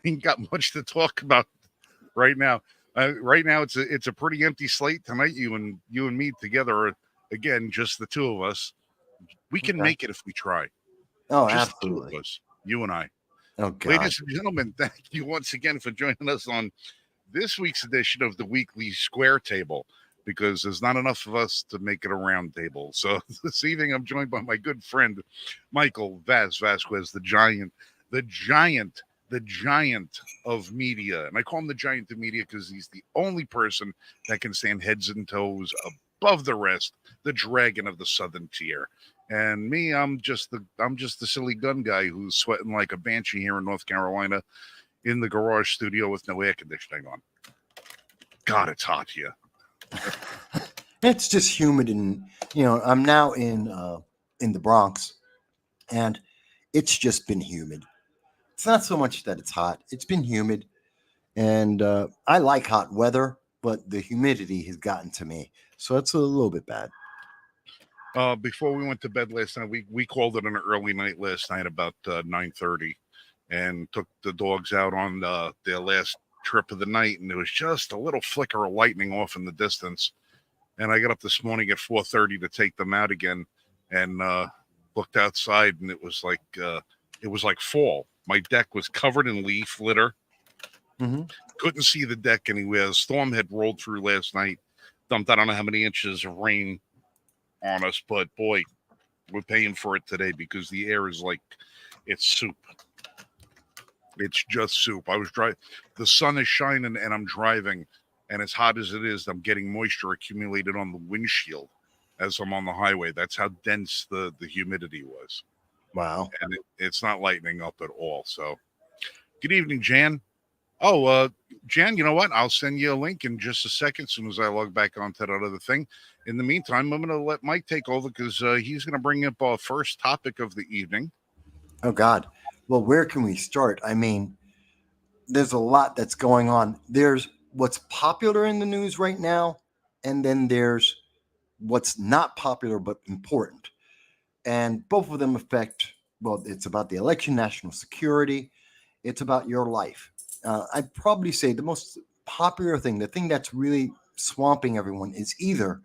ain't got much to talk about right now. Right now, it's a pretty empty slate tonight. You and me together, again, just the two of us. We can Okay. make it if we try. Oh, Just the two of absolutely. us, you and I. Oh, God. Ladies and gentlemen, thank you once again for joining us on this week's edition of the Weekly Square Table, because there's not enough of us to make it a round table. So this evening, I'm joined by my good friend, Michael Vasquez, the giant of media. And I call him the giant of media because he's the only person that can stand heads and toes above the rest, the dragon of the southern tier. And me, I'm just the silly gun guy who's sweating like a banshee here in North Carolina in the garage studio with no air conditioning on. God, it's hot here. It's just humid, and I'm now in the Bronx, and it's just been humid. It's not so much that it's hot; it's been humid, and I like hot weather, but the humidity has gotten to me, so it's a little bit bad. Before we went to bed last night, we called it an early night last night, about 9:30, and took the dogs out on their last trip of the night, and there was just a little flicker of lightning off in the distance. And I got up this morning at 4:30 to take them out again, and looked outside, and it was like fall. My deck was covered in leaf litter. Hmm. Couldn't see the deck anywhere. The storm had rolled through last night, dumped I don't know how many inches of rain on us, but boy, we're paying for it today because the air is like it's soup. It's just soup. I was driving. The sun is shining, and I'm driving, and as hot as it is, I'm getting moisture accumulated on the windshield as I'm on the highway. That's how dense the humidity was, Wow. and it's not lightening up at all. So, good evening, Jan. Oh, Jan, you know what? I'll send you a link in just a second, as soon as I log back onto that other thing. In the meantime, I'm going to let Mike take over because he's going to bring up our first topic of the evening. Oh God. Well, where can we start? I mean, there's a lot that's going on. There's what's popular in the news right now, and then there's what's not popular but important. And both of them affect, well, it's about the election, national security, it's about your life. I'd probably say the most popular thing, the thing that's really swamping everyone, is either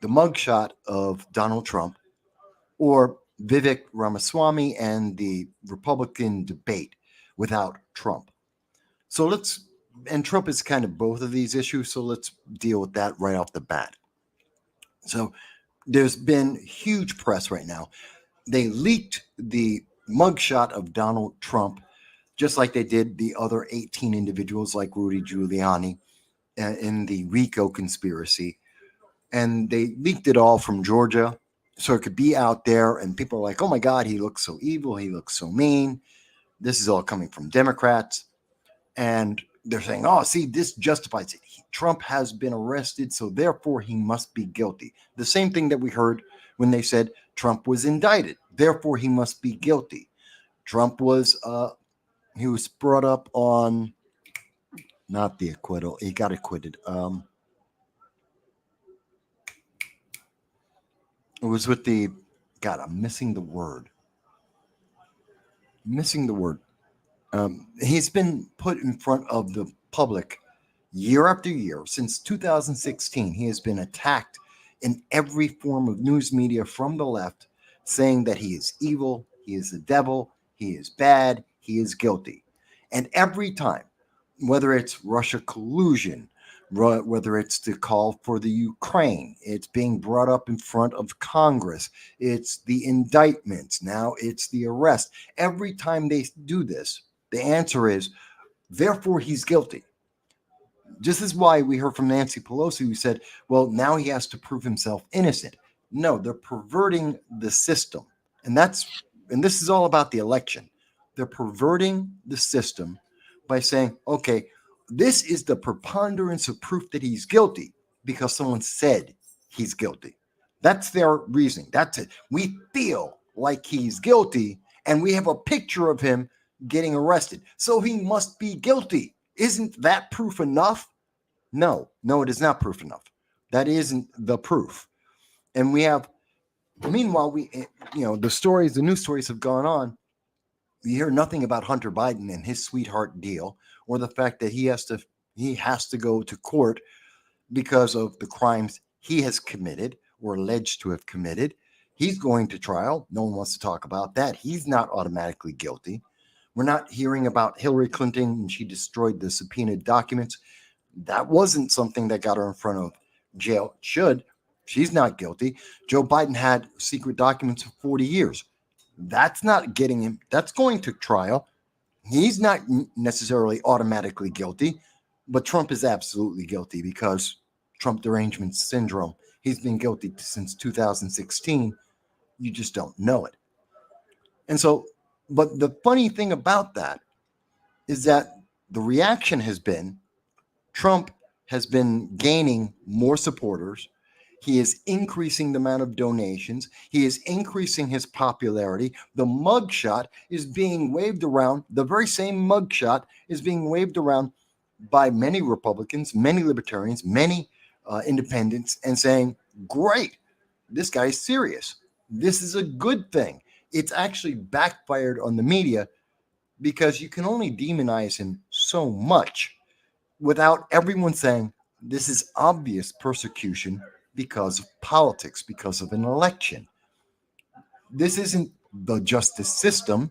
the mugshot of Donald Trump or Vivek Ramaswamy and the Republican debate without Trump. So and Trump is kind of both of these issues, so let's deal with that right off the bat. So there's been huge press right now. They leaked the mugshot of Donald Trump, just like they did the other 18 individuals like Rudy Giuliani in the RICO conspiracy. And they leaked it all from Georgia so it could be out there. And people are like, oh my God, he looks so evil. He looks so mean. This is all coming from Democrats. And they're saying, oh, see, this justifies it. Trump has been arrested, so therefore he must be guilty. The same thing that we heard when they said Trump was indicted, therefore he must be guilty. Trump he was brought up on, not the acquittal, he got acquitted. It was with God, I'm missing the word. He's been put in front of the public year after year. Since 2016, he has been attacked in every form of news media from the left, saying that he is evil, he is the devil, he is bad, he is guilty. And every time, whether it's Russia collusion, whether it's the call for the Ukraine, it's being brought up in front of Congress, it's the indictments, now it's the arrest. Every time they do this, the answer is, therefore he's guilty. This is why we heard from Nancy Pelosi, who said, well, now he has to prove himself innocent. No, they're perverting the system. And this is all about the election. They're perverting the system by saying, okay, this is the preponderance of proof that he's guilty because someone said he's guilty. That's their reasoning. That's it. We feel like he's guilty, and we have a picture of him getting arrested. So he must be guilty. Isn't that proof enough? No, it is not proof enough. That isn't the proof. And meanwhile, the news stories have gone on. You hear nothing about Hunter Biden and his sweetheart deal, or the fact that he has to go to court because of the crimes he has committed or alleged to have committed. He's going to trial. No one wants to talk about that. He's not automatically guilty. We're not hearing about Hillary Clinton and she destroyed the subpoenaed documents. That wasn't something that got her in front of jail. Should. She's not guilty. Joe Biden had secret documents for 40 years. That's not getting him. That's going to trial. He's not necessarily automatically guilty, but Trump is absolutely guilty because Trump derangement syndrome. He's been guilty since 2016. You just don't know it. And so, but the funny thing about that is that the reaction has been Trump has been gaining more supporters. He is increasing the amount of donations. He is increasing his popularity. The mugshot is being waved around. The very same mugshot is being waved around by many Republicans, many libertarians, many independents, and saying, great, this guy's serious. This is a good thing. It's actually backfired on the media because you can only demonize him so much without everyone saying this is obvious persecution because of politics, because of an election. This isn't the justice system.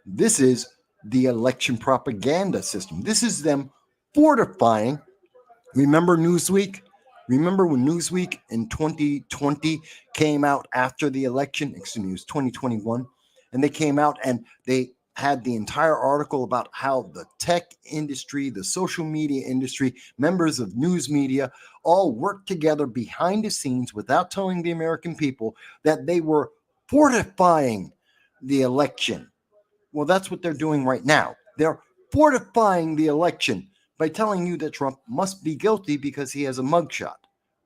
This is the election propaganda system. This is them fortifying. Remember Newsweek? Remember when Newsweek in 2020 came out after the election? Excuse me, it was 2021. And they came out and they had the entire article about how the tech industry, the social media industry, members of news media all worked together behind the scenes without telling the American people that they were fortifying the election. Well, that's what they're doing right now. They're fortifying the election by telling you that Trump must be guilty because he has a mugshot,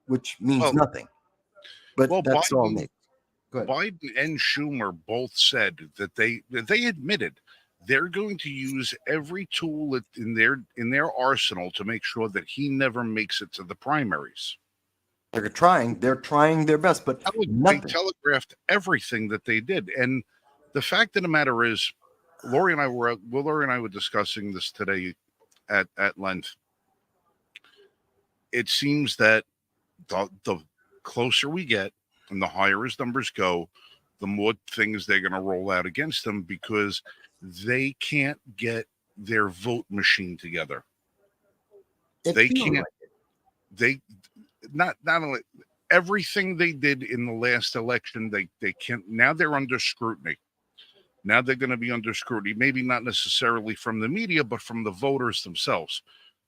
which means nothing. But that's all Nick. Biden and Schumer both said that they admitted they're going to use every tool in their arsenal to make sure that he never makes it to the primaries. They're trying their best, but they telegraphed everything that they did. And the fact of the matter is, Lori and I were discussing this today at length. It seems that the closer we get and the higher his numbers go, the more things they're going to roll out against them because they can't get their vote machine together. They can't. They not only everything they did in the last election, they can't. Now they're under scrutiny. Now they're going to be under scrutiny, maybe not necessarily from the media, but from the voters themselves.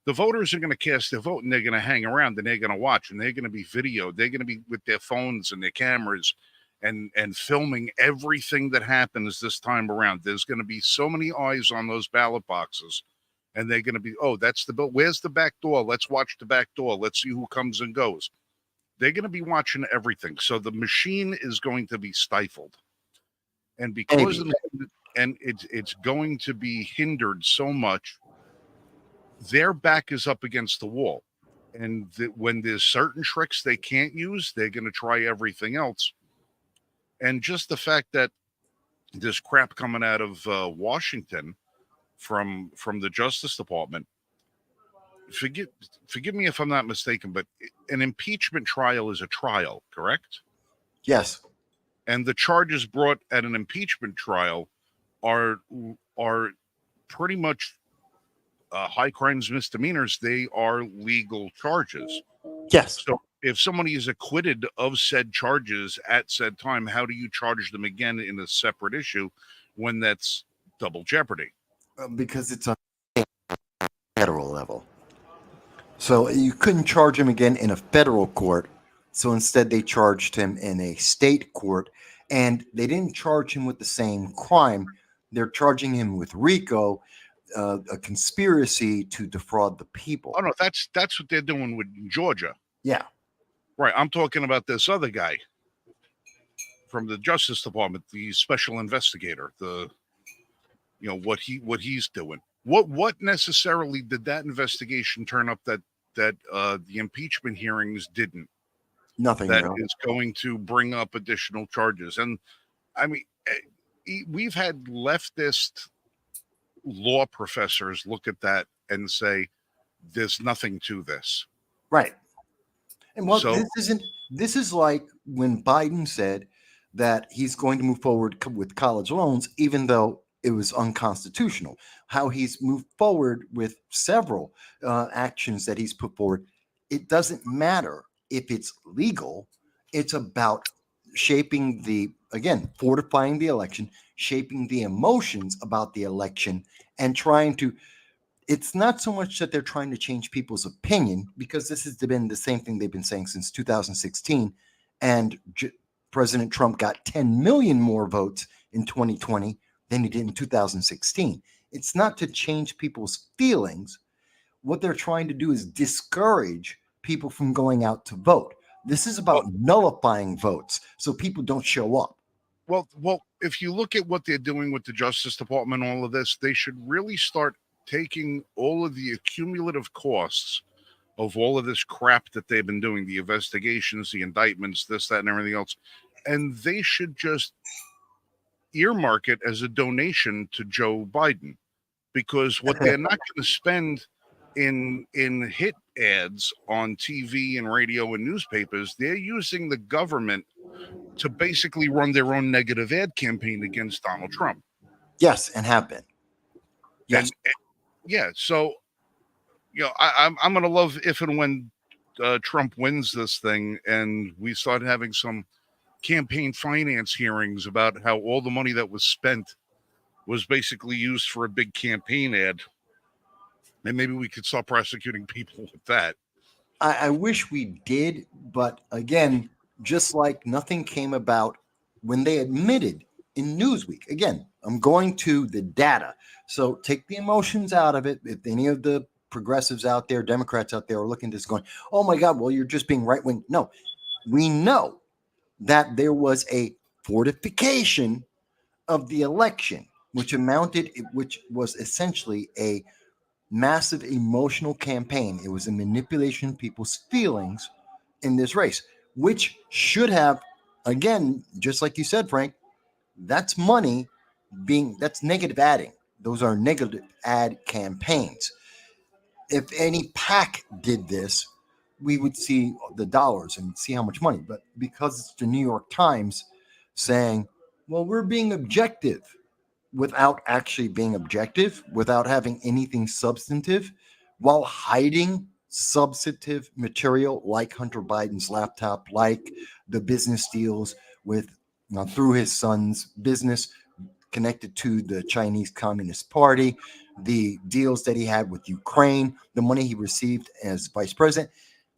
The voters are going to cast their vote and they're going to hang around and they're going to watch and they're going to be videoed. They're going to be with their phones and their cameras and filming everything that happens this time around. There's going to be so many eyes on those ballot boxes and they're going to be, oh, that's the bill. Where's the back door? Let's watch the back door. Let's see who comes and goes. They're going to be watching everything. So the machine is going to be stifled. And because it's going to be hindered so much, their back is up against the wall. And when there's certain tricks they can't use, they're going to try everything else. And just the fact that this crap coming out of Washington from the Justice Department, forgive me if I'm not mistaken, but an impeachment trial is a trial, correct? Yes. And the charges brought at an impeachment trial are pretty much high crimes, misdemeanors. They are legal charges. Yes. So if somebody is acquitted of said charges at said time, how do you charge them again in a separate issue when that's double jeopardy? Because it's on federal level. So you couldn't charge him again in a federal court. So instead they charged him in a state court, and they didn't charge him with the same crime. They're charging him with RICO, a conspiracy to defraud the people. Oh no, that's what they're doing with Georgia. Yeah. Right. I'm talking about this other guy from the Justice Department, the special investigator, what he's doing. What necessarily did that investigation turn up that the impeachment hearings didn't? Nothing. That is going to bring up additional charges. And I mean, we've had leftist law professors look at that and say, there's nothing to this. Right. And well, So, this is like when Biden said that he's going to move forward with college loans, even though it was unconstitutional. How he's moved forward with several actions that he's put forward. It doesn't matter if it's legal. It's about shaping fortifying the election, shaping the emotions about the election, and trying to, it's not so much that they're trying to change people's opinion, because this has been the same thing they've been saying since 2016. And President Trump got 10 million more votes in 2020 than he did in 2016. It's not to change people's feelings. What they're trying to do is discourage people from going out to vote. This is about nullifying votes so people don't show up. well, if you look at what they're doing with the Justice Department, all of this, they should really start taking all of the accumulative costs of all of this crap that they've been doing, the investigations, the indictments, this, that, and everything else, and they should just earmark it as a donation to Joe Biden, because what they're not going to spend in hit ads on TV and radio and newspapers, they're using the government to basically run their own negative ad campaign against Donald Trump. Yes, and have been. Yes. And yeah, so I'm going to love if and when Trump wins this thing, and we start having some campaign finance hearings about how all the money that was spent was basically used for a big campaign ad, and maybe we could start prosecuting people with that. I wish we did, but again, just like nothing came about when they admitted in Newsweek. Again, I'm going to the data. So take the emotions out of it. If any of the progressives out there, Democrats out there are looking at this going, oh my God, well, you're just being right wing. No, we know that there was a fortification of the election, which was essentially a massive emotional campaign. It was a manipulation of people's feelings in this race, which should have, again, just like you said, Frank, that's money that's negative adding. Those are negative ad campaigns. If any PAC did this, we would see the dollars and see how much money. But because it's the New York Times saying, well, we're being objective, without actually being objective, without having anything substantive, while hiding substantive material like Hunter Biden's laptop, like the business deals with through his son's business connected to the Chinese Communist Party, the deals that he had with Ukraine, the money he received as vice president.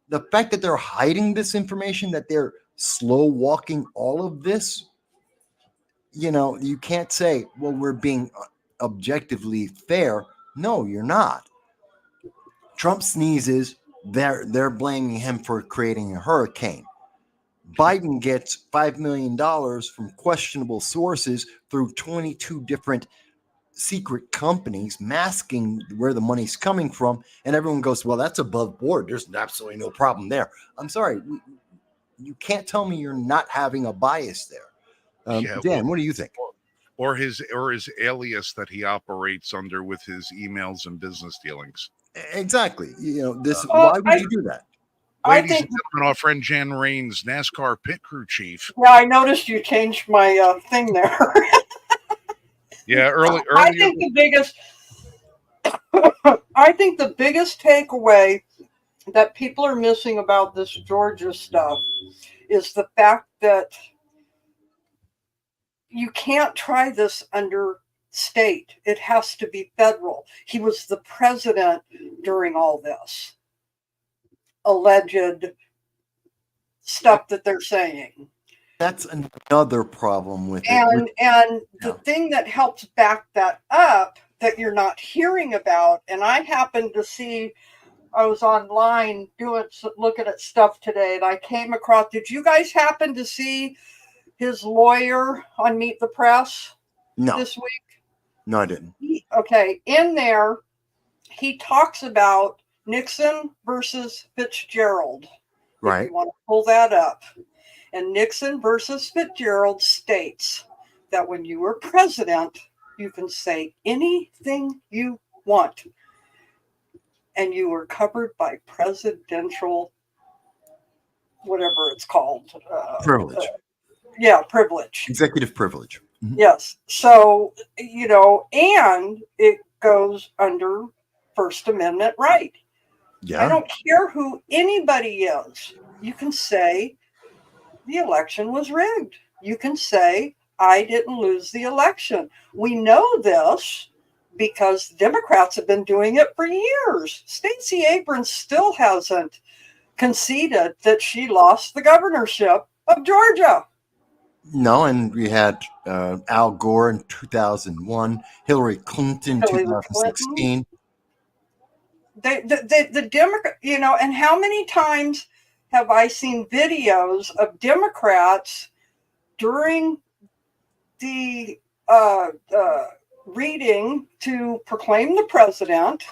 The fact that they're hiding this information, that they're slow walking all of this, you can't say, well, we're being objectively fair. No, you're not. Trump sneezes, they're blaming him for creating a hurricane. Biden gets $5 million from questionable sources through 22 different secret companies masking where the money's coming from. And everyone goes, well, that's above board. There's absolutely no problem there. I'm sorry. You can't tell me you're not having a bias there. Dan, what do you think? Or his alias that he operates under with his emails and business dealings. Exactly. Why would you do that? Ladies and gentlemen, our friend Jan Raines, NASCAR pit crew chief. Yeah, I noticed you changed my thing there. Yeah, earlier. I think the biggest takeaway that people are missing about this Georgia stuff is the fact that you can't try this under state. It has to be federal. He was the president during all this alleged stuff that they're saying. That's another problem with it. And the thing that helps back that up that you're not hearing about, and I happened to see, I was online looking at stuff today, and I came across, did you guys happen to see his lawyer on Meet the Press this week? No, I didn't. In there, he talks about Nixon versus Fitzgerald. Right. If you want to pull that up. And Nixon versus Fitzgerald states that when you were president, You can say anything you want. And you are covered by presidential, whatever it's called. Privilege. Privilege. Executive privilege. Mm-hmm. Yes. So, and it goes under First Amendment right. Yeah. I don't care who anybody is. You can say the election was rigged. You can say I didn't lose the election. We know this because Democrats have been doing it for years. Stacey Abrams still hasn't conceded that she lost the governorship of Georgia. No, and we had Al Gore in 2001, Hillary Clinton in 2016. The Democrat, and how many times have I seen videos of Democrats during the reading to proclaim the president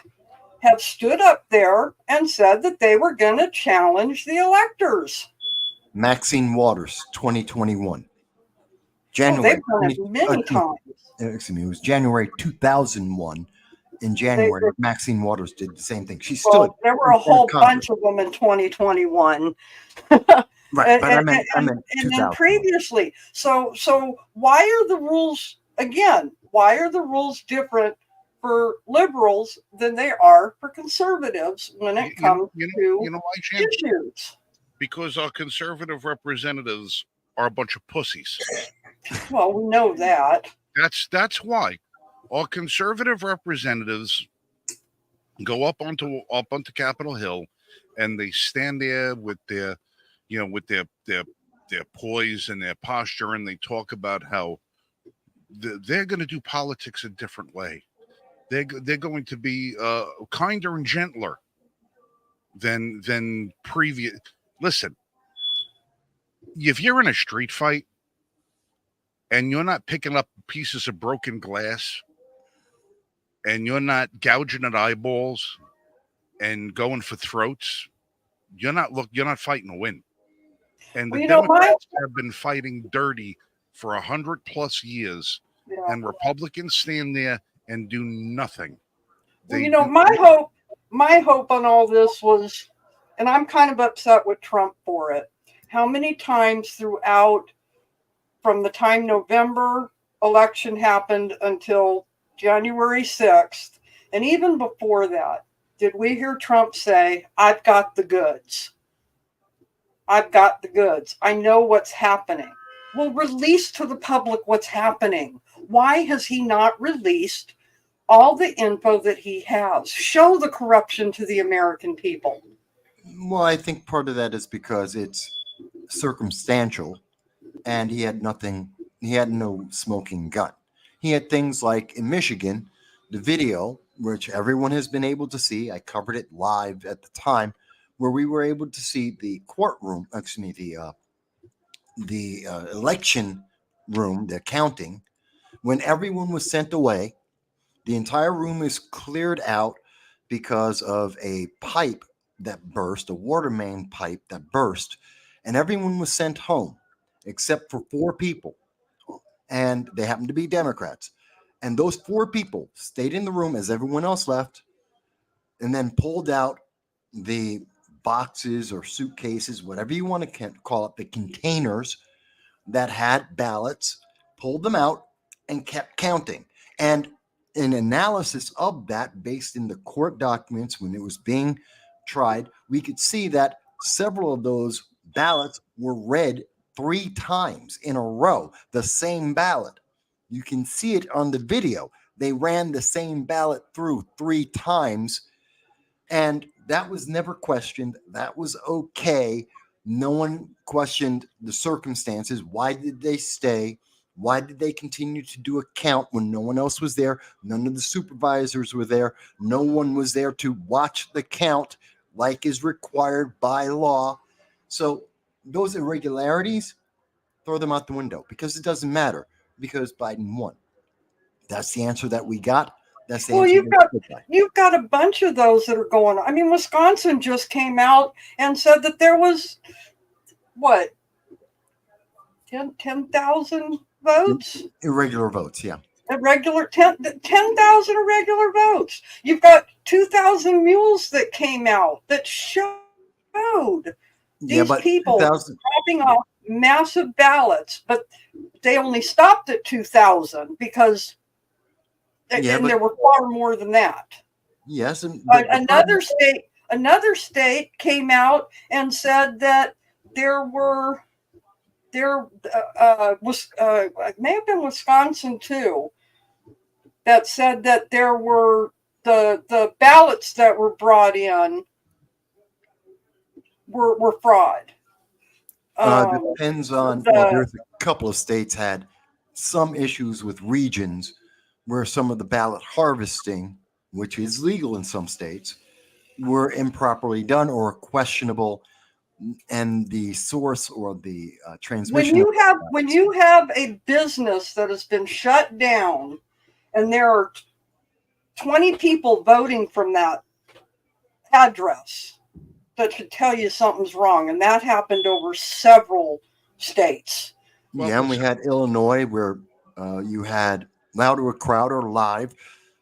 have stood up there and said that they were going to challenge the electors. Maxine Waters, 2021. January. They've done it many times. Excuse me, it was January 2001. In January, Maxine Waters did the same thing. She stood. There were a whole bunch of them in 2021. Right, but I meant and then previously. So why are the rules again? Why are the rules different for liberals than they are for conservatives when it comes to issues? Because our conservative representatives are a bunch of pussies. Well, we know that. That's why our conservative representatives go up onto Capitol Hill, and they stand there with their poise and their posture, and they talk about how they're going to do politics a different way. They're going to be kinder and gentler than previous. Listen, if you're in a street fight and you're not picking up pieces of broken glass, and you're not gouging at eyeballs and going for throats, you're not fighting to win. And the Democrats have been fighting dirty for 100+ years, and Republicans stand there and do nothing. My hope on all this was, and I'm kind of upset with Trump for it. How many times throughout, from the time November election happened until January 6th, and even before that, did we hear Trump say, I've got the goods? I've got the goods. I know what's happening. Well, release to the public what's happening. Why has he not released all the info that he has? Show the corruption to the American people. Well, I think part of that is because it's circumstantial, and he had no smoking gun. He had things like in Michigan, the video, which everyone has been able to see. I covered it live at the time, where we were able to see the courtroom, the election room, the counting. When everyone was sent away, the entire room is cleared out because of a pipe that burst, a water main pipe that burst, and everyone was sent home except for 4 people. And they happened to be Democrats. And those 4 people stayed in the room as everyone else left, and then pulled out the boxes or suitcases, whatever you want to call it, the containers that had ballots, pulled them out and kept counting. And an analysis of that based in the court documents when it was being tried, we could see that several of those ballots were read 3 times in a row, the same ballot. You can see it on the video. They ran the same ballot through 3 times, and that was never questioned. That was okay. No one questioned the circumstances. Why did they stay? Why did they continue to do a count when no one else was there? None of the supervisors were there. No one was there to watch the count like is required by law. So those irregularities, throw them out the window because it doesn't matter because Biden won. That's the answer that we got. That's the answer. You've got a bunch of those that are going on. I mean, Wisconsin just came out and said that there was, 10,000 votes? Irregular votes, yeah. irregular 10,000 irregular votes. You've got 2,000 mules that came out that showed these people dropping off massive ballots, but they only stopped at 2,000 because and there were far more than that. Yes, and another state came out and said that there was may have been Wisconsin too, that said that there were the ballots that were brought in were fraud. Depends on. There's a couple of states had some issues with regions where some of the ballot harvesting, which is legal in some states, were improperly done or questionable, and the source or the transmission. When you have a business that has been shut down, and there are 20 people voting from that address, that should tell you something's wrong, and that happened over several states. Yeah, and we had Illinois where you had Louder Crowder live,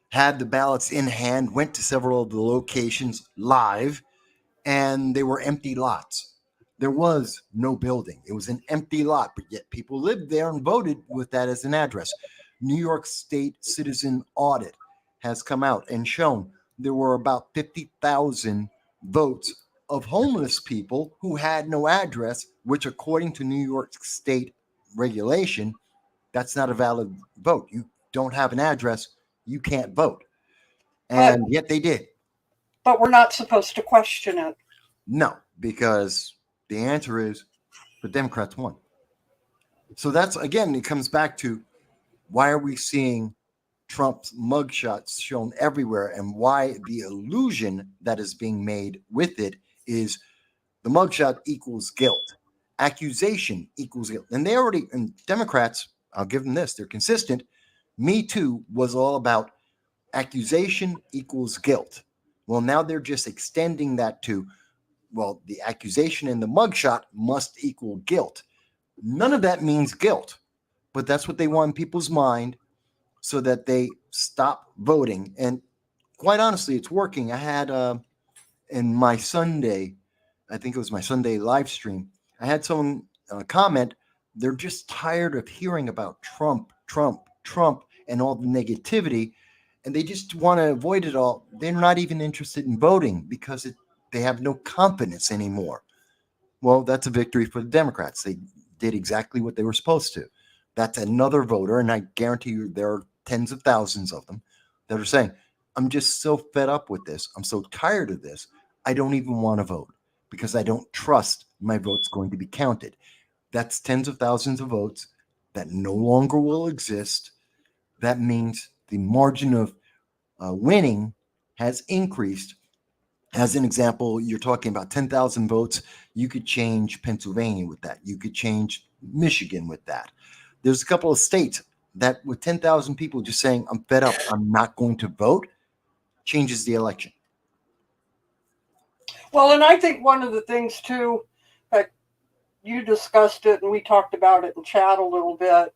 had the ballots in hand, went to several of the locations live, and they were empty lots. There was no building. It was an empty lot, but yet people lived there and voted with that as an address. New York State Citizen Audit has come out and shown there were about 50,000 votes of homeless people who had no address, which according to New York State regulation, that's not a valid vote. You don't have an address, you can't vote. And yet they did. But we're not supposed to question it. No, because the answer is the Democrats won. So that's, again, it comes back to why are we seeing Trump's mugshots shown everywhere, and why the illusion that is being made with it is the mugshot equals guilt. Accusation equals guilt. And Democrats, I'll give them this, they're consistent. Me Too was all about accusation equals guilt. Well, now they're just extending that to, well, the accusation and the mugshot must equal guilt. None of that means guilt, but that's what they want in people's mind so that they stop voting. And quite honestly, it's working. I had in my Sunday, I think it was my Sunday live stream, I had someone comment, they're just tired of hearing about Trump, and all the negativity, and they just want to avoid it all. They're not even interested in voting because they have no confidence anymore. Well, that's a victory for the Democrats. They did exactly what they were supposed to. That's another voter, and I guarantee you there are tens of thousands of them that are saying, I'm just so fed up with this. I'm so tired of this. I don't even want to vote because I don't trust my vote's going to be counted. That's tens of thousands of votes that no longer will exist. That means the margin of winning has increased. As an example, you're talking about 10,000 votes. You could change Pennsylvania with that. You could change Michigan with that. There's a couple of states that with 10,000 people just saying, I'm fed up, I'm not going to vote, changes the election. Well, and I think one of the things too, that you discussed it and we talked about it in chat a little bit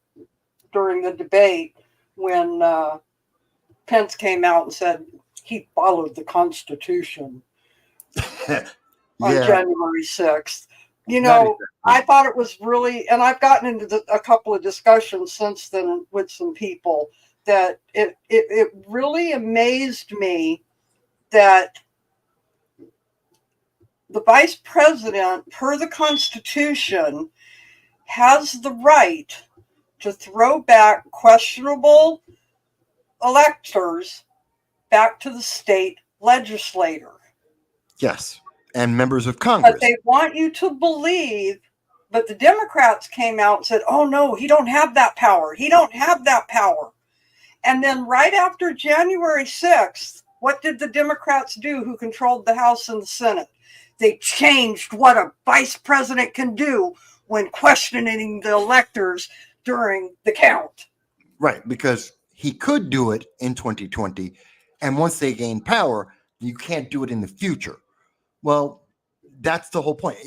during the debate when Pence came out and said he followed the Constitution on January 6th. You know, I thought it was really, and I've gotten into a couple of discussions since then with some people, that it really amazed me that the vice president, per the Constitution, has the right to throw back questionable electors back to the state legislature. Yes, and members of Congress. But they want you to believe, but the Democrats came out and said, oh no, he don't have that power. He don't have that power. And then right after January 6th, what did the Democrats do who controlled the House and the Senate? They changed what a vice president can do when questioning the electors during the count. Right, because he could do it in 2020, and once they gain power, you can't do it in the future. Well, that's the whole point.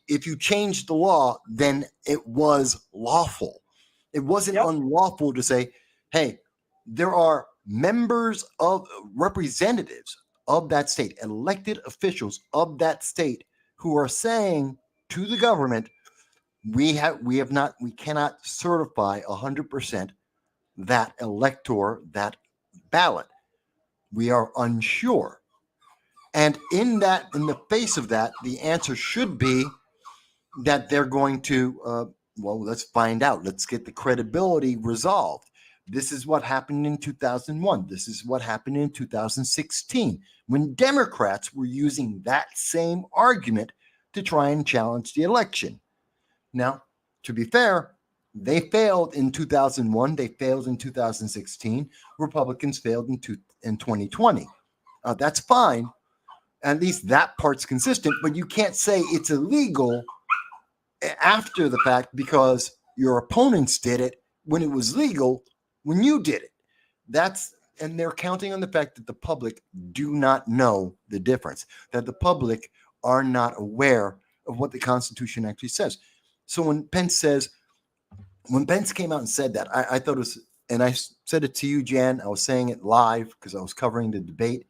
If you change the law, then it was lawful. It wasn't unlawful to say, hey, there are members of representatives of that state, elected officials of that state, who are saying to the government, we cannot certify 100% that elector, that ballot. We are unsure. And in the face of that, the answer should be that they're going to, well, let's find out. Let's get the credibility resolved. This is what happened in 2001. This is what happened in 2016, when Democrats were using that same argument to try and challenge the election. Now, to be fair, they failed in 2001. They failed in 2016. Republicans failed in 2020. That's fine. At least that part's consistent, but you can't say it's illegal after the fact because your opponents did it when it was legal when you did it. And they're counting on the fact that the public do not know the difference, that the public are not aware of what the Constitution actually says. So when Pence came out and said that, I thought it was, and I said it to you, Jan, I was saying it live because I was covering the debate.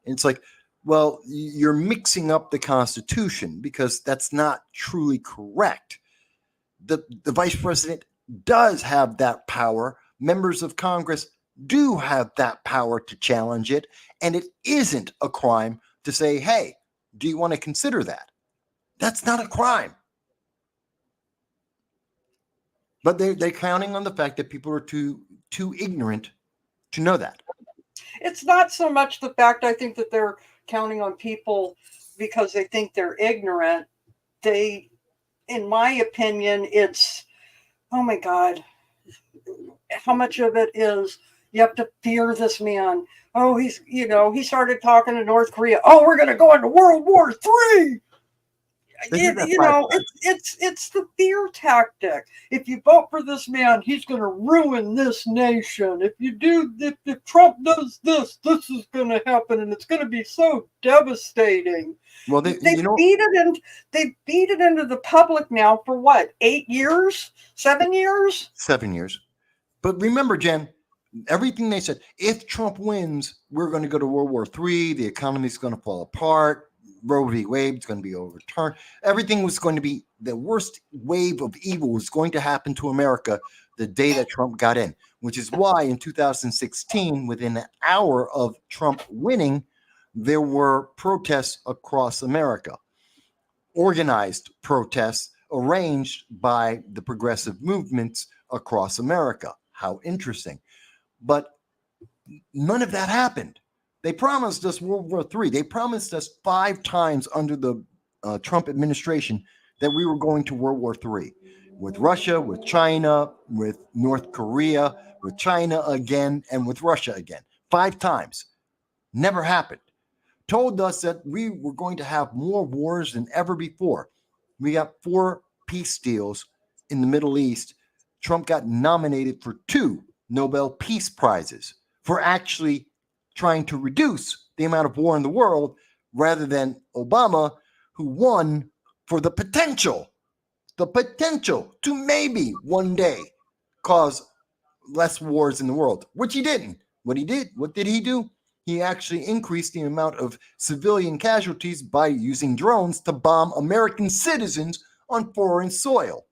And it's like, well, you're mixing up the Constitution because that's not truly correct. The vice president does have that power. Members of Congress do have that power to challenge it. And it isn't a crime to say, hey, do you want to consider that? That's not a crime. But they're counting on the fact that people are too ignorant to know that. It's not so much the fact, I think, that they're counting on people because they think they're ignorant. In my opinion, it's, oh my God, how much of it is you have to fear this man. Oh, he started talking to North Korea. Oh, we're going to go into World War III. It's the fear tactic. If you vote for this man, he's going to ruin this nation. If Trump does this is going to happen, and it's going to be so devastating. Well, they beat it into the public now for what? 8 years? 7 years? 7 years. But remember, Jen, everything they said. If Trump wins, we're going to go to World War III. The economy's going to fall apart. Roe v. Wade is going to be overturned. Everything was going to be, the worst wave of evil was going to happen to America the day that Trump got in, which is why in 2016, within an hour of Trump winning, there were protests across America, organized protests arranged by the progressive movements across America. How interesting. But none of that happened. They promised us World War III. They promised us 5 times under the Trump administration that we were going to World War III with Russia, with China, with North Korea, with China again, and with Russia again. 5 times. Never happened. Told us that we were going to have more wars than ever before. We got 4 peace deals in the Middle East. Trump got nominated for 2 Nobel Peace Prizes for actually trying to reduce the amount of war in the world, rather than Obama, who won for the potential to maybe one day cause less wars in the world, which he didn't. What did he do? He actually increased the amount of civilian casualties by using drones to bomb American citizens on foreign soil.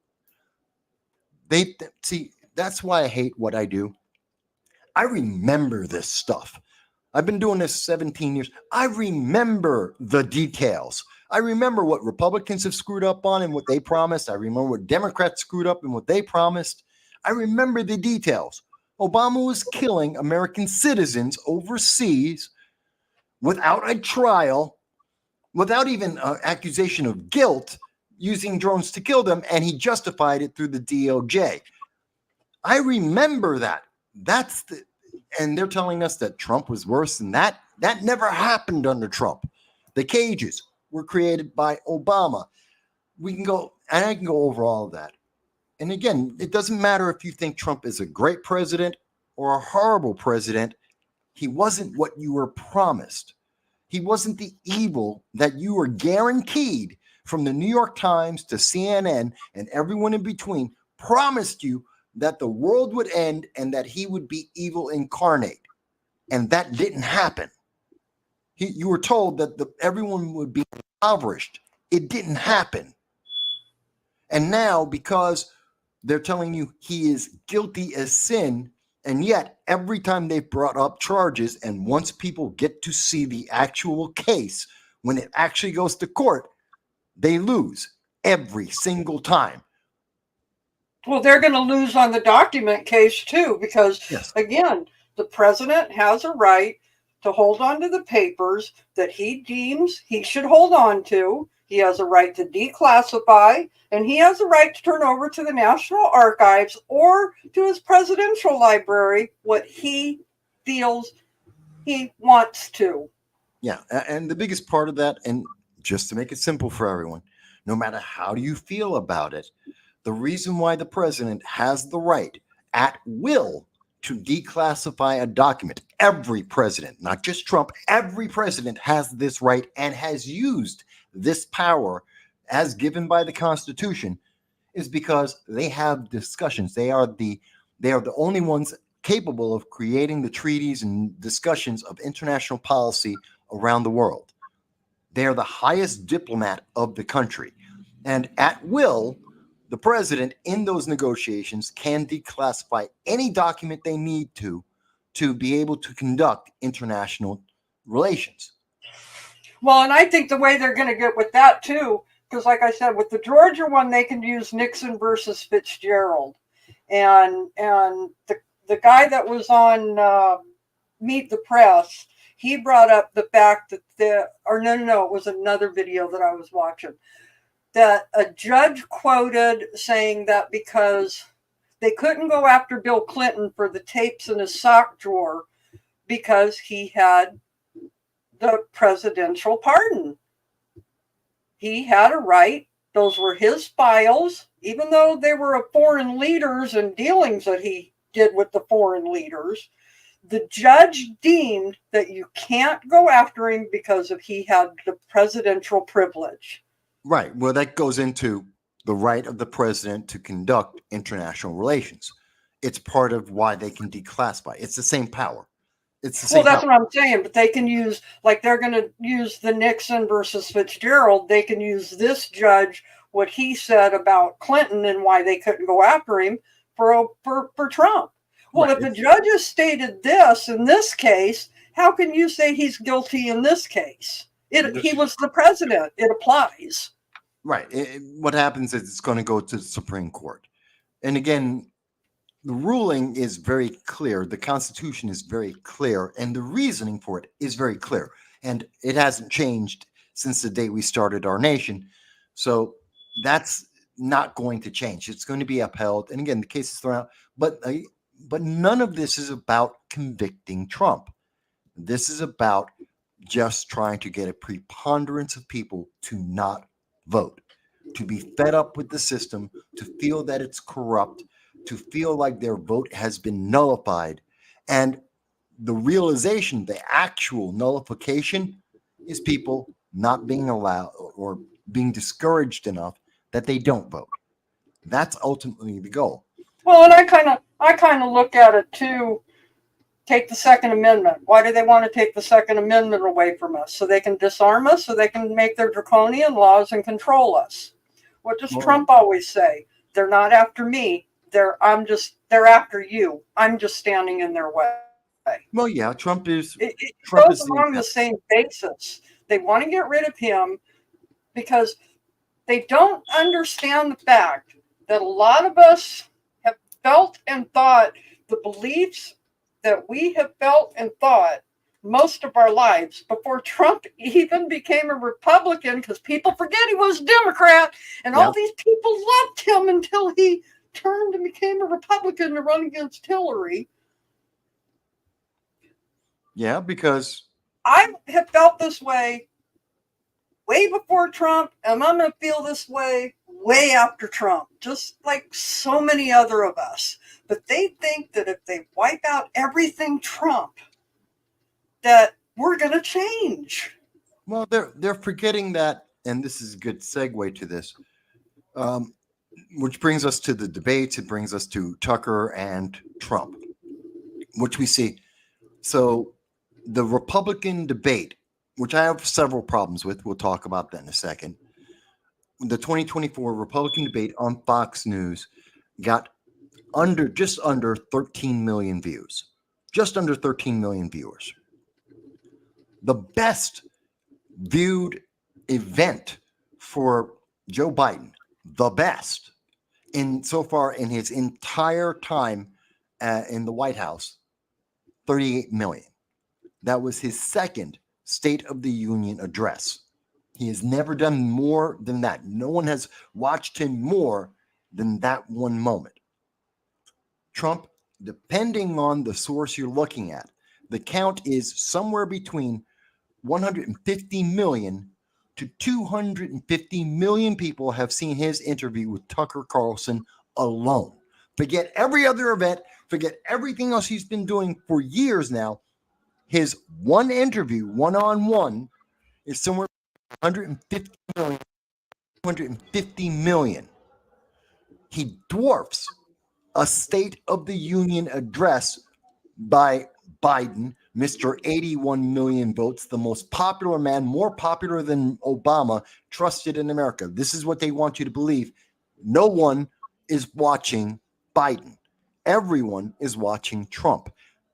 That's why I hate what I do. I remember this stuff. I've been doing this 17 years. I remember the details. I remember what Republicans have screwed up on and what they promised. I remember what Democrats screwed up and what they promised. I remember the details. Obama was killing American citizens overseas without a trial, without even an accusation of guilt, using drones to kill them, and he justified it through the DOJ. I remember that. And they're telling us that Trump was worse than that. That never happened under Trump. The cages were created by Obama. We can go, and I can go over all of that. And again, it doesn't matter if you think Trump is a great president or a horrible president. He wasn't what you were promised. He wasn't the evil that you were guaranteed from the New York Times to CNN and everyone in between promised you that the world would end and that he would be evil incarnate. And that didn't happen. You were told that everyone would be impoverished. It didn't happen. And now, because they're telling you he is guilty as sin, and yet every time they've brought up charges, and once people get to see the actual case, when it actually goes to court, they lose every single time. Well, they're going to lose on the document case too, because Yes. again, the president has a right to hold on to the papers that he deems he should hold on to. He has a right to declassify, and he has a right to turn over to the National Archives or to his presidential library what he feels he wants to. Yeah, and the biggest part of that, and just to make it simple for everyone, no matter how you feel about it, the reason why the president has the right at will to declassify a document, every president, not just Trump, every president has this right and has used this power as given by the Constitution, is because they have discussions. They are the only ones capable of creating the treaties and discussions of international policy around the world. They are the highest diplomat of the country. And at will, the president in those negotiations can declassify any document they need to be able to conduct international relations. Well, and I think the way they're going to get with that too, because like I said, with the Georgia one, they can use Nixon versus Fitzgerald. And the guy that was on Meet the Press, he brought up the fact that it was another video that I was watching, that a judge quoted saying that because they couldn't go after Bill Clinton for the tapes in his sock drawer because he had the presidential pardon. He had a right. Those were his files, even though they were foreign leaders and dealings that he did with the foreign leaders. The judge deemed that you can't go after him because he had the presidential privilege. Right. Well, that goes into the right of the president to conduct international relations. It's part of why they can declassify. It's the same power. It's the same Well, that's power. what I'm saying. But they can use, like they're going to use the Nixon versus Fitzgerald. They can use this judge, what he said about Clinton and why they couldn't go after him for Trump. Well, Right. if the judges stated this in this case, how can you say he's guilty in this case? He was the president. It applies. Right. What happens is it's going to go to the Supreme Court. And again, the ruling is very clear. The Constitution is very clear. And the reasoning for it is very clear. And it hasn't changed since the day we started our nation. So that's not going to change. It's going to be upheld. And again, the case is thrown out. But none of this is about convicting Trump. This is about just trying to get a preponderance of people to not vote, to be fed up with the system, to feel that it's corrupt, to feel like their vote has been nullified. And the realization, the actual nullification, is people not being allowed or being discouraged enough that they don't vote. That's ultimately the goal. Well, and I kind of look at it too. Take the Second Amendment. Why do they want to take the Second Amendment away from us? So they can disarm us, so they can make their draconian laws and control us. What does Trump always say? They're not after me. They're after you. I'm just standing in their way. Well, yeah, Trump is. It Trump goes is along the same basis. They want to get rid of him because they don't understand the fact that a lot of us have felt and thought the beliefs that we have felt and thought most of our lives before Trump even became a Republican, because people forget he was a Democrat, and all these people loved him until he turned and became a Republican to run against Hillary. Yeah, because I have felt this way way before Trump, and I'm going to feel this way way after Trump, just like so many other of us. But they think that if they wipe out everything Trump, that we're going to change. Well, they're forgetting that, and this is a good segue to this. which brings us to the debates. It brings us to Tucker and Trump, which we see. So the Republican debate, which I have several problems with, we'll talk about that in a second. The 2024 Republican debate on Fox News got just under 13 million views, just under 13 million viewers. The best viewed event for Joe Biden, the best so far in his entire time in the White House, 38 million. That was his second State of the Union address. He has never done more than that. No one has watched him more than that one moment. Trump, depending on the source you're looking at, the count is somewhere between 150 million to 250 million people have seen his interview with Tucker Carlson alone. Forget every other event, forget everything else he's been doing for years now. His one interview, one-on-one, is somewhere 150 million, 250 million. He dwarfs a State of the Union address by Biden, Mr. 81 million votes, the most popular man, more popular than Obama, trusted in America. This is what they want you to believe. No one is watching Biden. Everyone is watching Trump.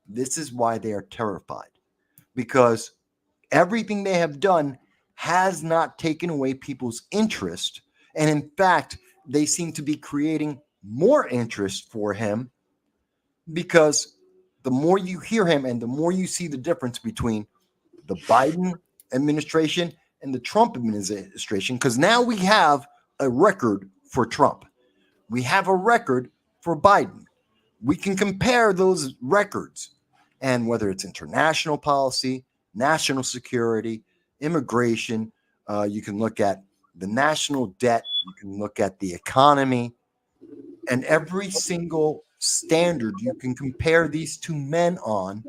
This is why they are terrified, because everything they have done has not taken away people's interest. And in fact, they seem to be creating more interest for him, because the more you hear him and the more you see the difference between the Biden administration and the Trump administration, because now we have a record for Trump. We have a record for Biden. We can compare those records, and whether it's international policy, national security, immigration, you can look at the national debt, you can look at the economy, and every single standard you can compare these two men on,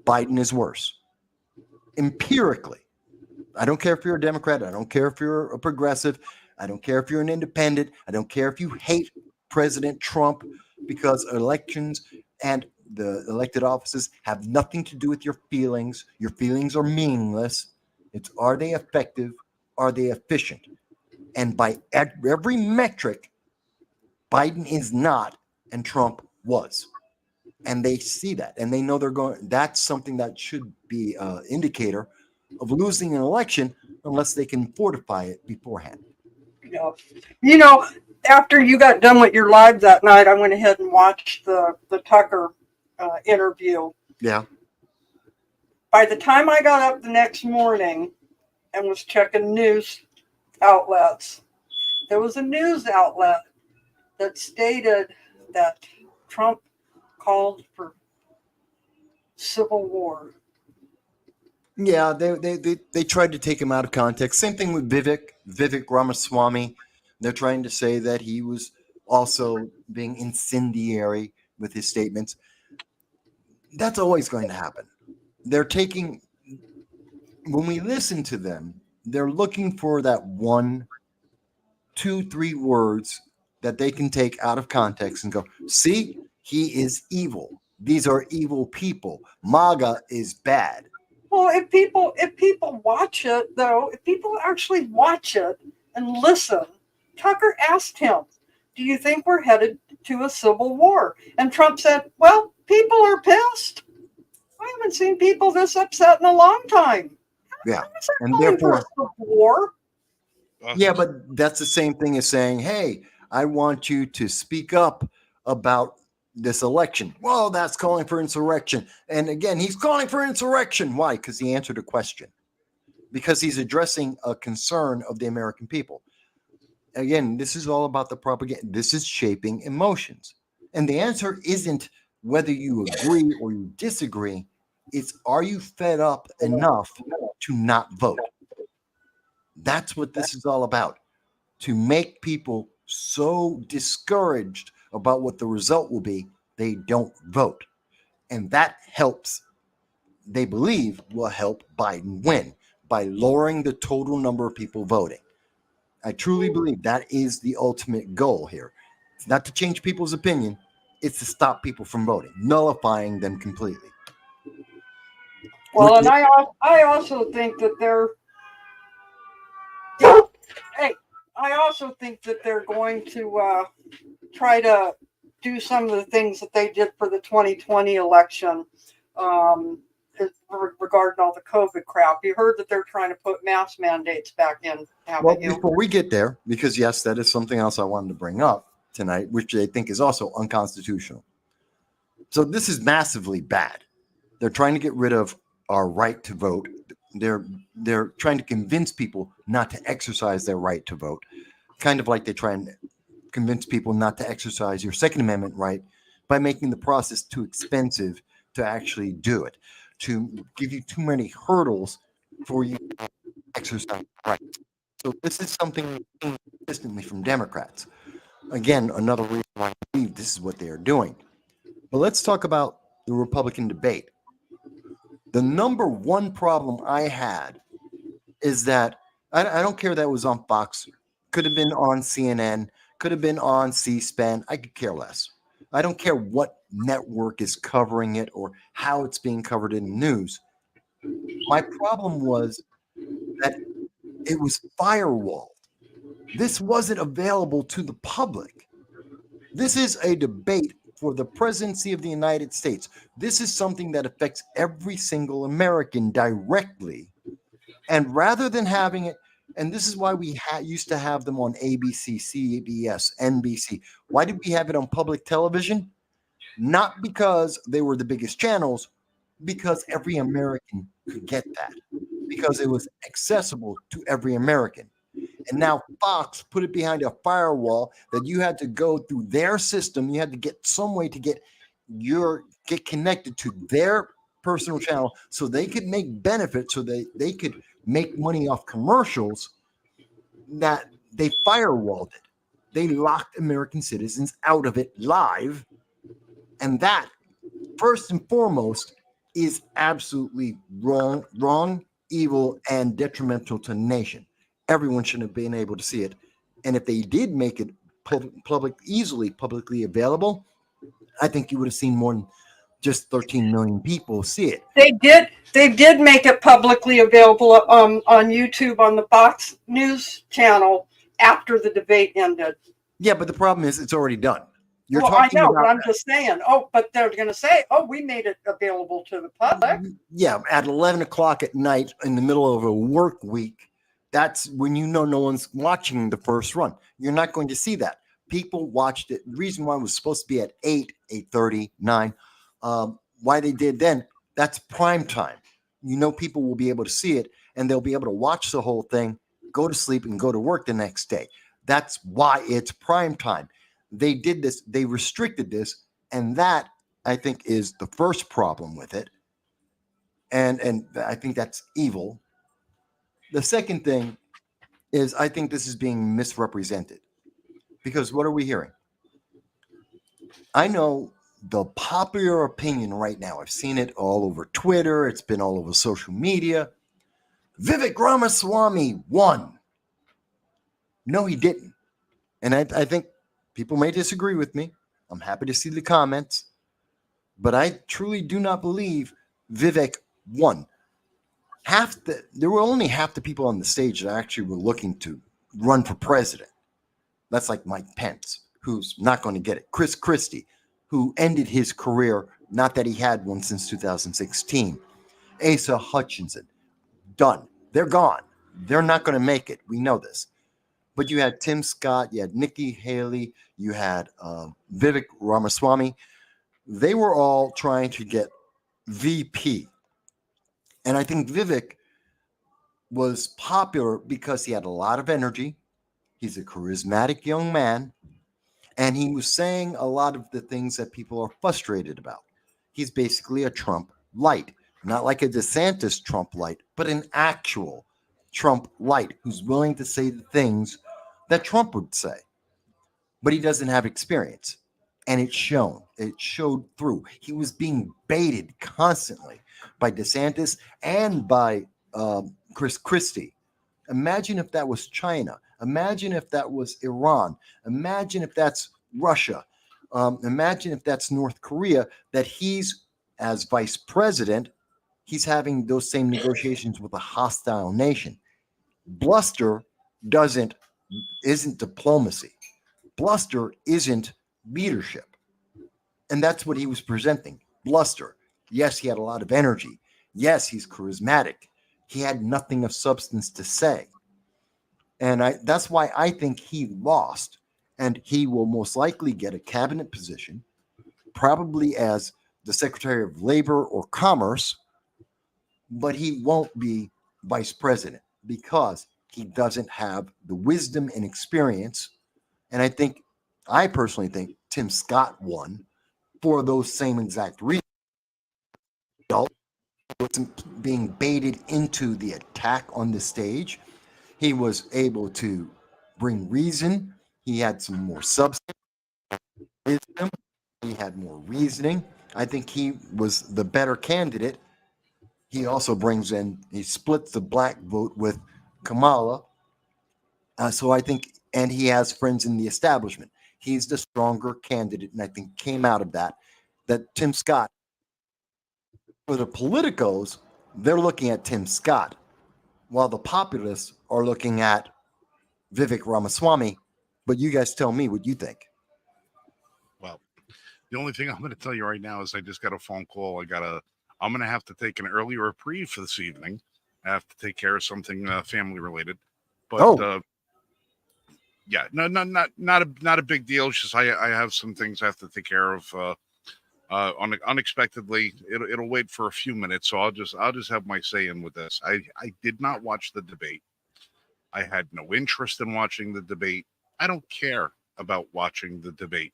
Biden is worse. Empirically. I don't care if you're a Democrat. I don't care if you're a progressive. I don't care if you're an independent. I don't care if you hate President Trump, because elections and the elected offices have nothing to do with your feelings. Your feelings are meaningless. It's, are they effective? Are they efficient? And by every metric, Biden is not, and Trump was. And they see that, and they know they're going. That's something that should be an indicator of losing an election, unless they can fortify it beforehand. Yeah. You know, after you got done with your live that night, I went ahead and watched the Tucker interview. Yeah. By the time I got up the next morning and was checking news outlets, there was a news outlet that stated that Trump called for civil war. Yeah, they tried to take him out of context. Same thing with Vivek Ramaswamy. They're trying to say that he was also being incendiary with his statements. That's always going to happen. They're taking, when we listen to them, they're looking for that 1, 2, 3 words that they can take out of context and go, see, he is evil. These are evil people. MAGA is bad. Well, if people watch it, though, if people actually watch it and listen, Tucker asked him, do you think we're headed to a civil war? And Trump said, well, people are pissed. I haven't seen people this upset in a long time. Yeah. And therefore, civil war. Yeah, but that's the same thing as saying, hey, I want you to speak up about this election. Well, that's calling for insurrection. And again, he's calling for insurrection. Why? Because he answered a question. Because he's addressing a concern of the American people. Again, this is all about the propaganda. This is shaping emotions. And the answer isn't whether you agree or you disagree. It's, are you fed up enough to not vote? That's what this is all about. To make people so discouraged about what the result will be, they don't vote. And that helps, they believe will help Biden win by lowering the total number of people voting. I truly believe that is the ultimate goal here. It's not to change people's opinion, it's to stop people from voting, nullifying them completely. Well, and I also think that hey, I also think that they're going to try to do some of the things that they did for the 2020 election regarding all the COVID crap. You heard that they're trying to put mask mandates back in, haven't you? Before we get there, because yes, that is something else I wanted to bring up tonight, which they think is also unconstitutional. So this is massively bad. They're trying to get rid of our right to vote. They're trying to convince people not to exercise their right to vote, kind of like they try and convince people not to exercise your Second Amendment right by making the process too expensive to actually do it, to give you too many hurdles for you to exercise right. So this is something consistently from Democrats. Again, another reason why I believe this is what they are doing. But let's talk about the Republican debate. The number one problem I had is that I don't care that it was on Fox, could have been on CNN, could have been on C-SPAN. I could care less. I don't care what network is covering it or how it's being covered in the news. My problem was that it was firewalled. This wasn't available to the public. This is a debate for the presidency of the United States. This is something that affects every single American directly. And rather than having it, and this is why we used to have them on ABC, CBS, NBC. Why did we have it on public television? Not because they were the biggest channels, because every American could get that, because it was accessible to every American. And now Fox put it behind a firewall that you had to go through their system. You had to get some way to get connected to their personal channel so they could make benefits, so they could make money off commercials. That they firewalled it. They locked American citizens out of it live. And that, first and foremost, is absolutely wrong, evil, and detrimental to the nation. Everyone should have been able to see it. And if they did make it publicly available, I think you would have seen more than just 13 million people see it. They did make it publicly available on YouTube on the Fox News channel after the debate ended. Yeah, but the problem is it's already done. I know, but I'm just saying. But they're going to say, we made it available to the public. Yeah, at 11 o'clock at night in the middle of a work week, that's when no one's watching the first run. You're not going to see that. People watched it. The reason why it was supposed to be at 8, 8:30, 9, why they did then, that's prime time. People will be able to see it, and they'll be able to watch the whole thing, go to sleep, and go to work the next day. That's why it's prime time. They did this. They restricted this, and that, I think, is the first problem with it. And I think that's evil. The second thing is I think this is being misrepresented. Because what are we hearing? I know the popular opinion right now, I've seen it all over Twitter, it's been all over social media. Vivek Ramaswamy won. No, he didn't. And I think people may disagree with me. I'm happy to see the comments. But I truly do not believe Vivek won. There were only half the people on the stage that actually were looking to run for president. That's like Mike Pence, who's not going to get it. Chris Christie, who ended his career, not that he had one since 2016. Asa Hutchinson, done. They're gone. They're not going to make it. We know this. But you had Tim Scott, you had Nikki Haley, you had Vivek Ramaswamy. They were all trying to get VP. And I think Vivek was popular because he had a lot of energy. He's a charismatic young man. And he was saying a lot of the things that people are frustrated about. He's basically a Trump light, not like a DeSantis Trump light, but an actual Trump light who's willing to say the things that Trump would say. But he doesn't have experience. And it's shown. It showed through. He was being baited constantly by DeSantis and by Chris Christie. Imagine if that was China. Imagine if that was Iran. Imagine if that's Russia. Imagine if that's North Korea, that he's, as vice president, he's having those same negotiations with a hostile nation. Bluster isn't diplomacy. Bluster isn't leadership. And that's what he was presenting. Bluster. Yes, he had a lot of energy. Yes, he's charismatic. He had nothing of substance to say. And that's why I think he lost. And he will most likely get a cabinet position, probably as the Secretary of Labor or Commerce, but he won't be vice president because he doesn't have the wisdom and experience. And I personally think Tim Scott won for those same exact reasons. Being baited into the attack on the stage, he was able to bring reason. He had some more substance, wisdom. He had more reasoning. I think he was the better candidate. He also he splits the black vote with Kamala. So I think, and he has friends in the establishment. He's the stronger candidate, and I think came out of that Tim Scott, for the politicos, they're looking at Tim Scott, while the populists are looking at Vivek Ramaswamy. But you guys tell me what you think. Well, the only thing I'm going to tell you right now is I just got a phone call. I'm going to have to take an early reprieve for this evening. I have to take care of something family related. But yeah, no, not a big deal. It's just I have some things I have to take care of unexpectedly. It'll wait for a few minutes, so I'll just have my say in with this. I did not watch the debate. I had no interest in watching the debate. I don't care about watching the debate.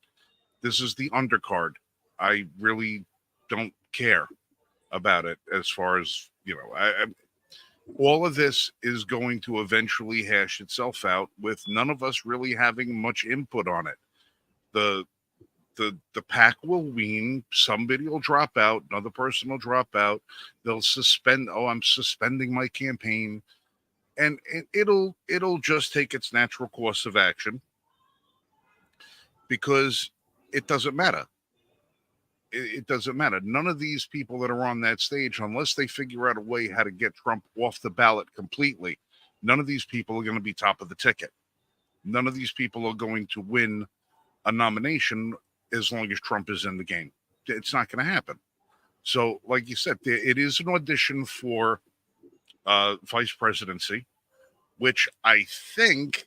This is the undercard. I really don't care about it as far as, all of this is going to eventually hash itself out with none of us really having much input on it. The pack will wean. Somebody will drop out. Another person will drop out. They'll suspend. Oh, I'm suspending my campaign. And it'll just take its natural course of action because it doesn't matter. It doesn't matter. None of these people that are on that stage, unless they figure out a way how to get Trump off the ballot completely, none of these people are going to be top of the ticket. None of these people are going to win a nomination as long as Trump is in the game. It's not going to happen. So, like you said, it is an audition for vice presidency, which I think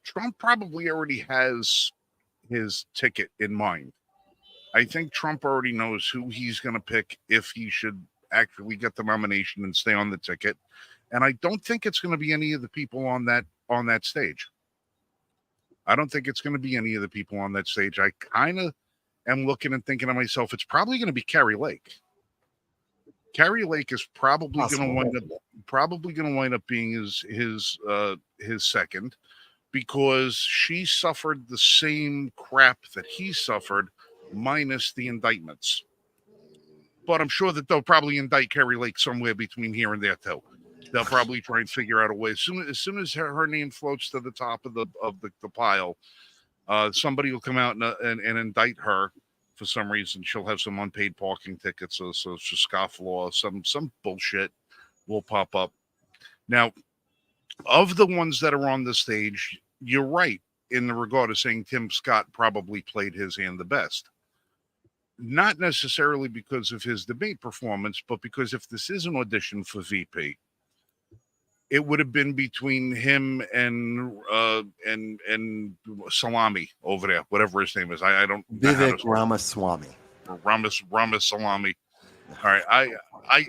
Trump probably already has his ticket in mind. I think Trump already knows who he's going to pick if he should actually get the nomination and stay on the ticket. And I don't think it's going to be any of the people on that stage. I don't think it's going to be any of the people on that stage. I kind of am looking and thinking to myself, it's probably going to be Carrie Lake. Carrie Lake is probably going to wind up being his second, because she suffered the same crap that he suffered, minus the indictments. But I'm sure that they'll probably indict Carrie Lake somewhere between here and there too. They'll probably try and figure out a way. As soon as her name floats to the top of the pile, somebody will come out and indict her for some reason. She'll have some unpaid parking tickets, so scofflaw, some bullshit will pop up. Now, of the ones that are on the stage, you're right in the regard of saying Tim Scott probably played his hand the best. Not necessarily because of his debate performance, but because if this is an audition for VP, it would have been between him and Salami over there, whatever his name is. I don't know Vivek Ramaswamy. Ramaswamy. All right, I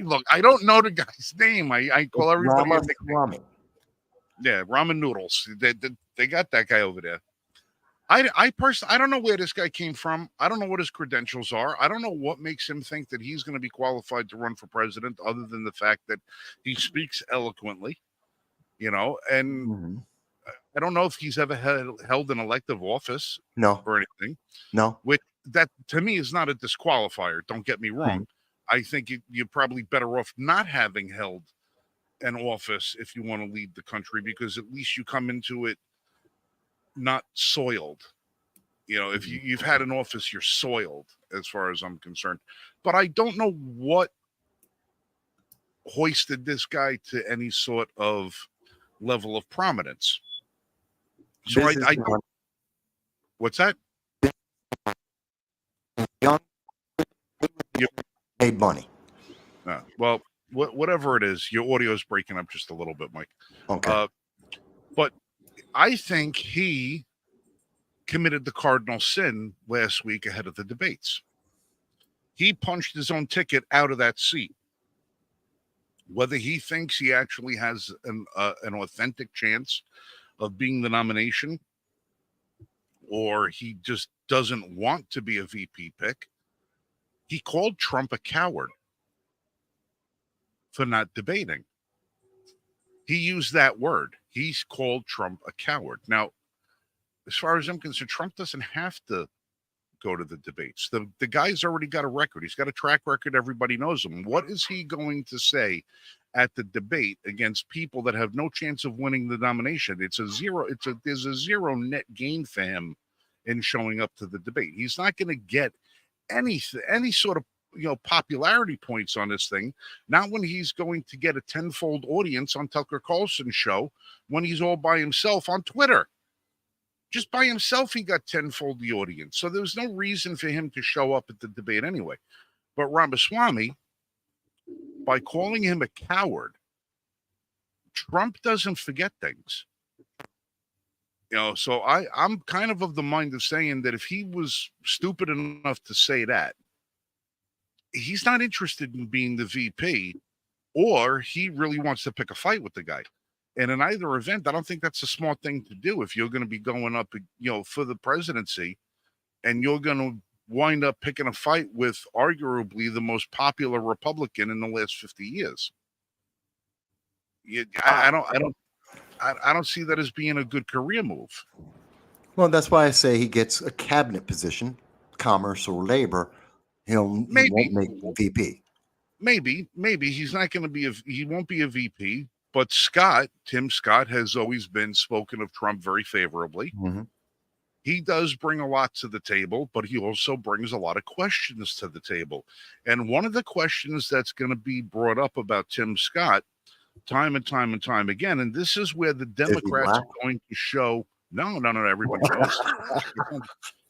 look. I don't know the guy's name. I call everybody Ramaswamy. Yeah, ramen noodles. They got that guy over there. I personally, I don't know where this guy came from. I don't know what his credentials are. I don't know what makes him think that he's going to be qualified to run for president, other than the fact that he speaks eloquently, and I don't know if he's ever held an elective office or anything. No. Which, that to me is not a disqualifier. Don't get me wrong. I think you're probably better off not having held an office if you want to lead the country, because at least you come into it not soiled. You know, if you've had an office, you're soiled as far as I'm concerned. But I don't know what hoisted this guy to any sort of level of prominence. So I don't. What's that? Young Yeah. made money. Well, whatever it is, your audio is breaking up just a little bit, Mike. Okay. But I think he committed the cardinal sin last week ahead of the debates. He punched his own ticket out of that seat. Whether he thinks he actually has an authentic chance of being the nomination, or he just doesn't want to be a VP pick, he called Trump a coward for not debating. He used that word. He's called Trump a coward. Now, as far as I'm concerned, Trump doesn't have to go to the debates. The guy's already got a record. He's got a track record. Everybody knows him. What is he going to say at the debate against people that have no chance of winning the nomination? There's a zero net gain for him in showing up to the debate. He's not going to get any sort of popularity points on this thing. Not when he's going to get a tenfold audience on Tucker Carlson's show when he's all by himself on Twitter. Just by himself, he got tenfold the audience. So there was no reason for him to show up at the debate anyway. But Ramaswamy, by calling him a coward, Trump doesn't forget things. So I'm kind of the mind of saying that if he was stupid enough to say that, he's not interested in being the VP, or he really wants to pick a fight with the guy. And in either event, I don't think that's a smart thing to do if you're going to be going up, for the presidency, and you're going to wind up picking a fight with arguably the most popular Republican in the last 50 years. I don't see that as being a good career move. Well, that's why I say he gets a cabinet position, commerce or labor. He won't make VP. Maybe he's not going to be he won't be a VP. But Tim Scott has always been spoken of Trump very favorably. Mm-hmm. He does bring a lot to the table, but he also brings a lot of questions to the table. And one of the questions that's going to be brought up about Tim Scott time and time and time again, and this is where the Democrats are going to show, no, everybody knows.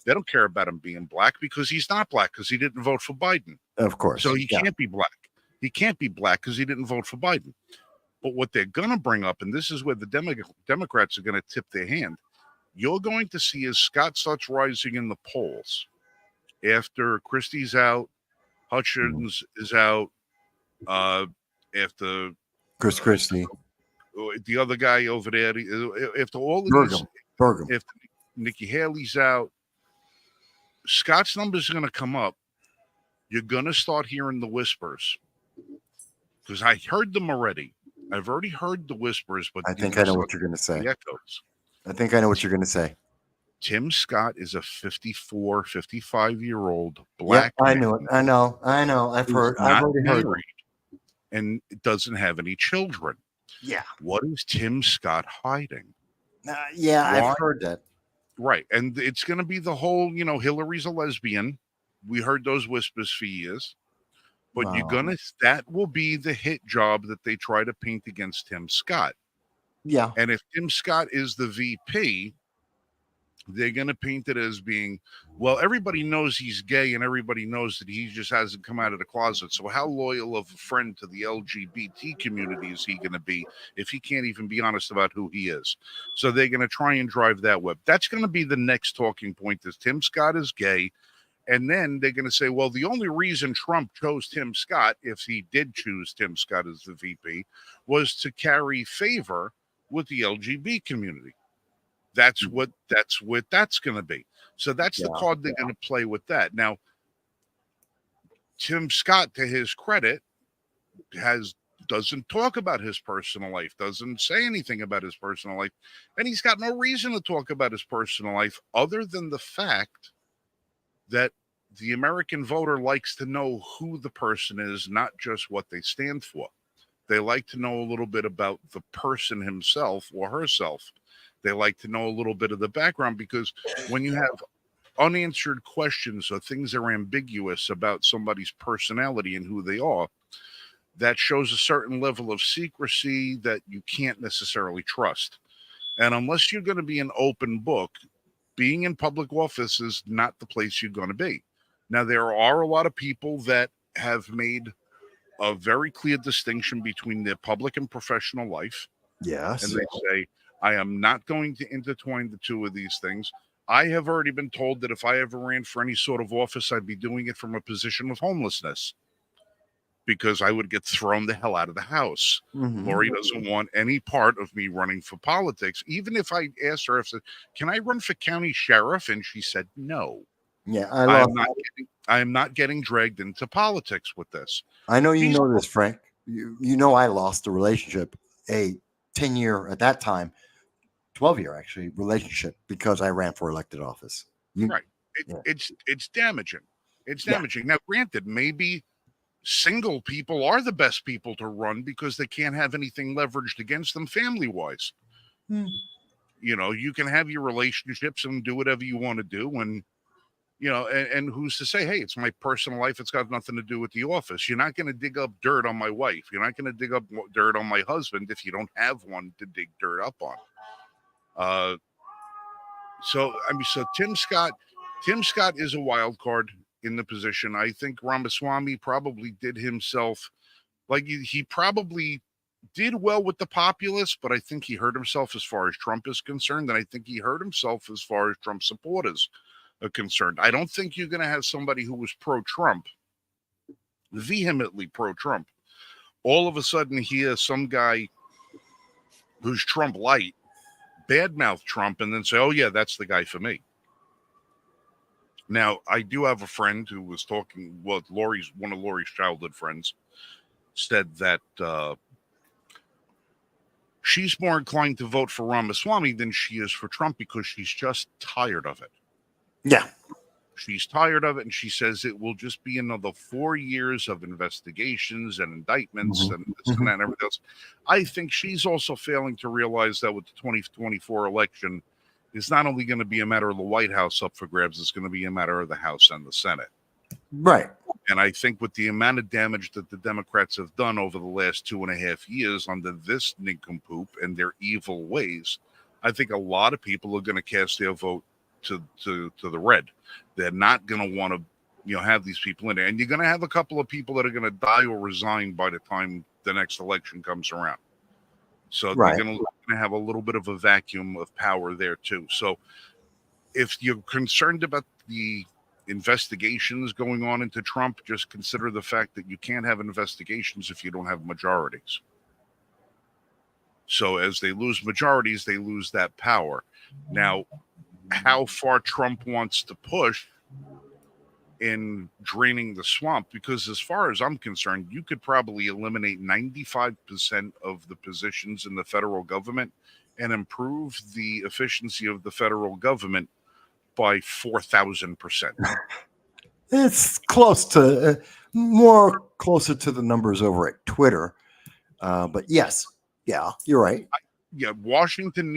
They don't care about him being black because he's not black, because he didn't vote for Biden. Of course. So he can't be black. He can't be black because he didn't vote for Biden. But what they're going to bring up, and this is where the Democrats are going to tip their hand, you're going to see as Scott starts rising in the polls, after Christie's out, Hutchins is out, after Chris Christie, the other guy over there, after all of Burgum. If Nikki Haley's out, Scott's numbers are going to come up. You're going to start hearing the whispers, because I heard them already. I've already heard the whispers, but I think I know what you're going to say. The echoes. I think I know what you're going to say. Tim Scott is a 54, 55-year-old black man. I knew it. I know. I've already heard it. And doesn't have any children. Yeah. What is Tim Scott hiding? I've heard that. Right. And it's going to be the whole, Hillary's a lesbian. We heard those whispers for years. But that will be the hit job that they try to paint against Tim Scott. Yeah. And if Tim Scott is the VP, they're going to paint it as being, well, everybody knows he's gay and everybody knows that he just hasn't come out of the closet. So how loyal of a friend to the LGBT community is he going to be if he can't even be honest about who he is? So they're going to try and drive that web. That's going to be the next talking point, is Tim Scott is gay. And then they're going to say, well, the only reason Trump chose Tim Scott, if he did choose Tim Scott as the VP, was to carry favor with the LGBT community. That's what that's going to be. So that's the card they're going to play with that. Now, Tim Scott, to his credit, doesn't talk about his personal life, doesn't say anything about his personal life, and he's got no reason to talk about his personal life other than the fact that the American voter likes to know who the person is, not just what they stand for. They like to know a little bit about the person himself or herself. They like to know a little bit of the background, because when you have unanswered questions or things that are ambiguous about somebody's personality and who they are, that shows a certain level of secrecy that you can't necessarily trust. And unless you're going to be an open book, being in public office is not the place you're going to be. Now, there are a lot of people that have made a very clear distinction between their public and professional life. Yes. And they say, I am not going to intertwine the two of these things. I have already been told that if I ever ran for any sort of office, I'd be doing it from a position of homelessness, because I would get thrown the hell out of the house. Mhm. Lori doesn't want any part of me running for politics. Even if I asked her, I said, can I run for county sheriff? And she said, no. Yeah, I am not getting dragged into politics with this. I know you These- know this, Frank. You know I lost a relationship, a 10-year at that time, 12-year actually relationship, because I ran for elected office. Right. Yeah. It's damaging. It's damaging. Now, granted, maybe single people are the best people to run because they can't have anything leveraged against them family-wise. Hmm. You know, you can have your relationships and do whatever you want to do, and you know, and who's to say, hey, it's my personal life, it's got nothing to do with the office. You're not going to dig up dirt on my wife. You're not going to dig up dirt on my husband if you don't have one to dig dirt up on. So Tim Scott is a wild card in the position. I think Ramaswamy probably did himself, like he probably did well with the populace, but I think he hurt himself as far as Trump is concerned, and I think he hurt himself as far as Trump supporters are concerned. I don't think you're going to have somebody who was pro-Trump, vehemently pro-Trump, all of a sudden hear some guy who's Trump light badmouth Trump and then say, oh yeah, that's the guy for me. Now, I do have a friend who was talking, well, one of Lori's childhood friends said that she's more inclined to vote for Ramaswamy than she is for Trump because she's just tired of it. Yeah. She's tired of it, and she says it will just be another 4 years of investigations and indictments and this and that and everything else. I think she's also failing to realize that with the 2024 election, it's not only going to be a matter of the White House up for grabs, it's going to be a matter of the House and the Senate. Right. And I think with the amount of damage that the Democrats have done over the last 2.5 years under this nincompoop and their evil ways, I think a lot of people are going to cast their vote to the red. They're not going to want to, have these people in there. And you're going to have a couple of people that are going to die or resign by the time the next election comes around. So they're going to have a little bit of a vacuum of power there too. So if you're concerned about the investigations going on into Trump, just consider the fact that you can't have investigations if you don't have majorities. So as they lose majorities, they lose that power. Now, how far Trump wants to push in draining the swamp, because as far as I'm concerned, you could probably eliminate 95% of the positions in the federal government and improve the efficiency of the federal government by 4,000%. It's close to more closer to the numbers over at Twitter. But yes, yeah, you're right. Yeah, Washington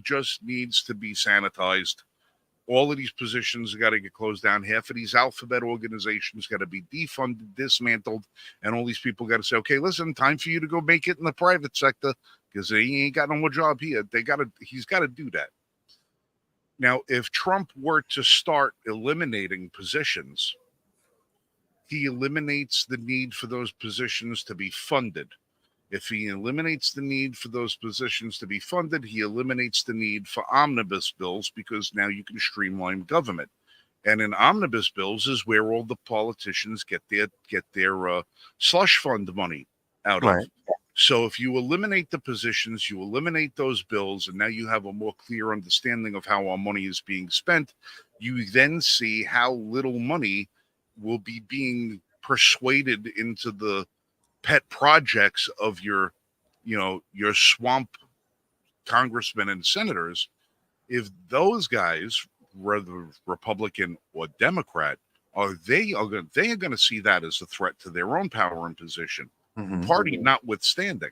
just needs to be sanitized. All of these positions got to get closed down. Half of these alphabet organizations got to be defunded, dismantled, and all these people got to say, okay, listen, time for you to go make it in the private sector because he ain't got no more job here. He's got to do that. Now, if Trump were to start eliminating positions, he eliminates the need for those positions to be funded. If he eliminates the need for those positions to be funded, he eliminates the need for omnibus bills, because now you can streamline government. And in omnibus bills is where all the politicians get their slush fund money out of. So if you eliminate the positions, you eliminate those bills, and now you have a more clear understanding of how our money is being spent, you then see how little money will be being persuaded into the pet projects of your swamp congressmen and senators. If those guys, whether Republican or Democrat, they are going to see that as a threat to their own power and position. party notwithstanding.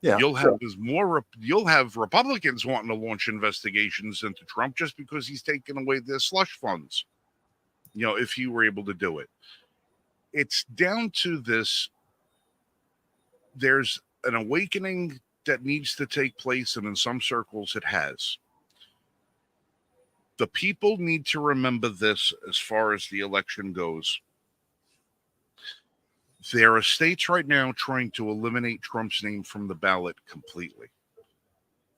Yeah. You'll have you'll have Republicans wanting to launch investigations into Trump just because he's taken away their slush funds. If he were able to do it. It's down to this. There's an awakening that needs to take place, and in some circles it has. The people need to remember this as far as the election goes. There are states right now trying to eliminate Trump's name from the ballot completely.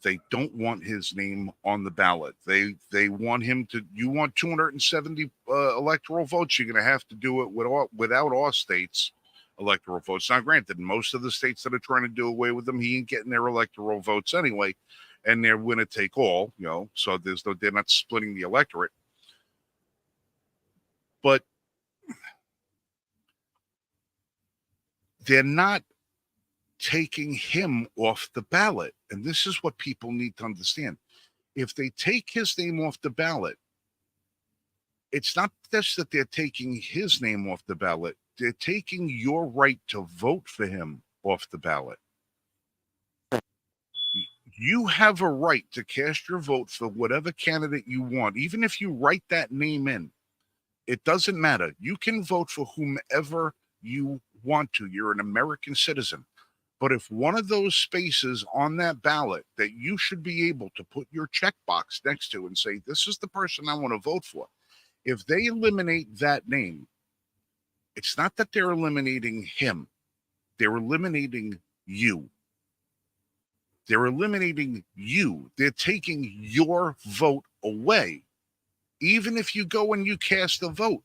They don't want his name on the ballot. They want him to. You want 270 electoral votes. You're going to have to do it without all states' electoral votes. Now, granted, most of the states that are trying to do away with them, he ain't getting their electoral votes anyway, and they're winner take all. So they're not splitting the electorate. But they're not taking him off the ballot. And this is what people need to understand. If they take his name off the ballot, it's not just that they're taking his name off the ballot. They're taking your right to vote for him off the ballot. You have a right to cast your vote for whatever candidate you want. Even if you write that name in, it doesn't matter. You can vote for whomever you want to. You're an American citizen. But if one of those spaces on that ballot that you should be able to put your checkbox next to and say, this is the person I want to vote for, if they eliminate that name, it's not that they're eliminating him. They're eliminating you. They're eliminating you. They're taking your vote away. Even if you go and you cast a vote,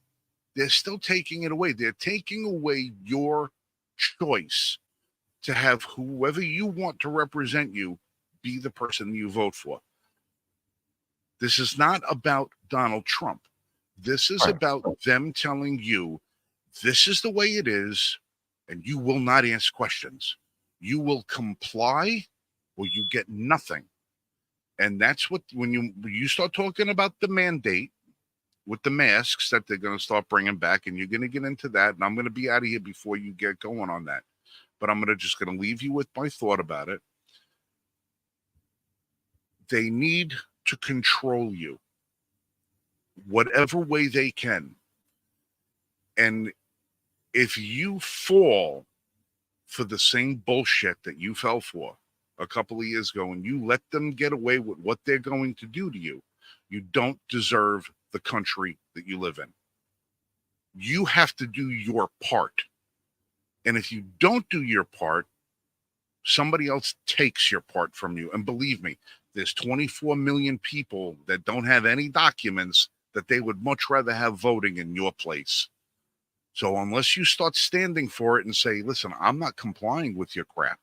they're still taking it away. They're taking away your choice to have whoever you want to represent you be the person you vote for. This is not about Donald Trump. This is about them telling you this is the way it is, and you will not ask questions. You will comply or you get nothing. And that's what, when you start talking about the mandate with the masks that they're going to start bringing back, and you're going to get into that, and I'm going to be out of here before you get going on that. But I'm just going to leave you with my thought about it. They need to control you whatever way they can. And if you fall for the same bullshit that you fell for a couple of years ago and you let them get away with what they're going to do to you, you don't deserve the country that you live in. You have to do your part. And if you don't do your part, somebody else takes your part from you. And believe me, there's 24 million people that don't have any documents that they would much rather have voting in your place. So unless you start standing for it and say, listen, I'm not complying with your crap,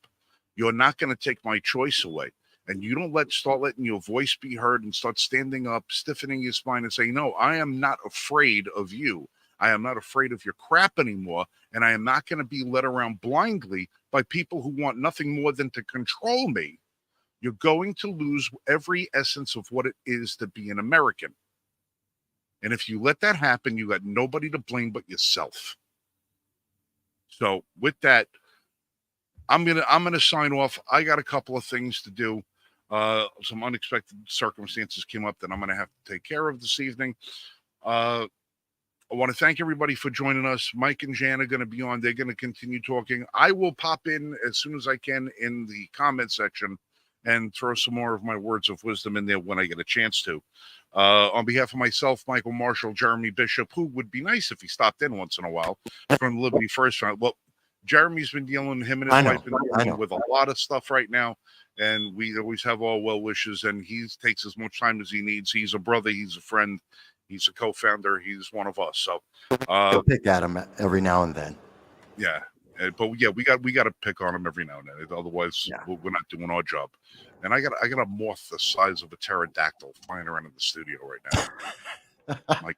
you're not going to take my choice away. And you don't start letting your voice be heard and start standing up, stiffening your spine and saying, no, I am not afraid of you. I am not afraid of your crap anymore. And I am not going to be led around blindly by people who want nothing more than to control me. You're going to lose every essence of what it is to be an American. And if you let that happen, you got nobody to blame but yourself. So with that, I'm gonna sign off. I got a couple of things to do. Some unexpected circumstances came up that I'm gonna have to take care of this evening. I want to thank everybody for joining us. Mike and Jan are going to be on. They're going to continue talking. I will pop in as soon as I can in the comment section and throw some more of my words of wisdom in there when I get a chance to. On behalf of myself, Michael Marshall, Jeremy Bishop, who would be nice if he stopped in once in a while from the Liberty First Front. Well, Jeremy's been him and his wife been dealing with a lot of stuff right now, and we always have all well wishes, and he takes as much time as he needs. He's a brother, he's a friend, he's a co-founder, he's one of us. So you'll pick at him every now and then. Yeah. But yeah, we got to pick on him every now and then. Otherwise, we're not doing our job. And I got a moth the size of a pterodactyl flying around in the studio right now.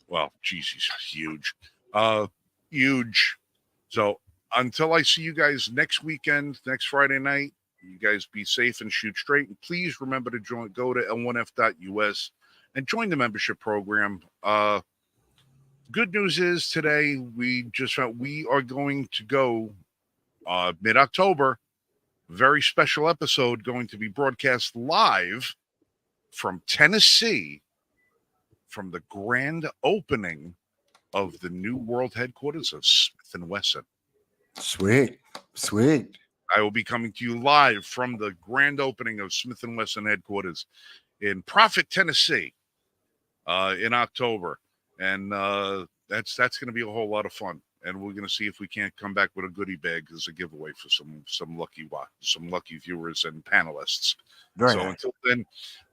Well, geez, he's huge, huge. So until I see you guys next weekend, next Friday night, you guys be safe and shoot straight. And please remember to go to l1f.us and join the membership program. good news is today we just found we are going to go mid-October. Very special episode going to be broadcast live from Tennessee from the grand opening of the new world headquarters of Smith & Wesson. Sweet. I will be coming to you live from the grand opening of Smith & Wesson headquarters in Prophet, Tennessee, in October. And that's going to be a whole lot of fun. And we're going to see if we can't come back with a goodie bag as a giveaway for some lucky viewers and panelists. Very nice. Until then,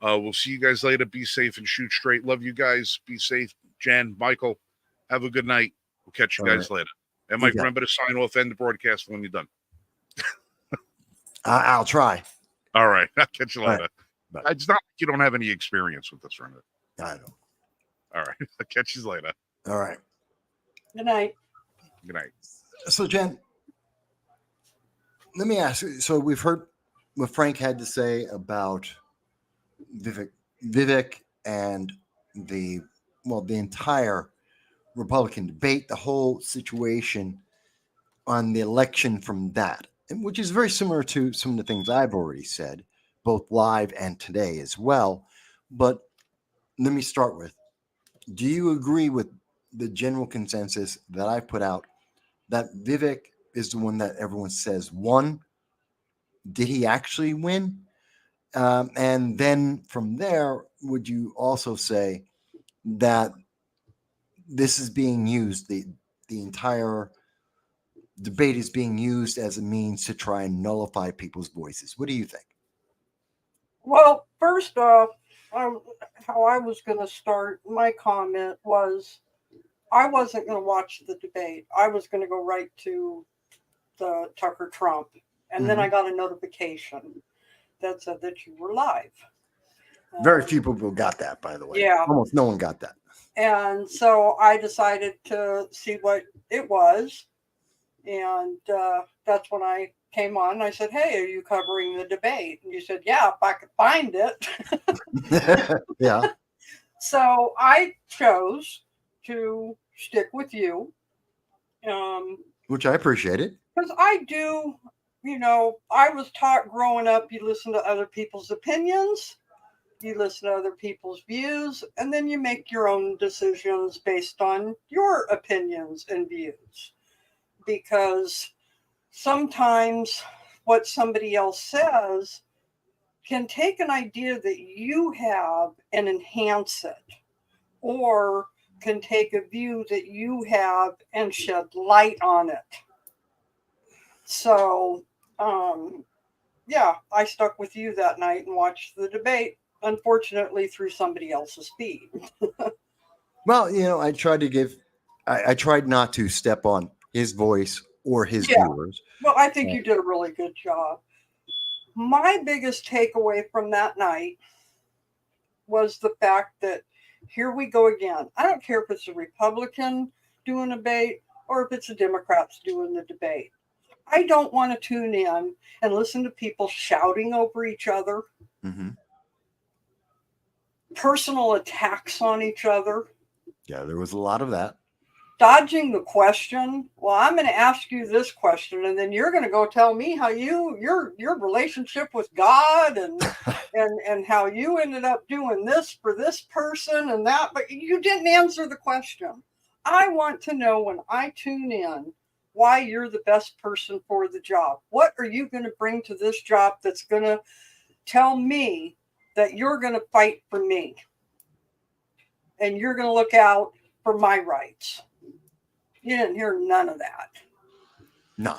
we'll see you guys later. Be safe and shoot straight. Love you guys. Be safe. Jan, Michael, have a good night. We'll catch you guys later. And Mike, remember to sign off, end the broadcast when you're done. I'll try. All right. I'll catch you later. Right. It's not like you don't have any experience with this, right? I know. All right. I'll catch you later. All right. Good night. Good night. So, Jen, let me ask you. So, we've heard what Frank had to say about Vivek and the entire Republican debate, the whole situation on the election from that, which is very similar to some of the things I've already said, both live and today as well. But let me start with, do you agree with the general consensus that I put out that Vivek is the one that everyone says won? Did he actually win? And then from there, would you also say that this is being used, the entire debate is being used as a means to try and nullify people's voices? What do you think? Well, first off, how I was going to start my comment was I wasn't going to watch the debate. I was going to go right to the Tucker Trump. And then I got a notification that said that you were live. Very few people got that, by the way. Yeah. Almost no one got that. And so I decided to see what it was. And that's when I came on and I said, hey, are you covering the debate? And you said, yeah, if I could find it. Yeah. So I chose to stick with you. Which I appreciate it. Because I do, I was taught growing up, you listen to other people's opinions, you listen to other people's views, and then you make your own decisions based on your opinions and views. Because sometimes what somebody else says can take an idea that you have and enhance it, or can take a view that you have and shed light on it. So, I stuck with you that night and watched the debate, unfortunately through somebody else's feed. Well, I tried not to step on his voice or his viewers. Well, I think you did a really good job. My biggest takeaway from that night was the fact that here we go again. I don't care if it's a Republican doing a debate or if it's a Democrats doing the debate. I don't want to tune in and listen to people shouting over each other, personal attacks on each other. Yeah, there was a lot of that. Dodging the question. Well, I'm going to ask you this question, and then you're going to go tell me how your relationship with God and how you ended up doing this for this person and that, but you didn't answer the question. I want to know when I tune in why you're the best person for the job. What are you going to bring to this job that's going to tell me that you're going to fight for me and you're going to look out for my rights? You didn't hear none of that. No,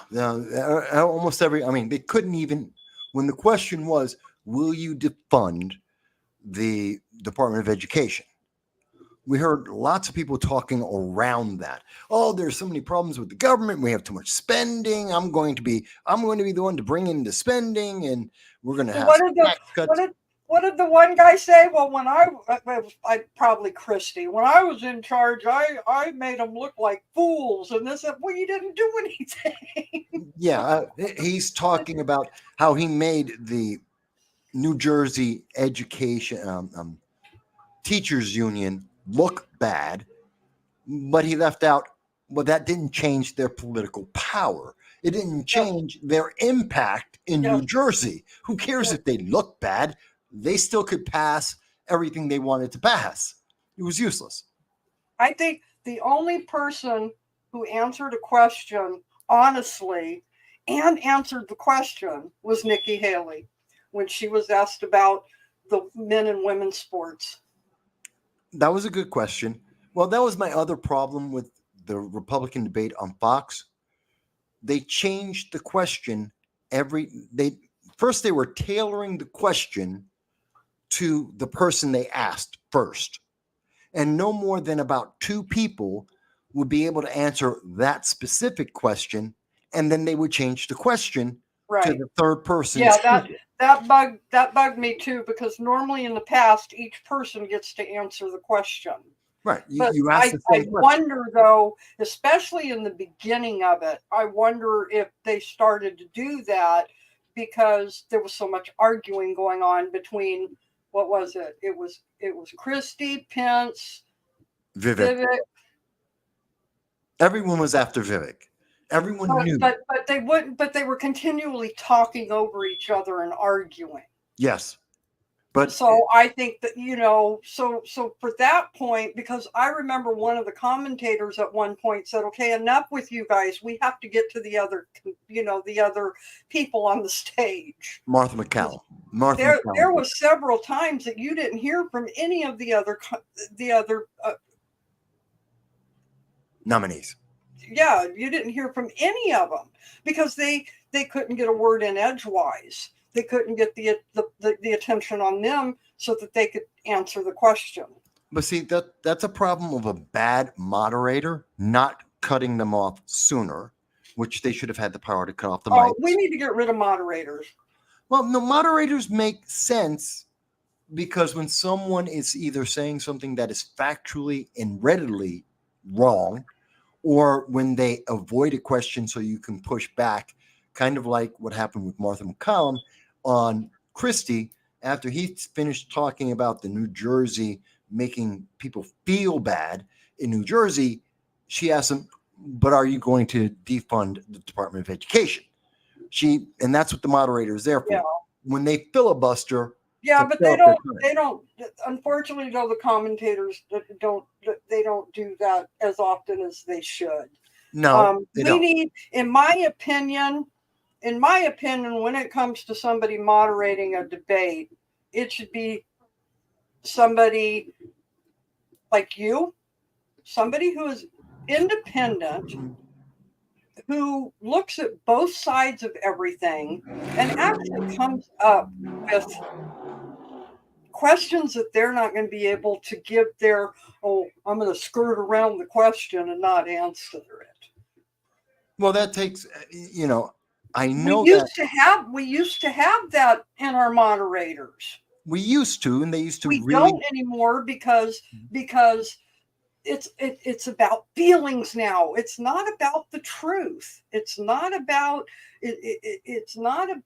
almost they couldn't even, when the question was, will you defund the Department of Education? We heard lots of people talking around that. Oh, there's so many problems with the government. We have too much spending. I'm going to be the one to bring in the spending, and we're going to have tax cuts. What did the one guy say? Well, when I probably Christie, when I was in charge, I made them look like fools. And this, well, you didn't do anything. Yeah, he's talking about how he made the New Jersey Education Teachers Union look bad but he left out, well, that didn't change their political power. It didn't change their impact in New Jersey. Who cares if they look bad? They still could pass everything they wanted to pass. It was useless. I think the only person who answered a question honestly and answered the question was Nikki Haley when she was asked about the men and women's sports. That was a good question. Well, that was my other problem with the Republican debate on Fox. They changed the question first they were tailoring the question to the person they asked first. And no more than about 2 people would be able to answer that specific question, and then they would change the question to the third person. Yeah, that bugged me too, because normally in the past each person gets to answer the question. Right. You ask the same question. Wonder though, especially in the beginning of it, I wonder if they started to do that because there was so much arguing going on between, what was it? It was Christie, Pence, Vivek. Everyone was after Vivek. Everyone knew. But they wouldn't. But they were continually talking over each other and arguing. Yes. But so I think that, so for that point, because I remember one of the commentators at one point said, okay, enough with you guys. We have to get to the other, the other people on the stage. Martha McCallum. There was several times that you didn't hear from any of the other nominees. Yeah, you didn't hear from any of them because they couldn't get a word in edgewise. They couldn't get the attention on them so that they could answer the question. But see, that's a problem of a bad moderator not cutting them off sooner, which they should have had the power to cut off the mic. We need to get rid of moderators. Well, no, moderators make sense because when someone is either saying something that is factually and readily wrong, or when they avoid a question so you can push back, kind of like what happened with Martha McCallum on Christie after he finished talking about the New Jersey making people feel bad in New Jersey. She asked him, but are you going to defund the Department of Education? And that's what the moderator is there for. Yeah. When they filibuster. Yeah, but they don't, unfortunately, though, the commentators don't do that as often as they should. No, they don't. Need, in my opinion, when it comes to somebody moderating a debate, it should be somebody like you, somebody who is independent, who looks at both sides of everything and actually comes up with questions that they're not going to be able to give their, I'm going to skirt around the question and not answer it. Well, that takes, I know we used to have that in our moderators. We used to, and they used to. We don't anymore because it's about feelings now. It's not about the truth. It's not about it's not a,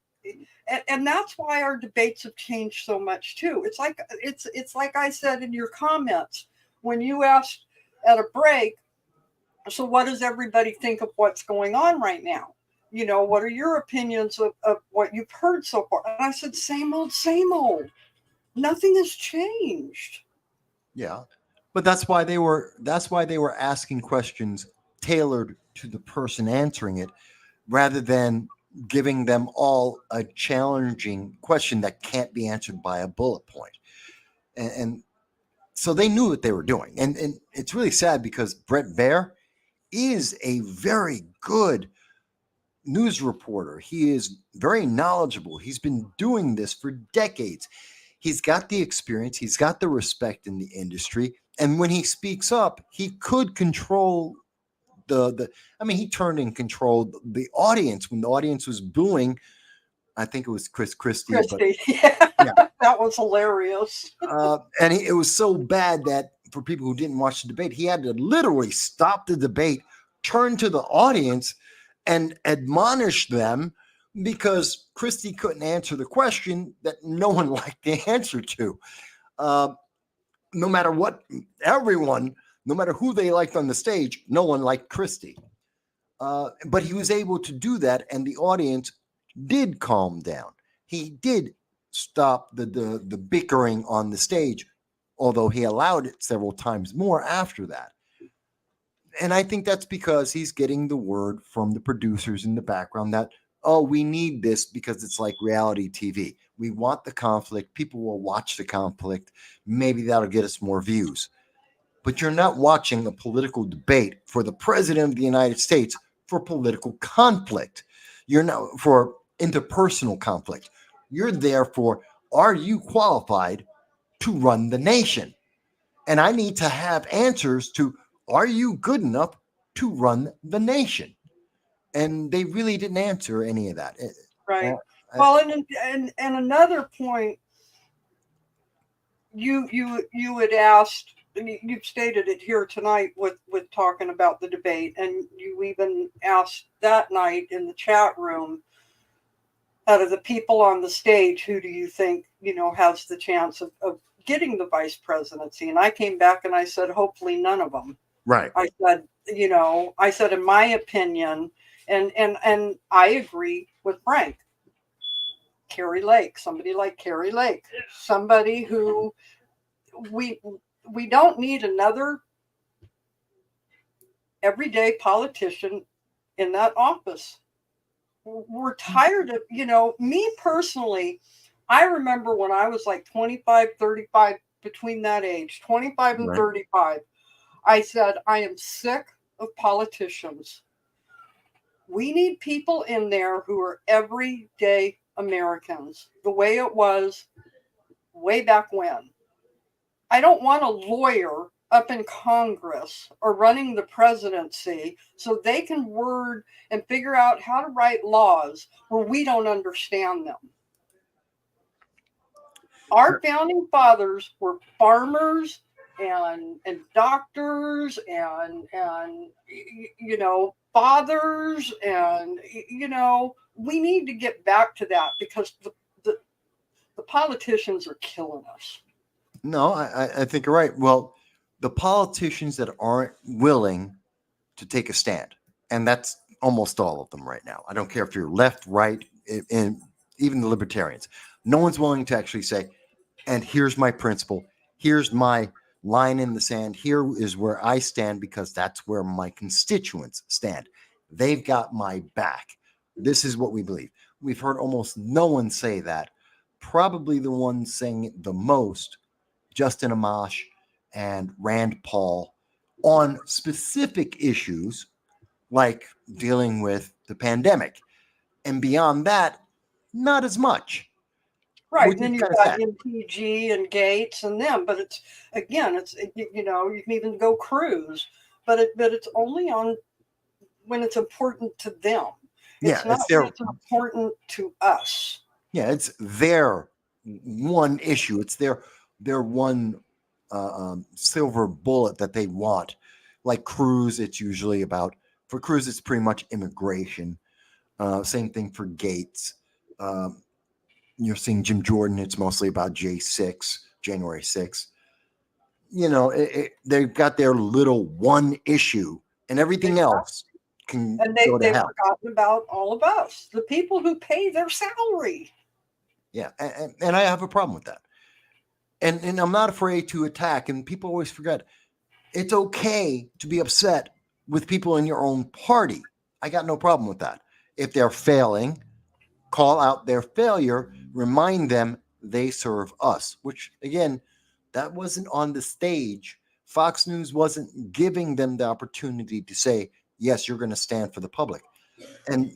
and that's why our debates have changed so much too. It's like I said in your comments when you asked at a break, so what does everybody think of what's going on right now? What are your opinions of what you've heard so far? And I said, same old, same old. Nothing has changed. Yeah. But that's why they were asking questions tailored to the person answering it, rather than giving them all a challenging question that can't be answered by a bullet point. And so they knew what they were doing. And it's really sad because Brett Baer is a very good news reporter. He is very knowledgeable. He's been doing this for decades. He's got the experience. He's got the respect in the industry. And when he speaks up, he could control he turned and controlled the audience. When the audience was booing, I think it was Christie. Yeah. That was hilarious. And it was so bad that for people who didn't watch the debate, he had to literally stop the debate, turn to the audience, and admonish them because Christie couldn't answer the question that no one liked the answer to. No matter what, everyone No matter who they liked on the stage, no one liked Christie. But he was able to do that, and the audience did calm down. He did stop the bickering on the stage, although he allowed it several times more after that. And I think that's because he's getting the word from the producers in the background that, oh, we need this because it's like reality TV. We want the conflict. People will watch the conflict. Maybe that'll get us more views. But you're not watching a political debate for the president of the United States for political conflict. You're not for interpersonal conflict. You're there for, are you qualified to run the nation? And I need to have answers to, are you good enough to run the nation? And they really didn't answer any of that. Right. Well, and another point, you had asked, and you've stated it here tonight with talking about the debate, and you even asked that night in the chat room, out of the people on the stage, who do you think, has the chance of getting the vice presidency? And I came back and I said, hopefully none of them. Right. I said, in my opinion, and I agree with Frank, Carrie Lake, somebody like Carrie Lake, somebody who we don't need another everyday politician in that office. We're tired of, me personally, I remember when I was like 25, 35, between that age, 25 and 35, I said, I am sick of politicians. We need people in there who are everyday Americans, the way it was way back when. I don't want a lawyer up in Congress or running the presidency so they can word and figure out how to write laws where we don't understand them. Our founding fathers were farmers and doctors and fathers, and we need to get back to that, because the politicians are killing us. No, I think you're right. Well, the politicians that aren't willing to take a stand, and that's almost all of them right now. I don't care if you're left, right, and even the libertarians. No one's willing to actually say, and here's my principle. Here's my line in the sand. Here is where I stand, because that's where my constituents stand. They've got my back. This is what we believe. We've heard almost no one say that. Probably the ones saying it the most, Justin Amash and Rand Paul, on specific issues like dealing with the pandemic. And beyond that, not as much. Right. And then you've got MPG and Gates and them, but it's, again, you can even go Cruz, but it's only on when it's important to them. It's not when it's important to us. Yeah, it's their one issue. It's their one silver bullet that they want. Like Cruz, it's usually about, for Cruz, it's pretty much immigration. Same thing for Gates. You're seeing Jim Jordan, it's mostly about J6, January 6th. They've got their little one issue, and everything else can go to hell. They've forgotten about all of us, the people who pay their salary. Yeah, and I have a problem with that. And I'm not afraid to attack, and people always forget, it's okay to be upset with people in your own party. I got no problem with that. If they're failing, call out their failure, remind them they serve us, which, again, that wasn't on the stage. Fox News wasn't giving them the opportunity to say, yes, you're going to stand for the public. And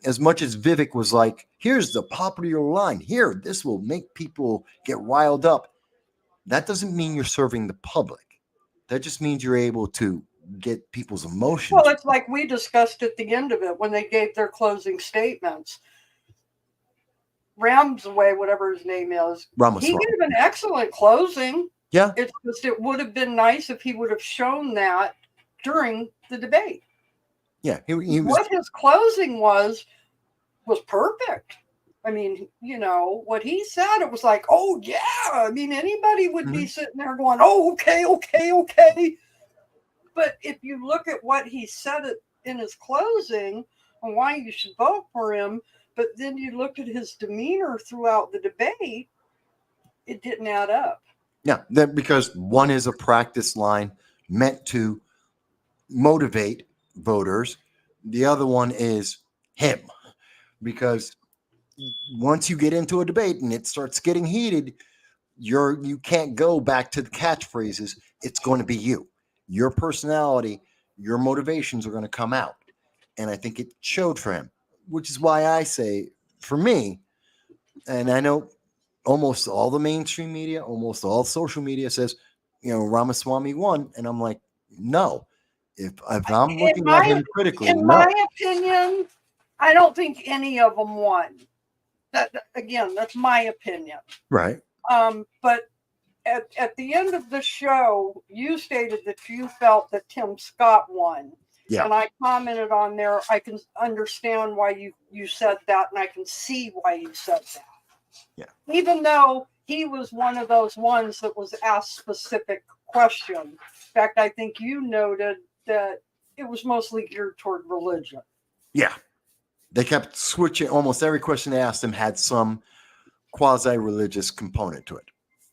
as much as Vivek was like, here's the popular line, here, this will make people get riled up, that doesn't mean you're serving the public. That just means you're able to get people's emotions. Well, it's like we discussed at the end of it when they gave their closing statements. Ramsway, whatever his name is, he gave an excellent closing. Yeah. It's just, it would have been nice if he would have shown that during the debate. Yeah. What his closing was perfect. I mean, what he said, it was like, oh, yeah. I mean, anybody would be sitting there going, oh, okay. But if you look at what he said in his closing on why you should vote for him, but then you looked at his demeanor throughout the debate, it didn't add up. Yeah, because one is a practice line meant to motivate voters. The other one is him, because once you get into a debate and it starts getting heated, you can't go back to the catchphrases. It's going to be you, your personality, your motivations are going to come out, and I think it showed for him, which is why I say, for me, and I know almost all the mainstream media, almost all social media says, Ramaswamy won, and I'm like, no. If I'm looking at him critically, in my opinion, I don't think any of them won. Again, that's my opinion. Right. But at the end of the show, you stated that you felt that Tim Scott won. Yeah. And I commented on there, I can understand why you said that, and I can see why you said that. Yeah. Even though he was one of those ones that was asked specific questions. In fact, I think you noted that it was mostly geared toward religion. Yeah. They kept switching. Almost every question they asked him had some quasi-religious component to it,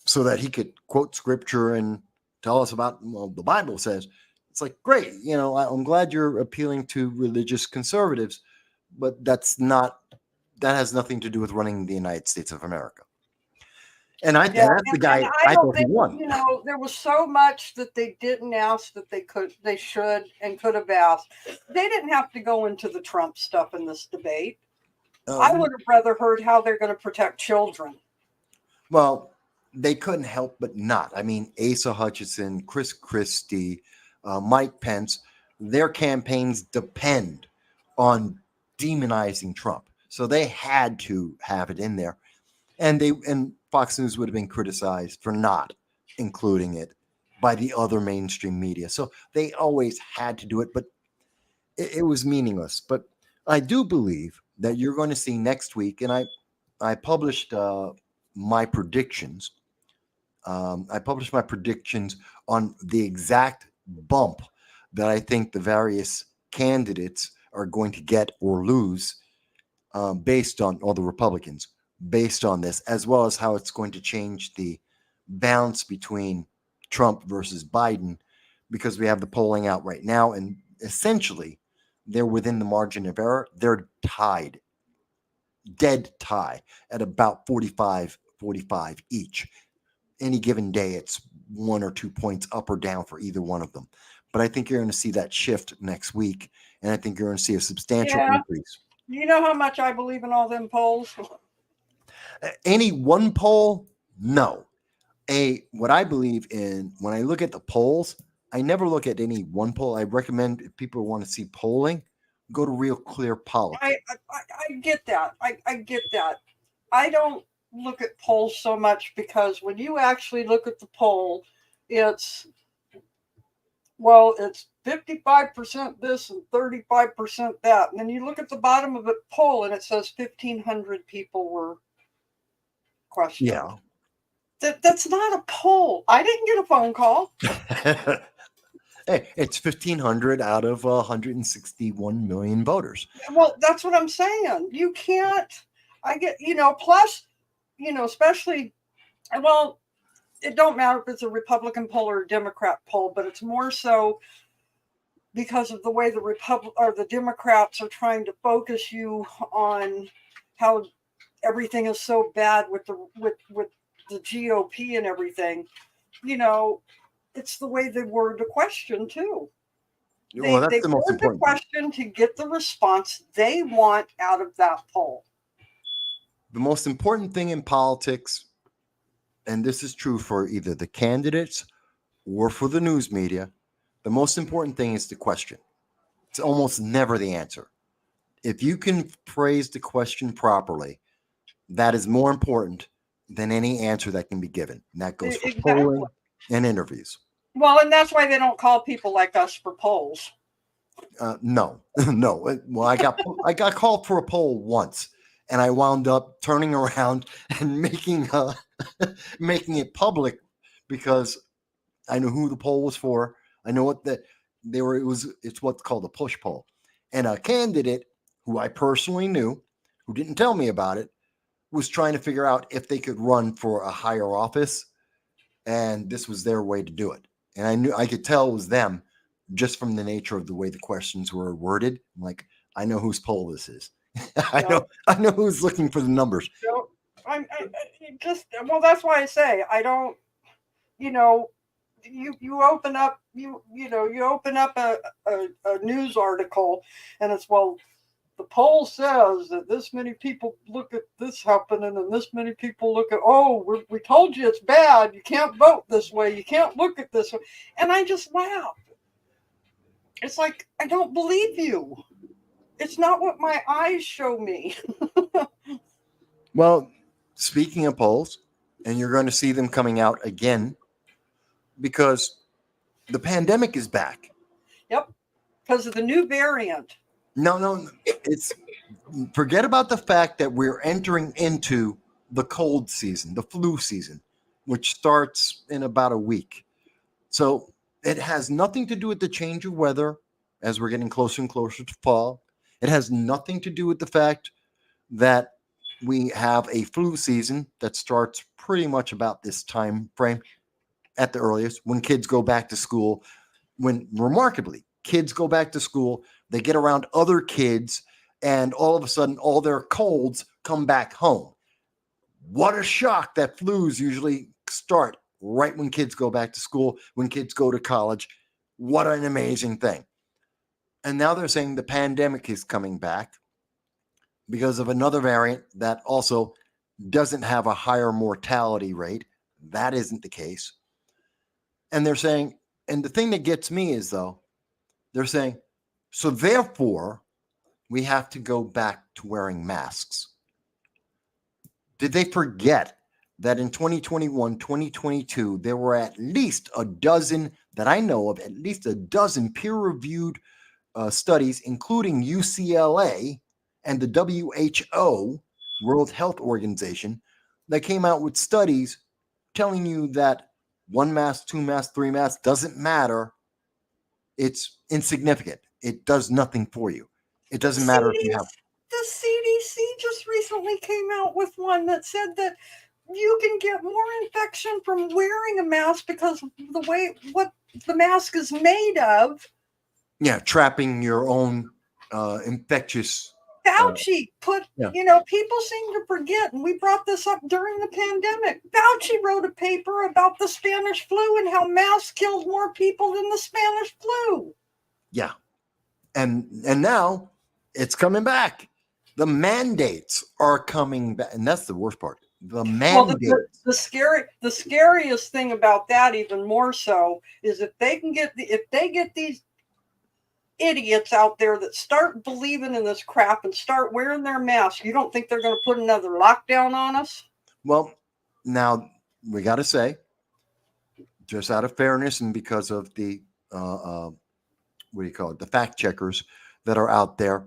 so that he could quote scripture and tell us about the Bible says. It's like, great, I'm glad you're appealing to religious conservatives, but that has nothing to do with running the United States of America. And that's the guy I thought he won. There was so much that they didn't ask that they should and could have asked. They didn't have to go into the Trump stuff in this debate. I would have rather heard how they're going to protect children. Well, they couldn't help but not. I mean, Asa Hutchinson, Chris Christie, Mike Pence, their campaigns depend on demonizing Trump. So they had to have it in there. And Fox News would have been criticized for not including it by the other mainstream media. So they always had to do it, but it was meaningless. But I do believe that you're going to see next week, and I published my predictions. I published my predictions on the exact bump that I think the various candidates are going to get or lose based on all the Republicans. Based on this, as well as how it's going to change the balance between Trump versus Biden, because we have the polling out right now, and essentially they're within the margin of error. They're tied, dead tie at about 45 each. Any given day, it's 1 or 2 points up or down for either one of them. But I think you're going to see that shift next week, and I think you're going to see a substantial increase. You know how much I believe in all them polls? Any one poll, no. What I believe in, when I look at the polls, I never look at any one poll. I recommend, if people want to see polling, go to Real Clear Politics. I get that. I get that. I don't look at polls so much, because when you actually look at the poll, it's 55% this and 35% that. And then you look at the bottom of the poll and it says 1,500 people were questioned. Yeah. That's not a poll. I didn't get a phone call. Hey, it's 1,500 out of 161 million voters. Well, that's what I'm saying. You can't, plus, especially, well, it don't matter if it's a Republican poll or a Democrat poll, but it's more so because of the way the Democrats are trying to focus you on how everything is so bad with the GOP and everything. It's the way they word the question too. They word the question to get the response they want out of that poll. The most important thing in politics, and this is true for either the candidates or for the news media, the most important thing is the question. It's almost never the answer. If you can phrase the question properly, that is more important than any answer that can be given. And that goes for polling and interviews. Well, and that's why they don't call people like us for polls. No. Well, I got called for a poll once, and I wound up turning around and making it public, because I know who the poll was for. I know it's what's called a push poll. And a candidate who I personally knew, who didn't tell me about it, was trying to figure out if they could run for a higher office. And this was their way to do it. And I could tell it was them just from the nature of the way the questions were worded. I'm like, I know whose poll this is. I know who's looking for the numbers. So well, that's why I say I don't, you open up a news article and it's, well, the poll says that this many people look at this happening and this many people look at, we told you it's bad. You can't vote this way. You can't look at this way. And I just laugh. It's like, I don't believe you. It's not what my eyes show me. Well, speaking of polls, and you're going to see them coming out again because the pandemic is back. Yep. Because of the new variant. No, it's forget about the fact that we're entering into the cold season, the flu season, which starts in about a week. So it has nothing to do with the change of weather as we're getting closer and closer to fall. It has nothing to do with the fact that we have a flu season that starts pretty much about this time frame at the earliest, when kids go back to school, when remarkably kids go back to school, they get around other kids, and all of a sudden, all their colds come back home. What a shock that flus usually start right when kids go back to school, when kids go to college. What an amazing thing. And now they're saying the pandemic is coming back because of another variant that also doesn't have a higher mortality rate. That isn't the case. And they're saying, and the thing that gets me is, though, they're saying, so therefore, we have to go back to wearing masks. Did they forget that in 2021, 2022, there were at least a dozen that I know of, at least a dozen peer-reviewed studies, including UCLA and the WHO, World Health Organization, that came out with studies telling you that 1 mask, 2 masks, 3 masks doesn't matter. It's insignificant. It does nothing for you. It doesn't matter if you have. The CDC just recently came out with one that said that you can get more infection from wearing a mask because the way what the mask is made of. Yeah, trapping your own infectious. Fauci people seem to forget, and we brought this up during the pandemic. Fauci wrote a paper about the Spanish flu and how masks killed more people than the Spanish flu. Yeah. And now it's coming back. The mandates are coming back. And that's the worst part. The mandates. Well, the scariest thing about that, even more so, is if they get these idiots out there that start believing in this crap and start wearing their masks, you don't think they're going to put another lockdown on us? Well, now we got to say, just out of fairness and because of the the fact checkers that are out there,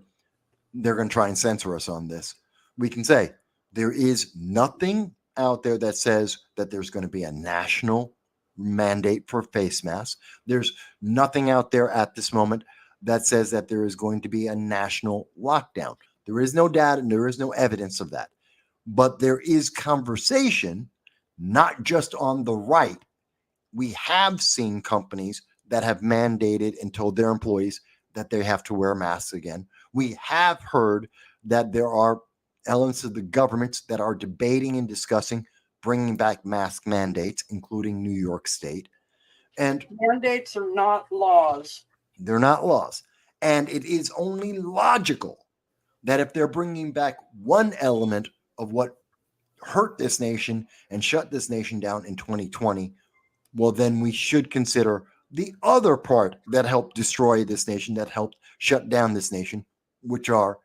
they're going to try and censor us on this. We can say there is nothing out there that says that there's going to be a national mandate for face masks. There's nothing out there at this moment that says that there is going to be a national lockdown. There is no data and there is no evidence of that. But there is conversation, not just on the right. We have seen companies that have mandated and told their employees that they have to wear masks again. We have heard that there are elements of the governments that are debating and discussing bringing back mask mandates, including New York State. And mandates are not laws. They're not laws. And it is only logical that if they're bringing back one element of what hurt this nation and shut this nation down in 2020, well, then we should consider the other part that helped destroy this nation, that helped shut down this nation, which are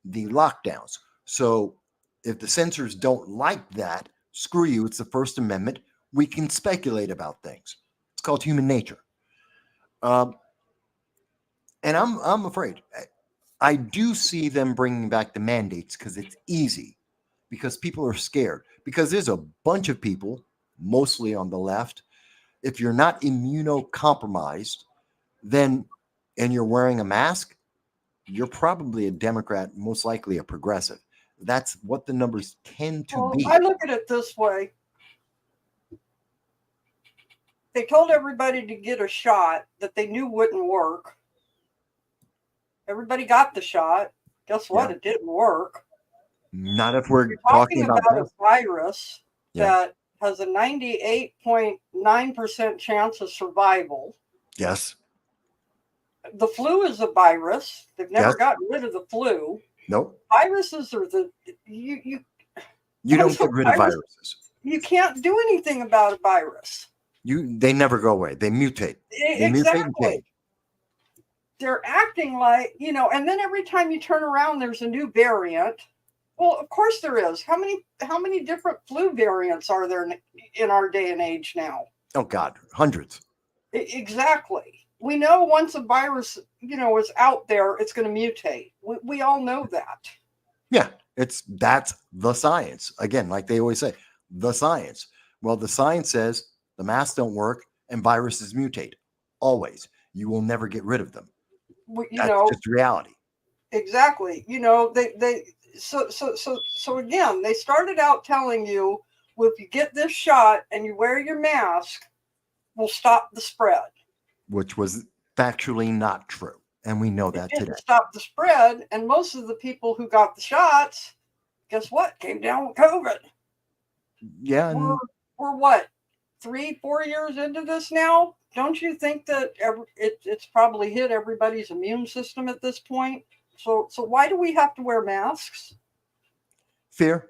the lockdowns. So if the censors don't like that, screw you. It's the First Amendment. We can speculate about things. It's called human nature. And I'm afraid. I do see them bringing back the mandates because it's easy, because people are scared, because there's a bunch of people, mostly on the left. If you're not immunocompromised, then and you're wearing a mask, you're probably a Democrat, most likely a progressive. That's what the numbers tend to be. I look at it this way. They told everybody to get a shot that they knew wouldn't work. Everybody got the shot. Guess what? Yeah. It didn't work. Not if we're You're talking about a virus Yeah. that has a 98.9% chance of survival. Yes. The flu is a virus. They've never Yes. gotten rid of the flu. Nope. Viruses are you don't get rid of viruses. You can't do anything about a virus. They never go away. They mutate. They mutate and change. They're acting like, and then every time you turn around, there's a new variant. Well, of course there is. How many different flu variants are there in our day and age now? Oh God, hundreds. Exactly. We know once a virus, is out there, it's going to mutate. We all know that. Yeah, that's the science. Again, like they always say, the science. Well, the science says the masks don't work and viruses mutate. Always. You will never get rid of them. That's just reality. Exactly. So again, they started out telling you, well, if you get this shot and you wear your mask, we'll stop the spread. Which was factually not true. And we know that today. Stop the spread. And most of the people who got the shots, guess what? Came down with COVID. Yeah. We're what? 3-4 years into this now? Don't you think that it's probably hit everybody's immune system at this point? So why do we have to wear masks? Fear.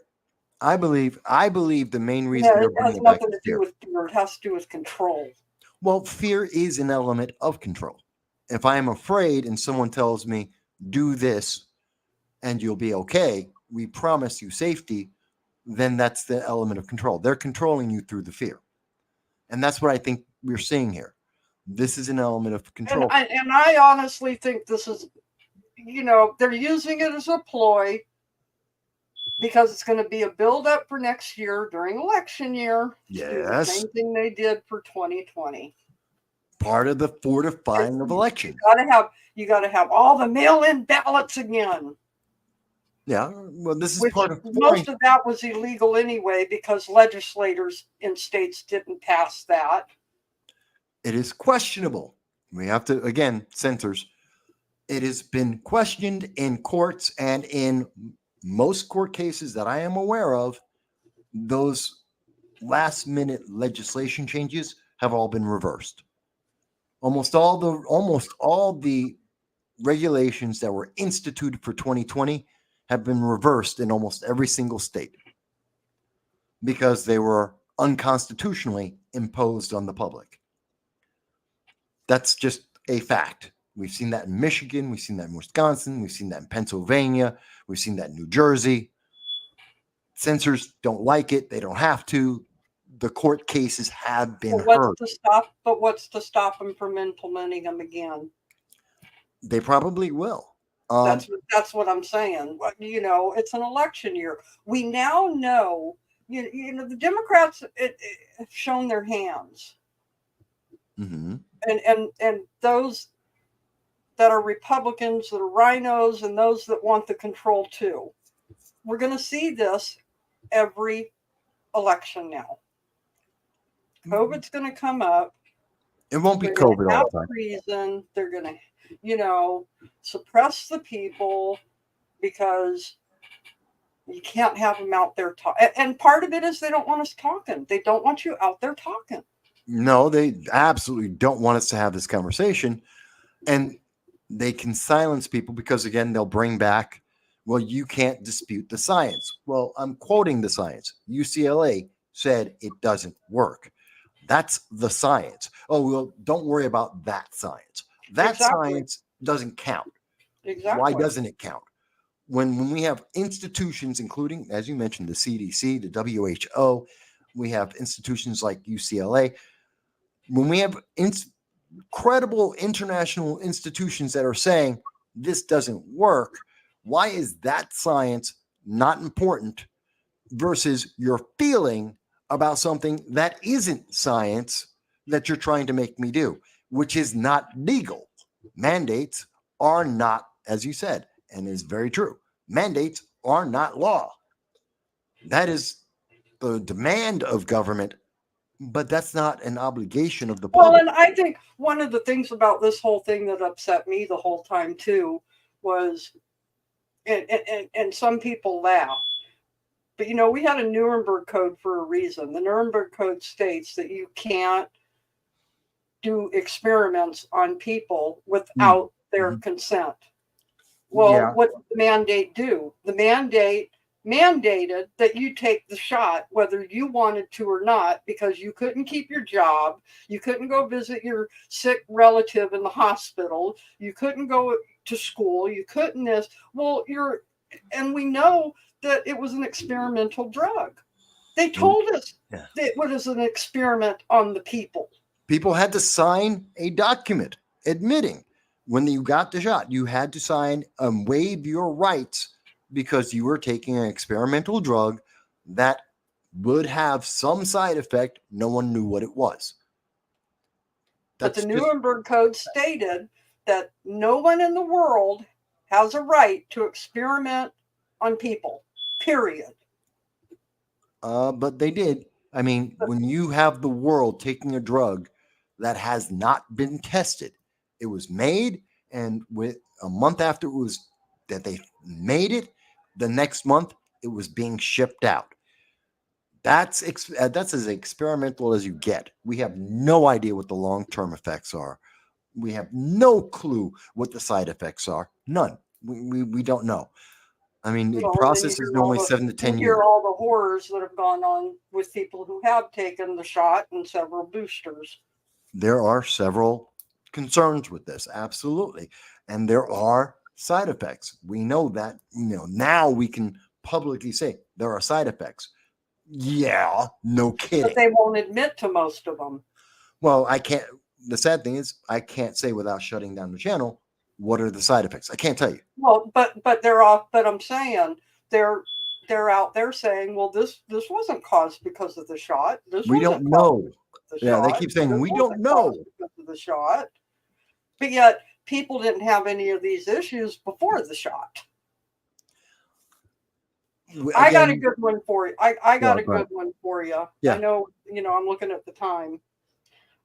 I believe the main reason it has nothing to do with fear. It has to do with control. Well, fear is an element of control. If I am afraid and someone tells me, do this and you'll be okay, we promise you safety, then that's the element of control. They're controlling you through the fear. And that's what I think we're seeing here. This is an element of control. And I honestly think this is, they're using it as a ploy because it's going to be a build-up for next year during election year. Yes. The same thing they did for 2020. Part of the fortifying of elections. You got to have all the mail-in ballots again. Yeah, well, this is part of most of that was illegal anyway because legislators in states didn't pass that. It is questionable. We have to, again, censors. It has been questioned in courts, and in most court cases that I am aware of, those last-minute legislation changes have all been reversed. Almost all the regulations that were instituted for 2020 have been reversed in almost every single state because they were unconstitutionally imposed on the public. That's just a fact. We've seen that in Michigan. We've seen that in Wisconsin. We've seen that in Pennsylvania. We've seen that in New Jersey. Censors don't like it. They don't have to. The court cases have been heard. What's to stop them from implementing them again? They probably will. That's what I'm saying. It's an election year. We now know, the Democrats have shown their hands. Mm-hmm. And those that are Republicans, that are rhinos, and those that want the control too. We're going to see this every election now. COVID's going to come up. It won't be COVID all the time. Reason they're going to, suppress the people because you can't have them out there talking. And part of it is they don't want us talking. They don't want you out there talking. No, they absolutely don't want us to have this conversation. And they can silence people because, again, they'll bring back, well, you can't dispute the science. Well, I'm quoting the science. UCLA said it doesn't work. That's the science. Oh, well, don't worry about that science. That science doesn't count. Exactly. Why doesn't it count? When we have institutions, including, as you mentioned, the CDC, the WHO, we have institutions like UCLA. When we have credible international institutions that are saying this doesn't work, why is that science not important versus your feeling about something that isn't science that you're trying to make me do? which is not legal. Mandates are not, as you said, and is very true. Mandates are not law. That is the demand of government, but that's not an obligation of the Well, public. and I think one of the things about this whole thing that upset me the whole time too was, and some people laugh, but we had a Nuremberg Code for a reason. The Nuremberg Code states that you can't do experiments on people without their consent. Well, what did the mandate do? The mandate mandated that you take the shot whether you wanted to or not, because you couldn't keep your job, you couldn't go visit your sick relative in the hospital, you couldn't go to school, you couldn't this. Well, and we know that it was an experimental drug. They told us that it was an experiment on the people. People had to sign a document admitting when you got the shot, you had to sign and waive your rights because you were taking an experimental drug that would have some side effect. No one knew what it was. But the Nuremberg Code stated that no one in the world has a right to experiment on people, period. But they did. I mean, when you have the world taking a drug that has not been tested, it was made, and with a month after it was that they made it, the next month it was being shipped out. That's as experimental as you get. We have no idea what the long-term effects are. We have no clue what the side effects are. None. We don't know. I mean, the process is normally 7 to 10 years. You hear all the horrors that have gone on with people who have taken the shot and several boosters. There are several concerns with this, absolutely. And there are side effects. We know that, now we can publicly say there are side effects. Yeah, no kidding. But they won't admit to most of them. Well, I can't. The sad thing is, I can't say without shutting down the channel what are the side effects. I can't tell you. Well, but they're off. But I'm saying they're out there saying, well, this wasn't caused because of the shot. We don't know. Yeah, they keep saying we don't know because of the shot. But yet, people didn't have any of these issues before the shot. Again, I got a good one for you. I got a good one for you. Yeah. I know, I'm looking at the time.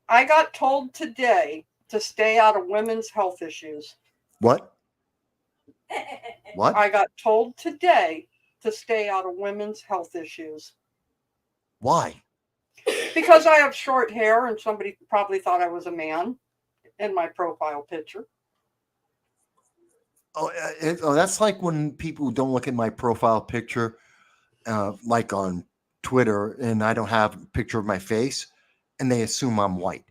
I got told today to stay out of women's health issues. What? What? I got told today to stay out of women's health issues. Why? Because I have short hair and somebody probably thought I was a man in my profile picture. That's like when people don't look at my profile picture, like on Twitter, and I don't have a picture of my face, and they assume I'm white,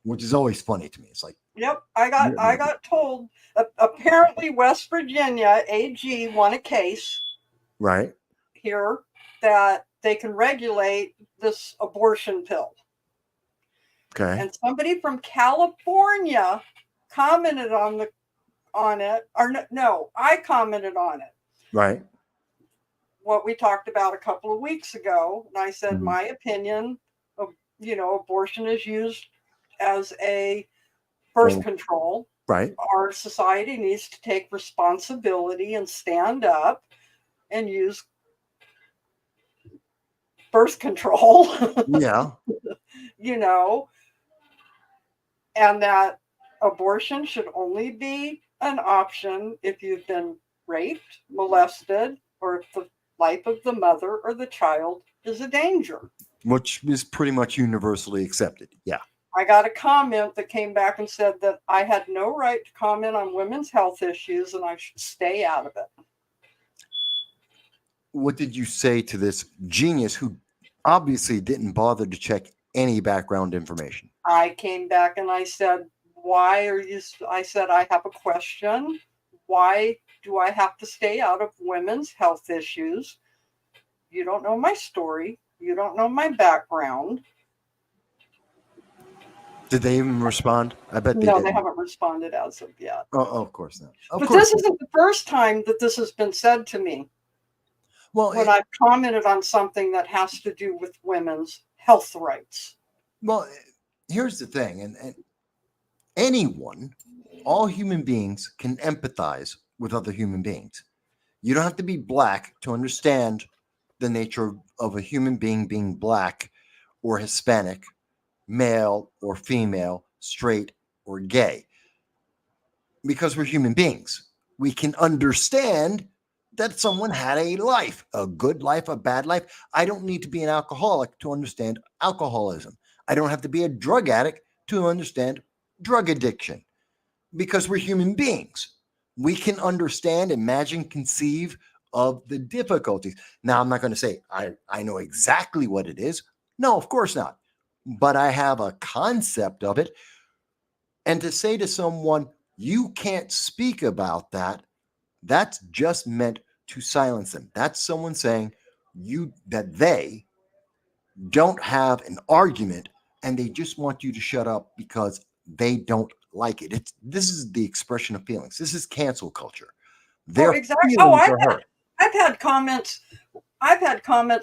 which is always funny to me. It's like, yep, I got told. Apparently, West Virginia AG won a case, right here, that they can regulate this abortion pill. Okay, and somebody from California commented on it, or no, I commented on it. Right. What we talked about a couple of weeks ago, and I said my opinion of, abortion is used as a birth control. Right. Our society needs to take responsibility and stand up and use birth control. Yeah. And that abortion should only be an option if you've been raped, molested, or if the life of the mother or the child is a danger. Which is pretty much universally accepted. Yeah. I got a comment that came back and said that I had no right to comment on women's health issues and I should stay out of it. What did you say to this genius who obviously didn't bother to check any background information? I came back and I said, I said, I have a question. Why do I have to stay out of women's health issues? You don't know my story. You don't know my background. Did they even respond? I bet they didn't. No, they haven't responded as of yet. Oh, of course not. But this isn't the first time that this has been said to me. Well, when I've commented on something that has to do with women's health rights. Well, here's the thing, and anyone, all human beings can empathize with other human beings. You don't have to be black to understand the nature of a human being black or Hispanic, male or female, straight or gay, because we're human beings. We can understand that someone had a life, a good life, a bad life. I don't need to be an alcoholic to understand alcoholism. I don't have to be a drug addict to understand drug addiction, because we're human beings. We can understand, imagine, conceive of the difficulties. Now, I'm not going to say I know exactly what it is. No, of course not. But I have a concept of it. And to say to someone, you can't speak about that, that's just meant to silence them. That's someone saying that they don't have an argument and they just want you to shut up because they don't like it. This is the expression of feelings. This is cancel culture. Their exactly. feelings are hurt. I've had comments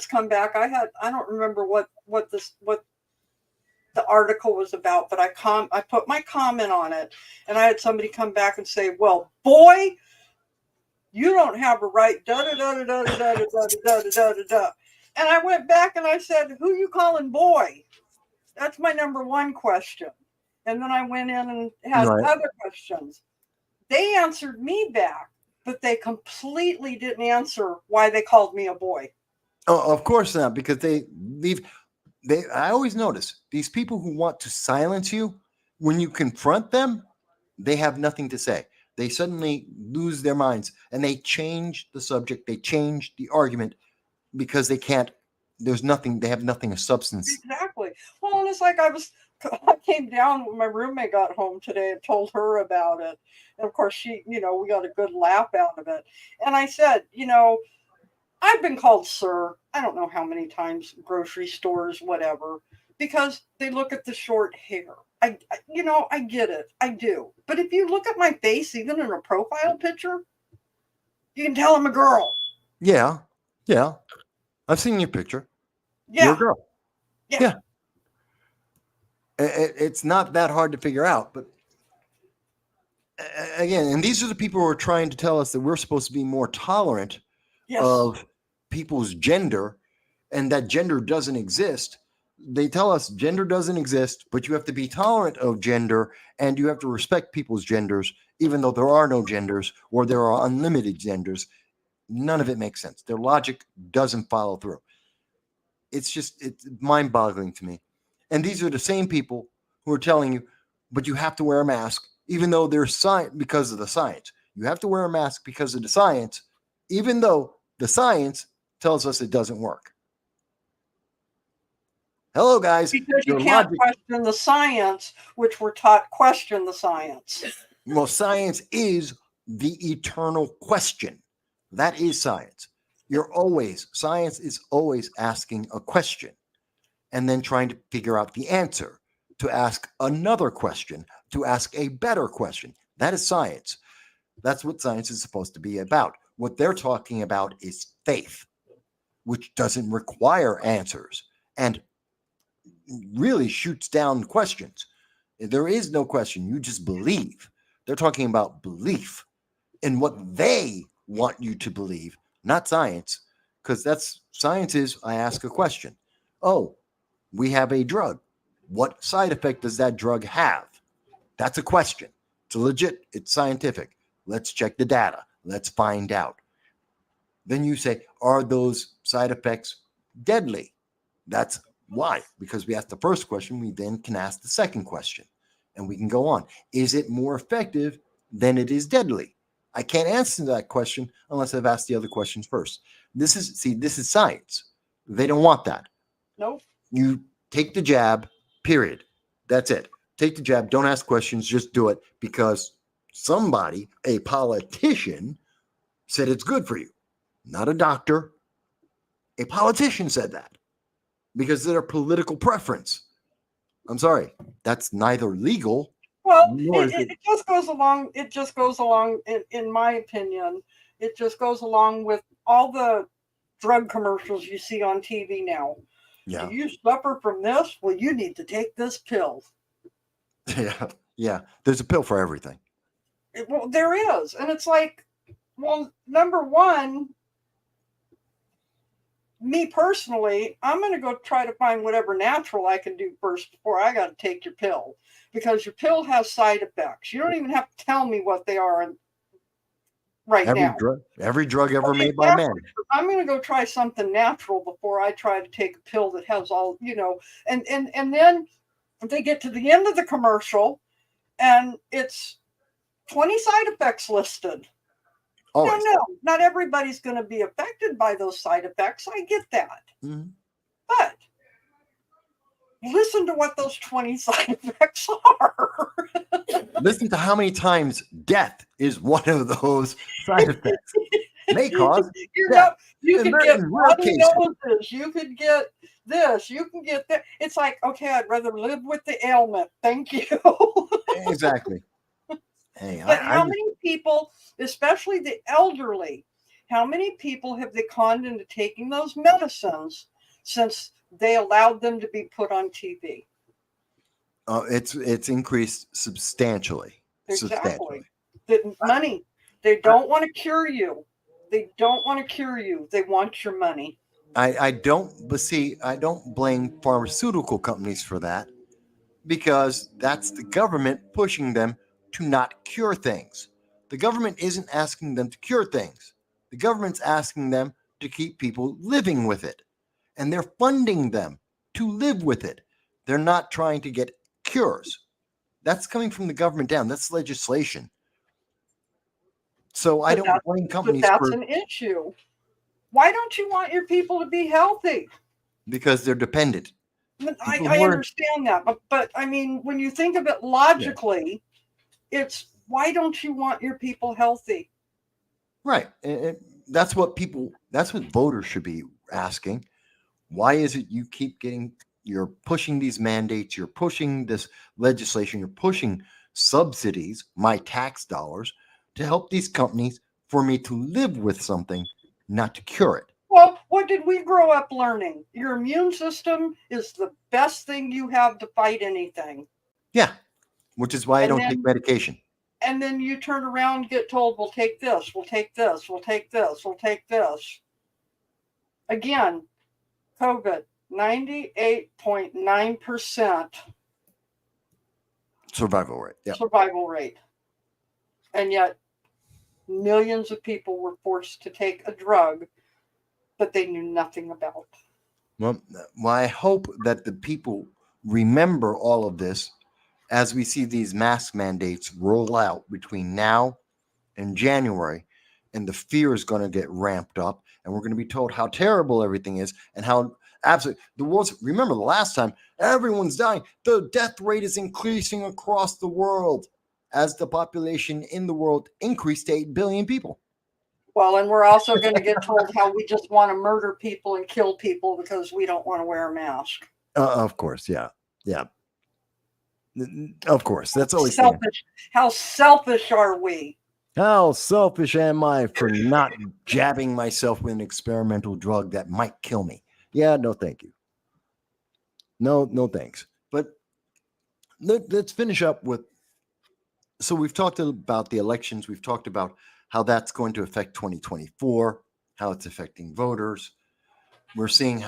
come back. I don't remember what the article was about, but I put my comment on it, and I had somebody come back and say, "Well, boy, you don't have a right." Da da da da da da da da da da da. And I went back and I said, "Who you calling boy?" That's my number one question. And then I went in and had other questions. They answered me back, but they completely didn't answer why they called me a boy. Oh, of course not, because I always notice these people who want to silence you, when you confront them, they have nothing to say. They suddenly lose their minds and they change the subject. They change the argument because they can't. They have nothing of substance. Exactly. Well, and it's like I came down when my roommate got home today and told her about it. And of course, she, we got a good laugh out of it. And I said, I've been called sir, I don't know how many times, grocery stores, whatever, because they look at the short hair. I get it. I do. But if you look at my face, even in a profile picture, you can tell I'm a girl. Yeah. Yeah. I've seen your picture. Yeah. You're a girl. Yeah. It's not that hard to figure out, but again, and these are the people who are trying to tell us that we're supposed to be more tolerant of people's gender and that gender doesn't exist. They tell us gender doesn't exist, but you have to be tolerant of gender and you have to respect people's genders, even though there are no genders or there are unlimited genders. None of it makes sense. Their logic doesn't follow through. It's mind-boggling to me. And these are the same people who are telling you, but you have to wear a mask, even though there's science, because of the science. You have to wear a mask because of the science, even though the science tells us it doesn't work. Hello, guys. Because you can't question the science, which we're taught question the science. Well, science is the eternal question. That is science. Science is always asking a question and then trying to figure out the answer, to ask another question, to ask a better question. That is science. That's what science is supposed to be about. What they're talking about is faith, which doesn't require answers and really shoots down questions. There is no question. You just believe. They're talking about belief in what they want you to believe, not science, because that's science is I ask a question. Oh, we have a drug. What side effect does that drug have? That's a question. It's legit. It's scientific. Let's check the data. Let's find out. Then you say, are those side effects deadly? That's why. Because we asked the first question, we then can ask the second question. And we can go on. Is it more effective than it is deadly? I can't answer that question unless I've asked the other questions first. This is science. They don't want that. Nope. You take the jab, period. That's it. Take the jab. Don't ask questions. Just do it because somebody, a politician, said it's good for you. Not a doctor. A politician said that because of their political preference. I'm sorry. That's neither legal. Well, it just goes along. It just goes along, in my opinion. It just goes along with all the drug commercials you see on TV now. Yeah. Do you suffer from this? Well, you need to take this pill. Yeah, yeah. There's a pill for everything. Well, there is. And it's like, well, number one, me personally, I'm going to go try to find whatever natural I can do first before I got to take your pill, because your pill has side effects. You don't even have to tell me what they are right now. Every drug ever Okay, made by man. I'm going to go try something natural before I try to take a pill that has all, and then they get to the end of the commercial and it's 20 side effects listed. Always. No, not everybody's going to be affected by those side effects. I get that. Mm-hmm. But listen to what those 20 side effects are. Listen to how many times death is one of those side effects. May cause death. You could get bloody noses. You could get this. You can get that. It's like, okay, I'd rather live with the ailment. Thank you. Exactly. Hey, but how many people, especially the elderly, how many people have they conned into taking those medicines since they allowed them to be put on TV? It's increased substantially. Exactly. The money. They don't want to cure you. They don't want to cure you. They want your money. I don't blame pharmaceutical companies for that, because that's the government pushing them to not cure things. The government isn't asking them to cure things. The government's asking them to keep people living with it. And they're funding them to live with it. They're not trying to get cures. That's coming from the government down. That's legislation. So I don't blame companies but that's an issue. Why don't you want your people to be healthy? Because they're dependent. I understand that. But I mean, when you think of it logically, it's why don't you want your people healthy? Right. That's what voters should be asking. Why is it you're pushing these mandates, you're pushing this legislation, you're pushing subsidies, my tax dollars, to help these companies for me to live with something, not to cure it? Well, what did we grow up learning? Your immune system is the best thing you have to fight anything. Yeah, which is why I don't take medication. And then you turn around and get told, we'll take this, we'll take this, we'll take this, we'll take this. Again, COVID, 98.9% survival rate. Yeah. Survival rate. And yet millions of people were forced to take a drug that they knew nothing about. Well, I hope that the people remember all of this as we see these mask mandates roll out between now and January, and the fear is going to get ramped up, and we're going to be told how terrible everything is and how absolutely the world's. Remember the last time everyone's dying. The death rate is increasing across the world as the population in the world increased to 8 billion people. Well, and we're also going to get told how we just want to murder people and kill people because we don't want to wear a mask. Of course, yeah. Of course, that's always selfish. How selfish are we? How selfish am I for not jabbing myself with an experimental drug that might kill me? Yeah, no, thank you. No, thanks. But let's finish up with. So we've talked about the elections. We've talked about how that's going to affect 2024, how it's affecting voters. We're seeing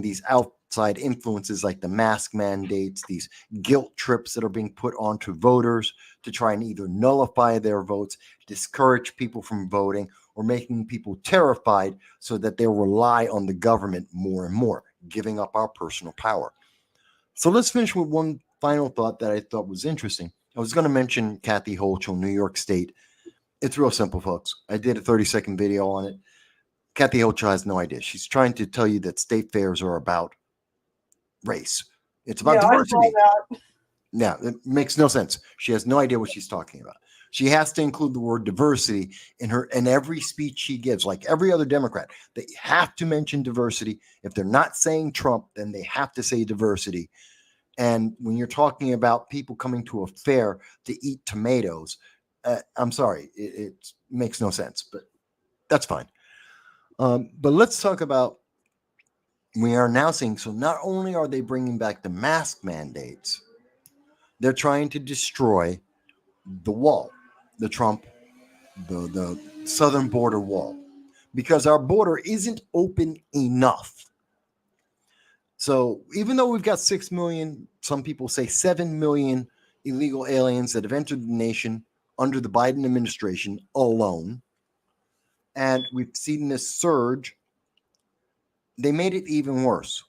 these outside influences like the mask mandates, these guilt trips that are being put onto voters to try and either nullify their votes, discourage people from voting, or making people terrified so that they'll rely on the government more and more, giving up our personal power. So let's finish with one final thought that I thought was interesting. I was going to mention Kathy Hochul, New York State. It's real simple, folks. I did a 30-second video on it. Kathy Hochul has no idea. She's trying to tell you that state fairs are about race. It's about diversity. Yeah, it makes no sense. She has no idea what she's talking about. She has to include the word diversity in every speech she gives, like every other Democrat. They have to mention diversity. If they're not saying Trump, then they have to say diversity. And when you're talking about people coming to a fair to eat tomatoes, I'm sorry, it makes no sense, but that's fine. But let's talk about, we are now seeing, so not only are they bringing back the mask mandates, They're trying to destroy the wall, the southern border wall, because our border isn't open enough. So even though we've got 6 million, some people say 7 million illegal aliens that have entered the nation under the Biden administration alone, and we've seen this surge, they made it even worse.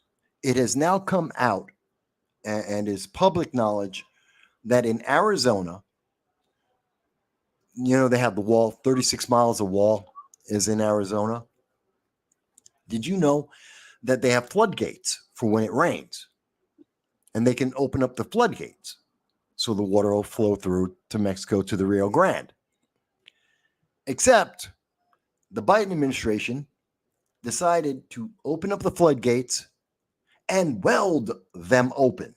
It has now come out and is public knowledge that in Arizona, they have the wall, 36 miles of wall is in Arizona. Did you know that they have floodgates for when it rains? And they can open up the floodgates so the water will flow through to Mexico to the Rio Grande. Except the Biden administration decided to open up the floodgates and weld them open.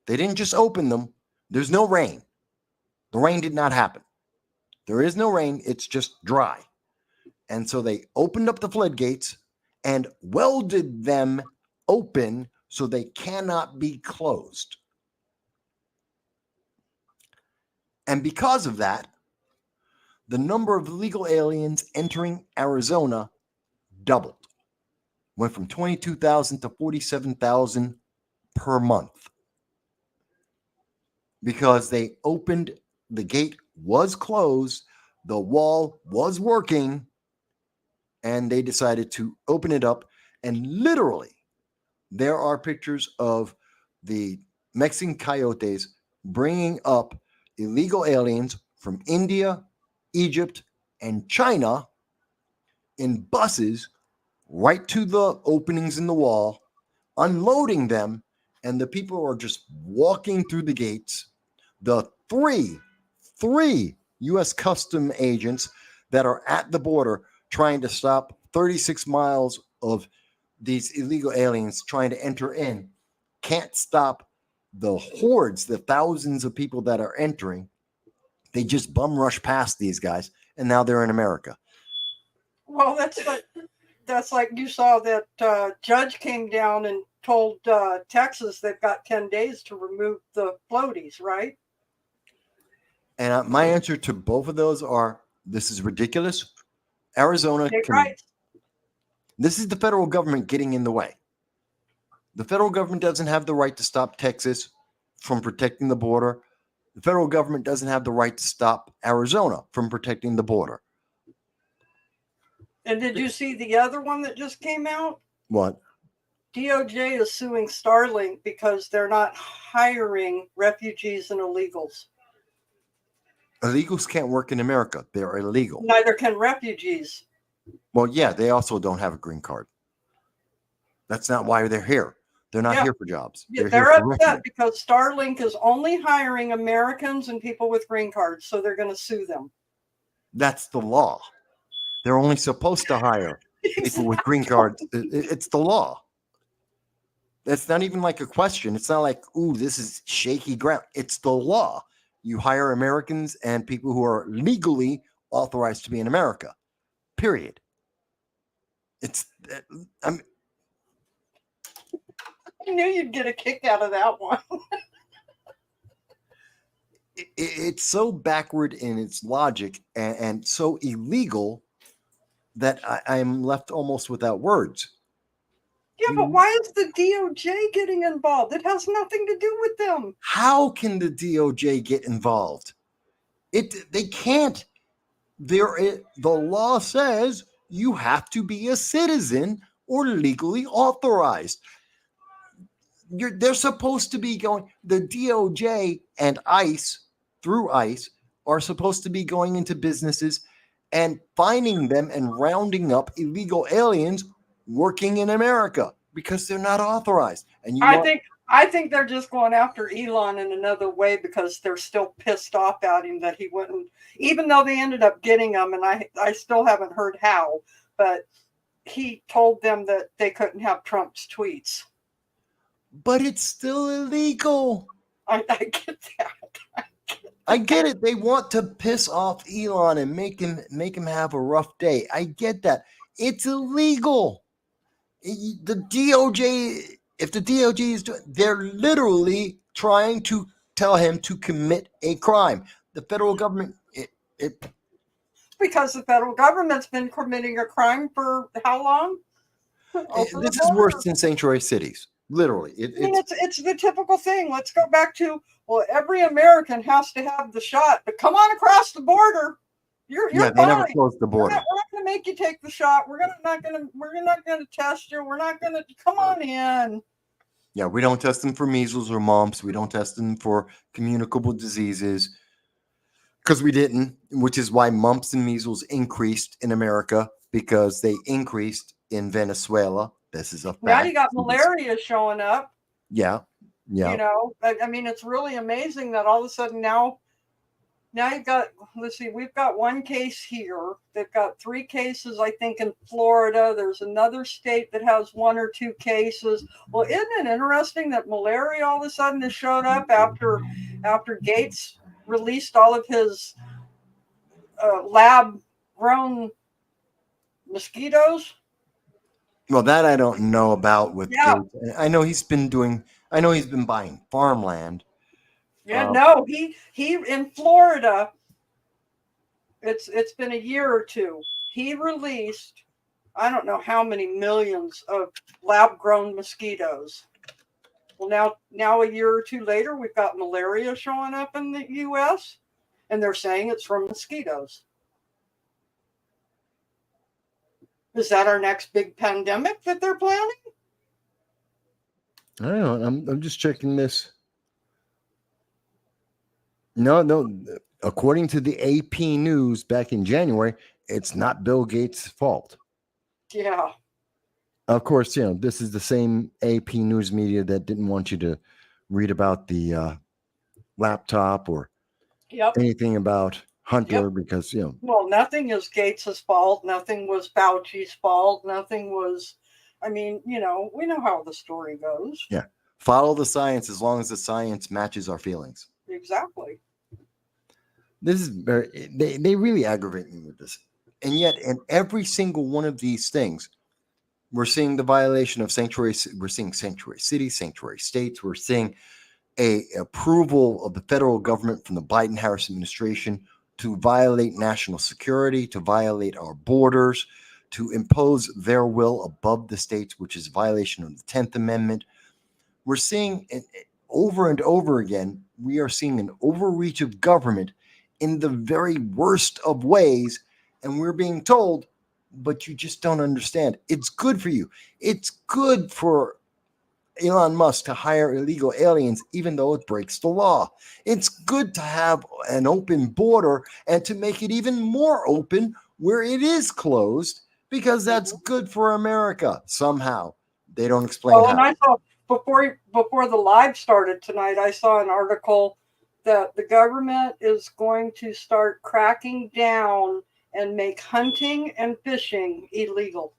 They didn't just open them. There's no rain. The rain did not happen. There is no rain. It's just dry. And so they opened up the floodgates and welded them open so they cannot be closed. And because of that, the number of illegal aliens entering Arizona doubled. Went from 22,000 to 47,000 per month. Because they opened, the gate was closed, the wall was working, and they decided to open it up. And literally, there are pictures of the Mexican coyotes bringing up illegal aliens from India, Egypt, and China in buses right to the openings in the wall, unloading them, and the people are just walking through the gates. The three U.S. custom agents that are at the border trying to stop 36 miles of these illegal aliens trying to enter in can't stop the hordes, the thousands of people that are entering. They just bum rush past these guys, and now they're in America. Well, that's like you saw that judge came down and told Texas they've got 10 days to remove the floaties, right? And my answer to both of those are, this is ridiculous. Arizona Right. This is the federal government getting in the way. The federal government doesn't have the right to stop Texas from protecting the border. The federal government doesn't have the right to stop Arizona from protecting the border. And did you see the other one that just came out? What? DOJ is suing Starlink because they're not hiring refugees and illegals. Illegals can't work in America. They're illegal. Neither can refugees. Well, yeah, they also don't have a green card. That's not why they're here. They're not here for jobs. They're upset because Starlink is only hiring Americans and people with green cards, so they're going to sue them. That's the law. They're only supposed to hire people with green cards. It's the law. It's not even like a question. It's not like, ooh, this is shaky ground. It's the law. You hire Americans and people who are legally authorized to be in America. Period. I knew you'd get a kick out of that one. It's so backward in its logic and so illegal that I'm left almost without words. Yeah, but why is the DOJ getting involved? It has nothing to do with them. How can the DOJ get involved? They can't. The law says you have to be a citizen or legally authorized. They're supposed to be going, the DOJ and ICE, through ICE, are supposed to be going into businesses and finding them and rounding up illegal aliens working in America because they're not authorized. And I think they're just going after Elon in another way because they're still pissed off at him that he wouldn't, even though they ended up getting him, and I still haven't heard how, but he told them that they couldn't have Trump's tweets. But it's still illegal. I get that. I get it. They want to piss off Elon and make him have a rough day. I get that. It's illegal. The DOJ, if the DOJ is doing, they're literally trying to tell him to commit a crime. The federal government, because the federal government's been committing a crime for how long? this is worse than sanctuary cities. Literally, it's the typical thing. Let's go back to, well, every American has to have the shot, but come on across the border. You're they fine. never closed the border. We're not going to make you take the shot. We're not going to test you. We're not going to come on in. Yeah, we don't test them for measles or mumps. We don't test them for communicable diseases because we didn't, which is why mumps and measles increased in America because they increased in Venezuela. This is a fact. Now you got malaria showing up. Yeah. You know, I mean, it's really amazing that all of a sudden now you've got, let's see, we've got one case here. They've got 3 cases, I think, in Florida. There's another state that has 1 or 2 cases. Well, isn't it interesting that malaria all of a sudden has showed up after Gates released all of his lab-grown mosquitoes? Well, that I don't know about with Gates. I know he's been buying farmland. Yeah, no, he in Florida, it's been a year or 2. He released, I don't know how many millions of lab-grown mosquitoes. Well, now a year or 2 later, we've got malaria showing up in the U.S., and they're saying it's from mosquitoes. Is that our next big pandemic that they're planning? I don't know. I'm just checking this. No. According to the AP News back in January, it's not Bill Gates' fault. Yeah. Of course, this is the same AP News media that didn't want you to read about the laptop or anything about Hunter because, Well, nothing is Gates' fault. Nothing was Fauci's fault. Nothing was, I mean, we know how the story goes. Yeah. Follow the science as long as the science matches our feelings. Exactly. This is they really aggravate me with this. And yet, in every single one of these things, we're seeing the violation of we're seeing sanctuary cities, sanctuary states. We're seeing a approval of the federal government from the Biden-Harris administration to violate national security, to violate our borders, to impose their will above the states, which is a violation of the 10th Amendment. We're seeing over and over again, we are seeing an overreach of government in the very worst of ways, and we're being told, but you just don't understand. It's good for you. It's good for Elon Musk to hire illegal aliens, even though it breaks the law. It's good to have an open border and to make it even more open where it is closed, because that's good for America somehow. They don't explain how. And I saw before the live started tonight, I saw an article that the government is going to start cracking down and make hunting and fishing illegal.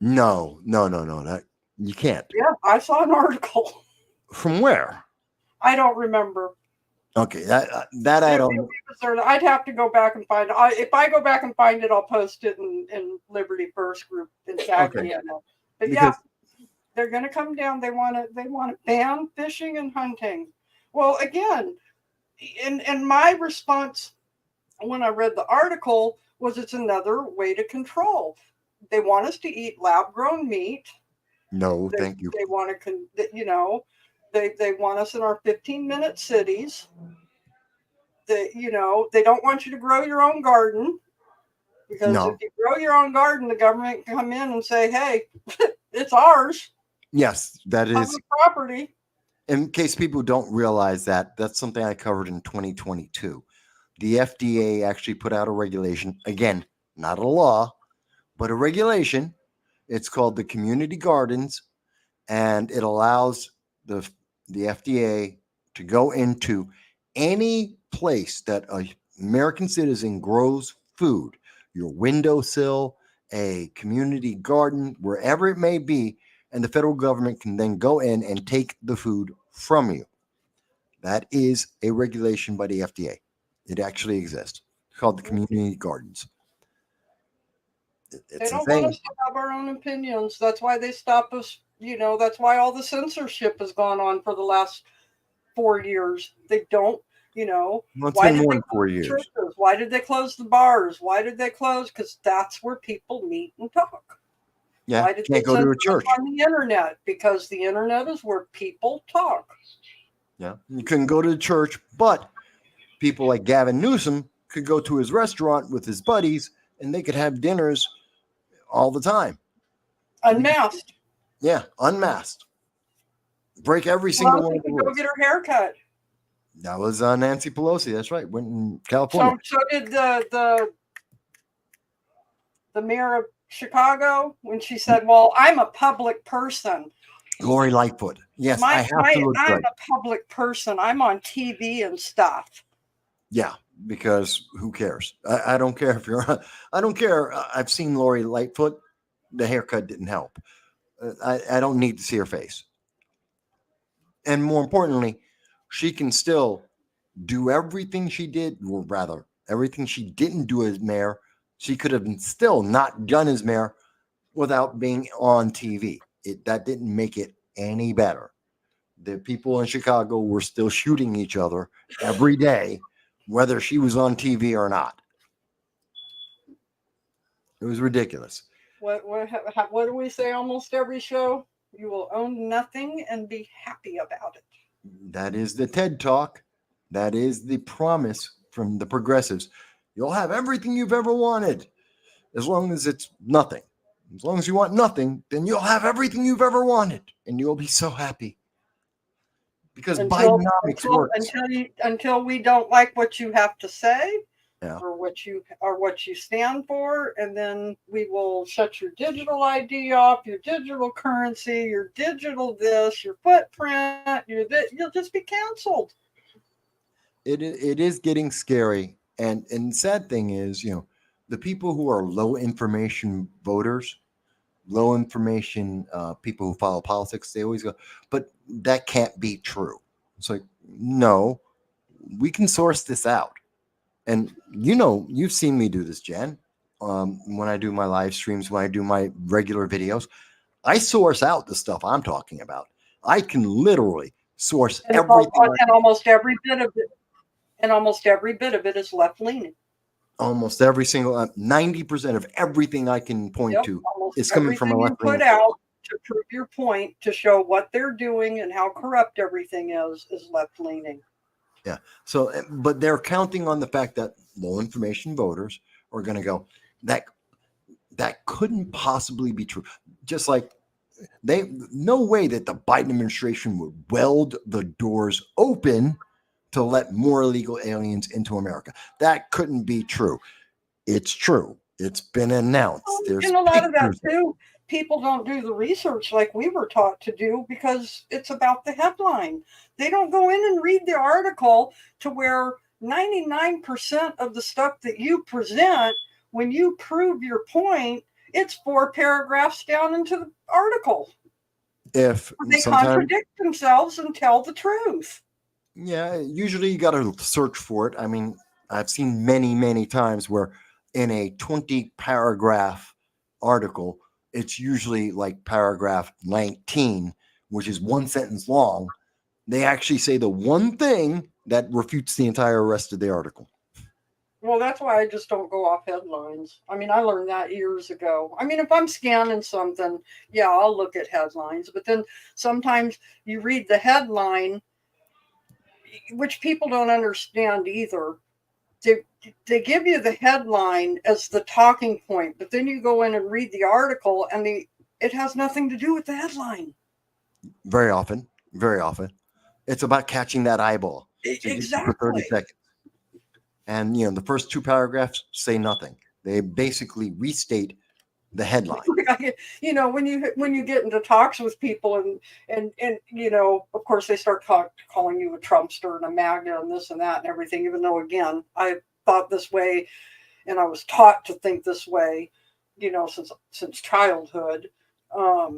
No. That you can't. Yeah, I saw an article. From where? I don't remember. Okay, that I don't. I'd have to go back and find it. If I go back and find it, I'll post it in Liberty First group and tag me in it. But because, they're going to come down. They want to ban fishing and hunting. Well, again, and my response when I read the article was it's another way to control. They want us to eat lab-grown meat. No, thank you. They want to, they want us in our 15-minute cities. They don't want you to grow your own garden, because if you grow your own garden, the government can come in and say, "Hey, it's ours." Yes, that is public property. In case people don't realize that, that's something I covered in 2022. The FDA actually put out a regulation, again, not a law, but a regulation. It's called the Community Gardens, and it allows the FDA to go into any place that an American citizen grows food, your windowsill, a community garden, wherever it may be, and the federal government can then go in and take the food from you. That is a regulation by the FDA. It actually exists. It's called the Community Gardens. They don't want us to have our own opinions. That's why they stop us. That's why all the censorship has gone on for the last 4 years. They don't, you know, Well, it's why been did more they than 4 close the years. churches? Why did they close the bars? Why did they close? Because that's where people meet and talk. Yeah, Why did they can't go to a censor us church. on the internet? Because the internet is where people talk. Yeah, you couldn't go to the church, but people like Gavin Newsom could go to his restaurant with his buddies, and they could have dinners all the time. Unmasked. Yeah, unmasked. Break every single Pelosi one of the could go rules. get her haircut. That was Nancy Pelosi. That's right. Went in California. So did the mayor of Chicago when she said, "Well, I'm a public person. Lori Lightfoot. Yes, I have to look I'm good. a public person. I'm on TV and stuff." Yeah, because who cares? I don't care if you're. I don't care. I've seen Lori Lightfoot. The haircut didn't help. I don't need to see her face. And more importantly, she can still do everything she did, or rather, everything she didn't do as mayor. She could have still not done as mayor without being on TV. That didn't make it any better. The people in Chicago were still shooting each other every day, whether she was on TV or not. It was ridiculous. What do we say almost every show? You will own nothing and be happy about it. That is the TED Talk. That is the promise from the progressives. You'll have everything you've ever wanted, as long as it's nothing. As long as you want nothing, then you'll have everything you've ever wanted, and you'll be so happy. Because Bidenomics works. Until we don't like what you have to say, Yeah. or what you stand for, and then we will shut your digital ID off, your digital currency, your digital this, your footprint, you'll just be canceled. It is getting scary, and the sad thing is, the people who are low information voters, low information people who follow politics, they always go, but that can't be true. It's like, no, we can source this out. And you've seen me do this, Jen. When I do my live streams, when I do my regular videos, I source out the stuff I'm talking about. I can literally source everything. And almost every bit of it is left leaning. Almost every single 90% of everything I can point to is coming from a left leaning. Put out to prove your point, to show what they're doing and how corrupt everything is left leaning. Yeah. So, but they're counting on the fact that low information voters are going to go, that couldn't possibly be true. Just like no way that the Biden administration would weld the doors open to let more illegal aliens into America. That couldn't be true. It's true. It's been announced. There's and a lot of that too. People don't do the research like we were taught to do, because it's about the headline. They don't go in and read the article, to where 99% of the stuff that you present, when you prove your point, it's 4 paragraphs down into the article. If they contradict themselves and tell the truth. Yeah, usually you got to search for it. I mean, I've seen many, many times where in a 20 paragraph article, it's usually like paragraph 19, which is one sentence long. They actually say the one thing that refutes the entire rest of the article. Well, that's why I just don't go off headlines. I mean, I learned that years ago. I mean, if I'm scanning something, yeah, I'll look at headlines. But then sometimes you read the headline, which people don't understand either. They give you the headline as the talking point, but then you go in and read the article, and it has nothing to do with the headline. Very often. It's about catching that eyeball. Exactly. For 30 seconds. And, the first 2 paragraphs say nothing. They basically restate the headline. When you get into talks with people and of course they start calling you a Trumpster and a MAGA and this and that and everything, even though, again, I thought this way and I was taught to think this way, since childhood. I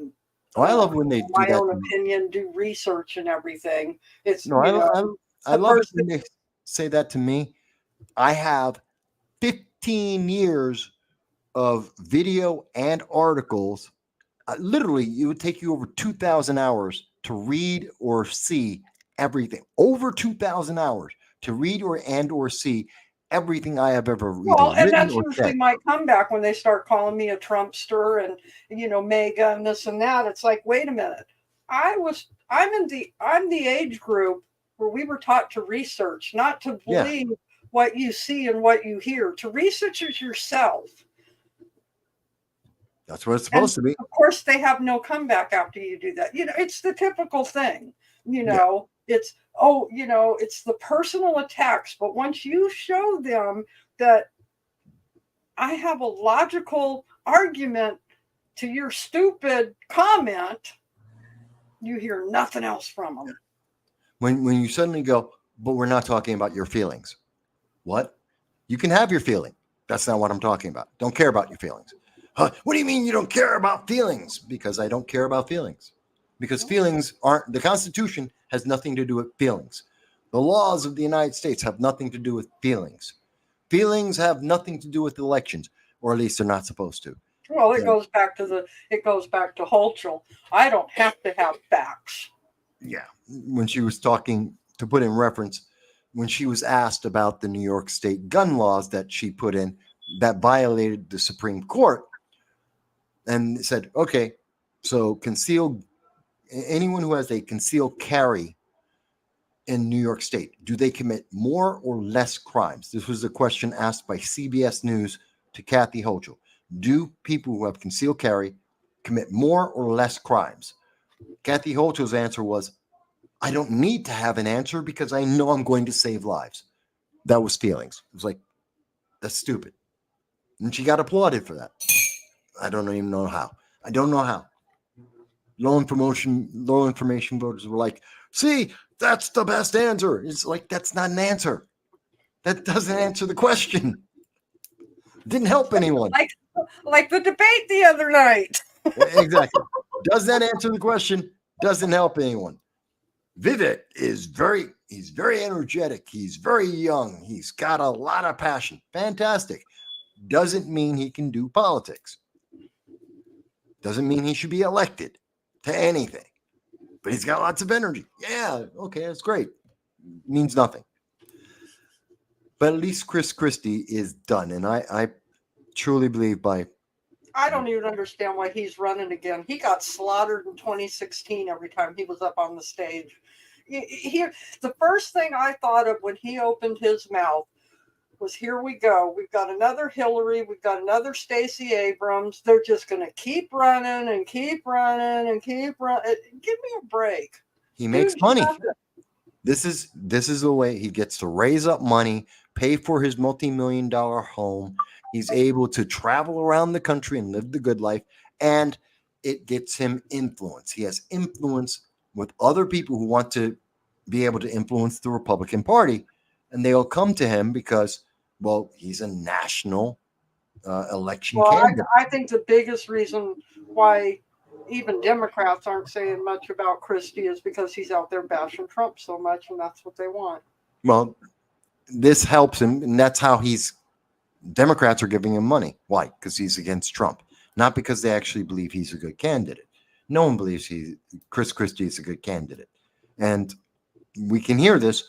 love when they do my that. own opinion, do research and everything. It's I love it when they say that to me. I have 15 years of video and articles. Literally, it would take you over 2,000 hours to read or see everything, over 2,000 hours to read or see everything I have ever Well, either and written that's or usually said. my comeback when they start calling me a Trumpster and MAGA and this and that. It's like, wait a minute. I'm the age group where we were taught to research, not to Yeah, believe what you see and what you hear, to research it yourself. that's what it's And supposed to be. of course, they have no comeback after you do that. It's the typical thing. Yeah. It's the personal attacks. But once you show them that I have a logical argument to your stupid comment, you hear nothing else from them. When you suddenly go, but we're not talking about your feelings. What? You can have your feeling. That's not what I'm talking about. Don't care about your feelings. What do you mean you don't care about feelings? Because I don't care about feelings. Because feelings aren't, the Constitution has nothing to do with feelings. The laws of the United States have nothing to do with feelings. Feelings have nothing to do with elections, or at least they're not supposed to. Well, it Yeah. goes back to Holchel. I don't have to have facts. Yeah. When she was talking, to put in reference, when she was asked about the New York State gun laws that she put in that violated the Supreme Court, and said, okay, so anyone who has a concealed carry in New York State, do they commit more or less crimes? This was a question asked by CBS News to Kathy Hochul. Do people who have concealed carry commit more or less crimes? Kathy Hochul's answer was, I don't need to have an answer because I know I'm going to save lives. That was feelings. It was like, that's stupid. And she got applauded for that. I don't even know how. I don't know how. Low information voters were like, see, that's the best answer. It's like, that's not an answer. That doesn't answer the question. It didn't help anyone. Like the debate the other night. Exactly. Does that answer the question? Doesn't help anyone. Vivek he's very energetic. He's very young. He's got a lot of passion. Fantastic. Doesn't mean he can do politics. Doesn't mean he should be elected to anything. But he's got lots of energy. Yeah, okay, that's great. Means nothing. But at least Chris Christie is done. And I truly believe I don't even understand why he's running again. He got slaughtered in 2016 every time he was up on the stage. The first thing I thought of when he opened his mouth was, here we go. We've got another Hillary. We've got another Stacey Abrams. They're just going to keep running and keep running and keep running. Give me a break. he makes money. This is the way he gets to raise up money, pay for his multi-million-dollar home. He's able to travel around the country and live the good life, and it gets him influence. He has influence with other people who want to be able to influence the Republican Party, and they'll come to him because, well, he's a national election candidate. I think the biggest reason why even Democrats aren't saying much about Christie is because he's out there bashing Trump so much, and that's what they want. Well, this helps him, and that's how Democrats are giving him money. Why? Because he's against Trump, not because they actually believe he's a good candidate. No one believes Chris Christie is a good candidate. And we can hear this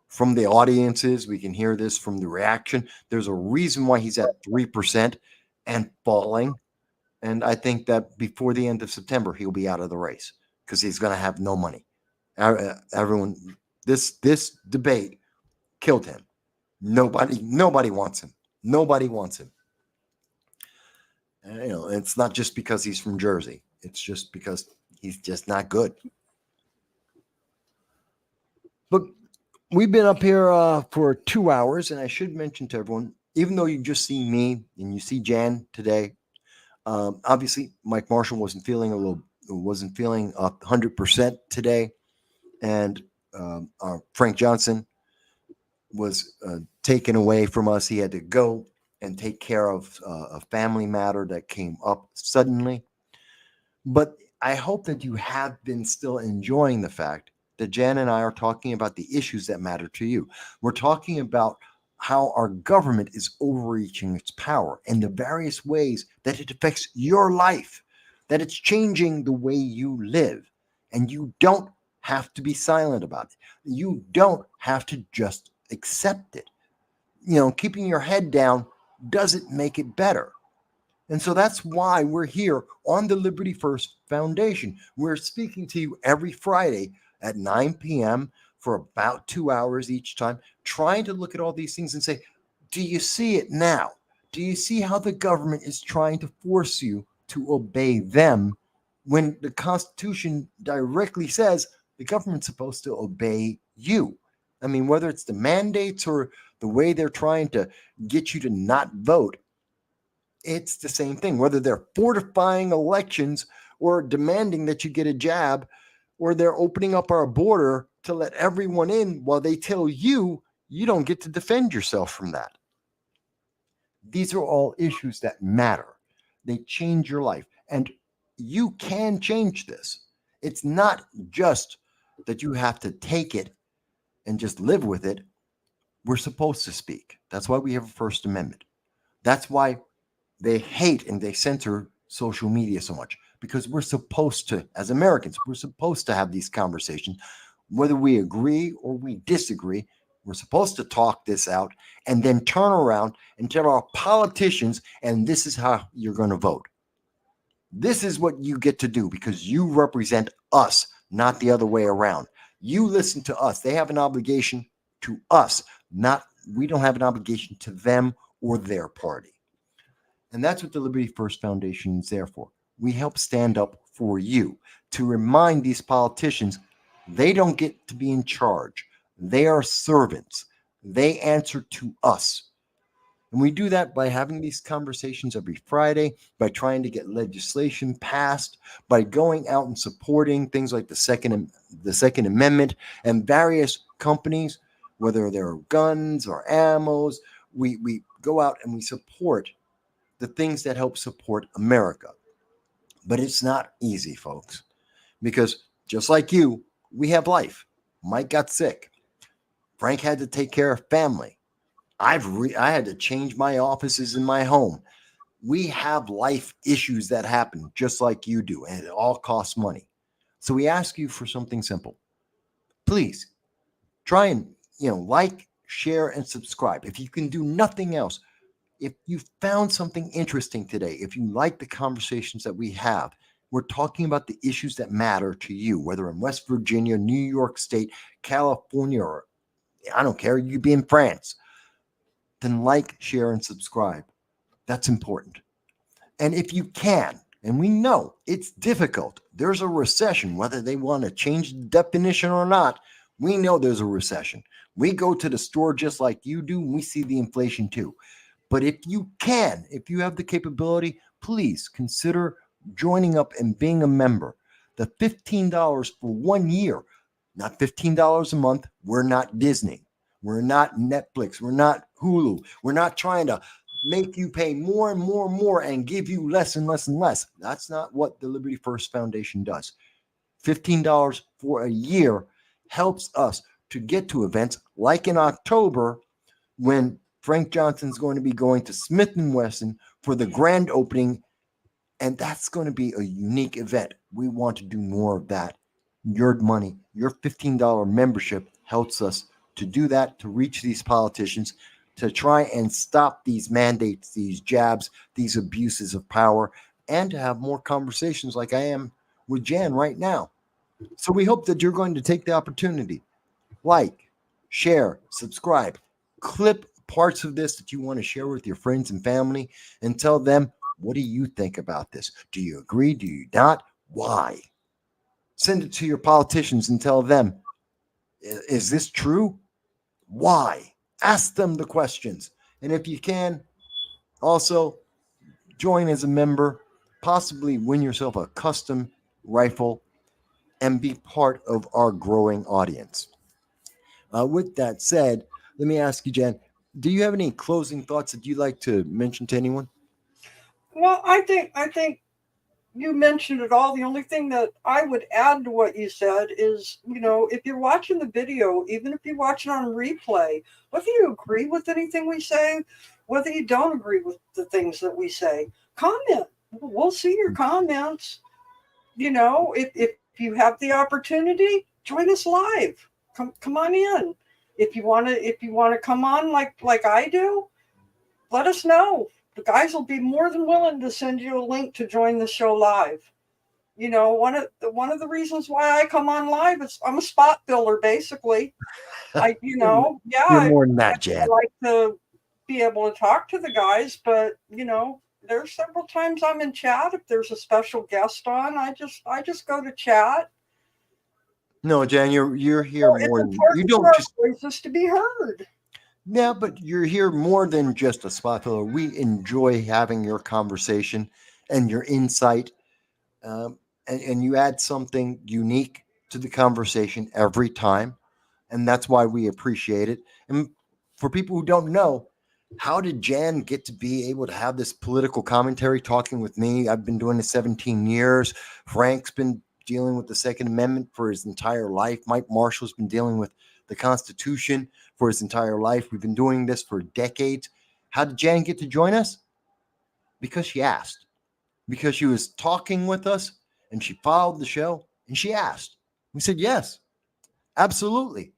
from the audiences. We can hear this from the reaction. There's a reason why he's at 3% and falling. And I think that before the end of September, he'll be out of the race because he's going to have no money. Everyone, this debate killed him. Nobody wants him. Nobody wants him. It's not just because he's from Jersey. It's just because he's just not good. Look, we've been up here for 2 hours, and I should mention to everyone, even though you just see me and you see Jan today, obviously Mike Marshall wasn't feeling 100% today, and Frank Johnson was taken away from us. He had to go and take care of a family matter that came up suddenly. But I hope that you have been still enjoying the fact that Jan and I are talking about the issues that matter to you. We're talking about how our government is overreaching its power and the various ways that it affects your life, that it's changing the way you live. And you don't have to be silent about it. You don't have to just accept it. Keeping your head down doesn't make it better. And so that's why we're here on the Liberty First Foundation. We're speaking to you every Friday at 9 p.m. for about 2 hours each time, trying to look at all these things and say, do you see it now? Do you see how the government is trying to force you to obey them when the Constitution directly says the government's supposed to obey you? I mean, whether it's the mandates or the way they're trying to get you to not vote, it's the same thing. Whether they're fortifying elections or demanding that you get a jab, or they're opening up our border to let everyone in while they tell you you don't get to defend yourself from that. These are all issues that matter. They change your life. And you can change this. It's not just that you have to take it and just live with it. We're supposed to speak. That's why we have a First Amendment. That's why they hate and they censor social media so much, because we're supposed to, as Americans, we're supposed to have these conversations, whether we agree or we disagree. We're supposed to talk this out and then turn around and tell our politicians, and this is how you're going to vote. This is what you get to do because you represent us, not the other way around. You listen to us. They have an obligation to us, not we don't have an obligation to them or their party. And that's what the Liberty First Foundation is there for. We help stand up for you to remind these politicians they don't get to be in charge. They are servants. They answer to us. And we do that by having these conversations every Friday, by trying to get legislation passed, by going out and supporting things like the Second Amendment and various companies, whether they're guns or ammos. We go out and we support the things that help support America. But it's not easy, folks, because just like you, we have life. Mike got sick. Frank had to take care of family. I had to change my offices in my home. We have life issues that happen just like you do, and it all costs money. So we ask you for something simple. Please try and, like, share, and subscribe. If you can do nothing else, if you found something interesting today, if you like the conversations that we have, we're talking about the issues that matter to you, whether in West Virginia, New York State, California, or I don't care, you be in France, then like, share, and subscribe. That's important. And if you can, and we know it's difficult, there's a recession, whether they want to change the definition or not, we know there's a recession. We go to the store just like you do, and we see the inflation too. But if you can, if you have the capability, please consider joining up and being a member. The $15 for 1 year, not $15 a month. We're not Disney. We're not Netflix. We're not Hulu. We're not trying to make you pay more and more and more and give you less and less and less. That's not what the Liberty First Foundation does. $15 for a year helps us to get to events like in October when Frank Johnson's going to be going to Smith & Wesson for the grand opening, and that's going to be a unique event. We want to do more of that. Your money, your $15 membership helps us to do that, to reach these politicians, to try and stop these mandates, these jabs, these abuses of power, and to have more conversations like I am with Jan right now. So we hope that you're going to take the opportunity. Like, share, subscribe, clip parts of this that you want to share with your friends and family and tell them, what do you think about this? Do you agree? Do you not? Why? Send it to your politicians and tell them, is this true? Why? Ask them the questions. And if you can, also join as a member, possibly win yourself a custom rifle and be part of our growing audience. With that said, let me ask you, Jen, do you have any closing thoughts that you'd like to mention to anyone? Well, I think you mentioned it all. The only thing that I would add to what you said is, if you're watching the video, even if you watch it on replay, whether you agree with anything we say, whether you don't agree with the things that we say, comment. We'll see your comments. If you have the opportunity, join us live. Come on in. If you want to come on like I do, let us know. The guys will be more than willing to send you a link to join the show live. You know, one of the reasons why I come on live is I'm a spot filler, basically. You're more than that, Jan. I like to be able to talk to the guys, but there's several times I'm in chat. If there's a special guest on, I just go to chat. No, Jan, you're here more than you don't just voices to be heard. Yeah, but you're here more than just a spot filler. We enjoy having your conversation and your insight, and you add something unique to the conversation every time, and that's why we appreciate it. And for people who don't know, how did Jan get to be able to have this political commentary talking with me? I've been doing this 17 years. Frank's been dealing with the Second Amendment for his entire life. Mike Marshall's been dealing with the Constitution for his entire life. We've been doing this for decades. How did Jan get to join us? Because she asked. Because she was talking with us and she followed the show and she asked. We said yes, absolutely.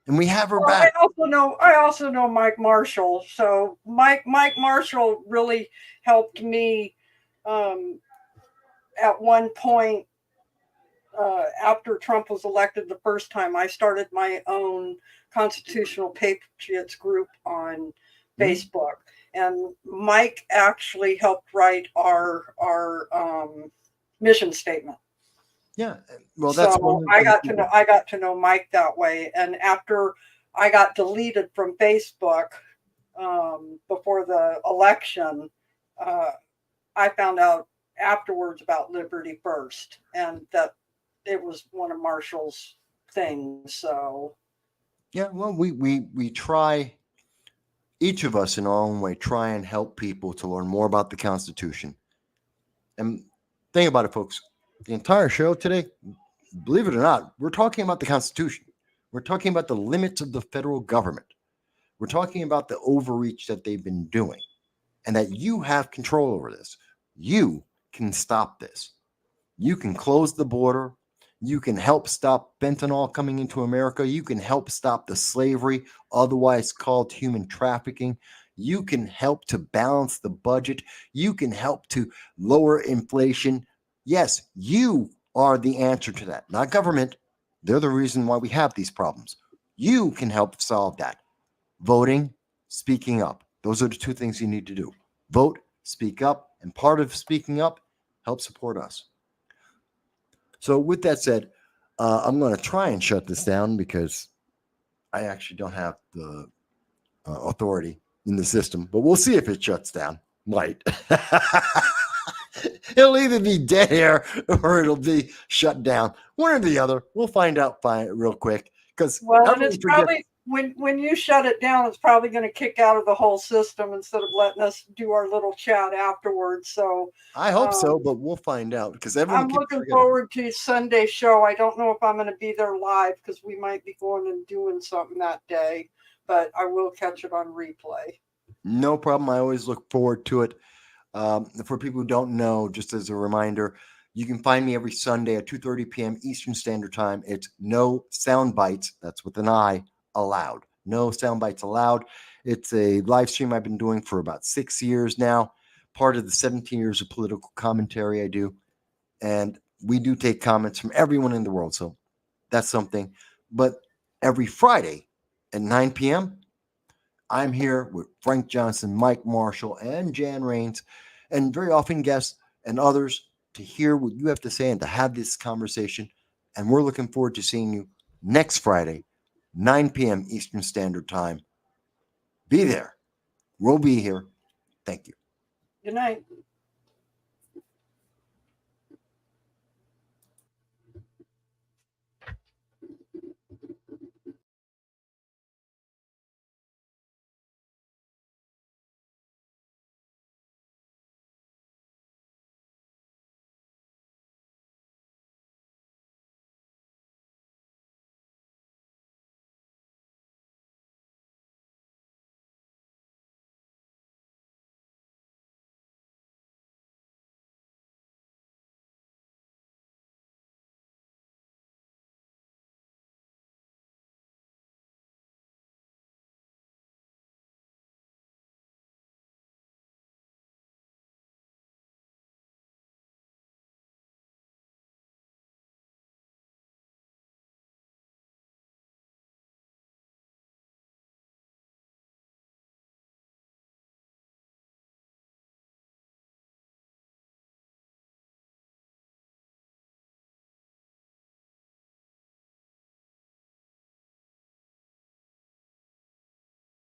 And we have her back. I also know Mike Marshall. So Mike Marshall really helped me at one point after Trump was elected the first time. I started my own Constitutional Patriots group on Facebook, and Mike actually helped write our mission statement. Yeah, well, that's so I got to know Mike that way, and after I got deleted from Facebook before the election, I found out afterwards about Liberty First, and that it was one of Marshall's things. So yeah, well, we try, each of us in our own way, try and help people to learn more about the Constitution. And think about it, folks. The entire show today, believe it or not, we're talking about the Constitution. We're talking about the limits of the federal government. We're talking about the overreach that they've been doing, and that you have control over this. You can stop this. You can close the border. You can help stop fentanyl coming into America. You can help stop the slavery, otherwise called human trafficking. You can help to balance the budget. You can help to lower inflation. Yes, you are the answer to that, not government. They're the reason why we have these problems. You can help solve that. Voting, speaking up. Those are the two things you need to do. Vote, speak up, and part of speaking up, help support us. So with that said, I'm going to try and shut this down because I actually don't have the authority in the system, but we'll see if it shuts down. Might. It'll either be dead air or it'll be shut down. One or the other. We'll find out real quick. Because and it's probably when you shut it down, it's probably going to kick out of the whole system instead of letting us do our little chat afterwards. So I hope so, but we'll find out because I'm looking forward to Sunday's show. I don't know if I'm going to be there live because we might be going and doing something that day, but I will catch it on replay. No problem. I always look forward to it. For people who don't know, just as a reminder, you can find me every Sunday at 2:30 p.m. Eastern Standard Time. It's no sound bites. That's with an I allowed. No sound bites allowed. It's a live stream I've been doing for about 6 years now. Part of the 17 years of political commentary I do. And we do take comments from everyone in the world. So that's something. But every Friday at 9 p.m., I'm here with Frank Johnson, Mike Marshall, and Jan Rains, and very often guests and others to hear what you have to say and to have this conversation. And we're looking forward to seeing you next Friday, 9 p.m. Eastern Standard Time. Be there. We'll be here. Thank you. Good night.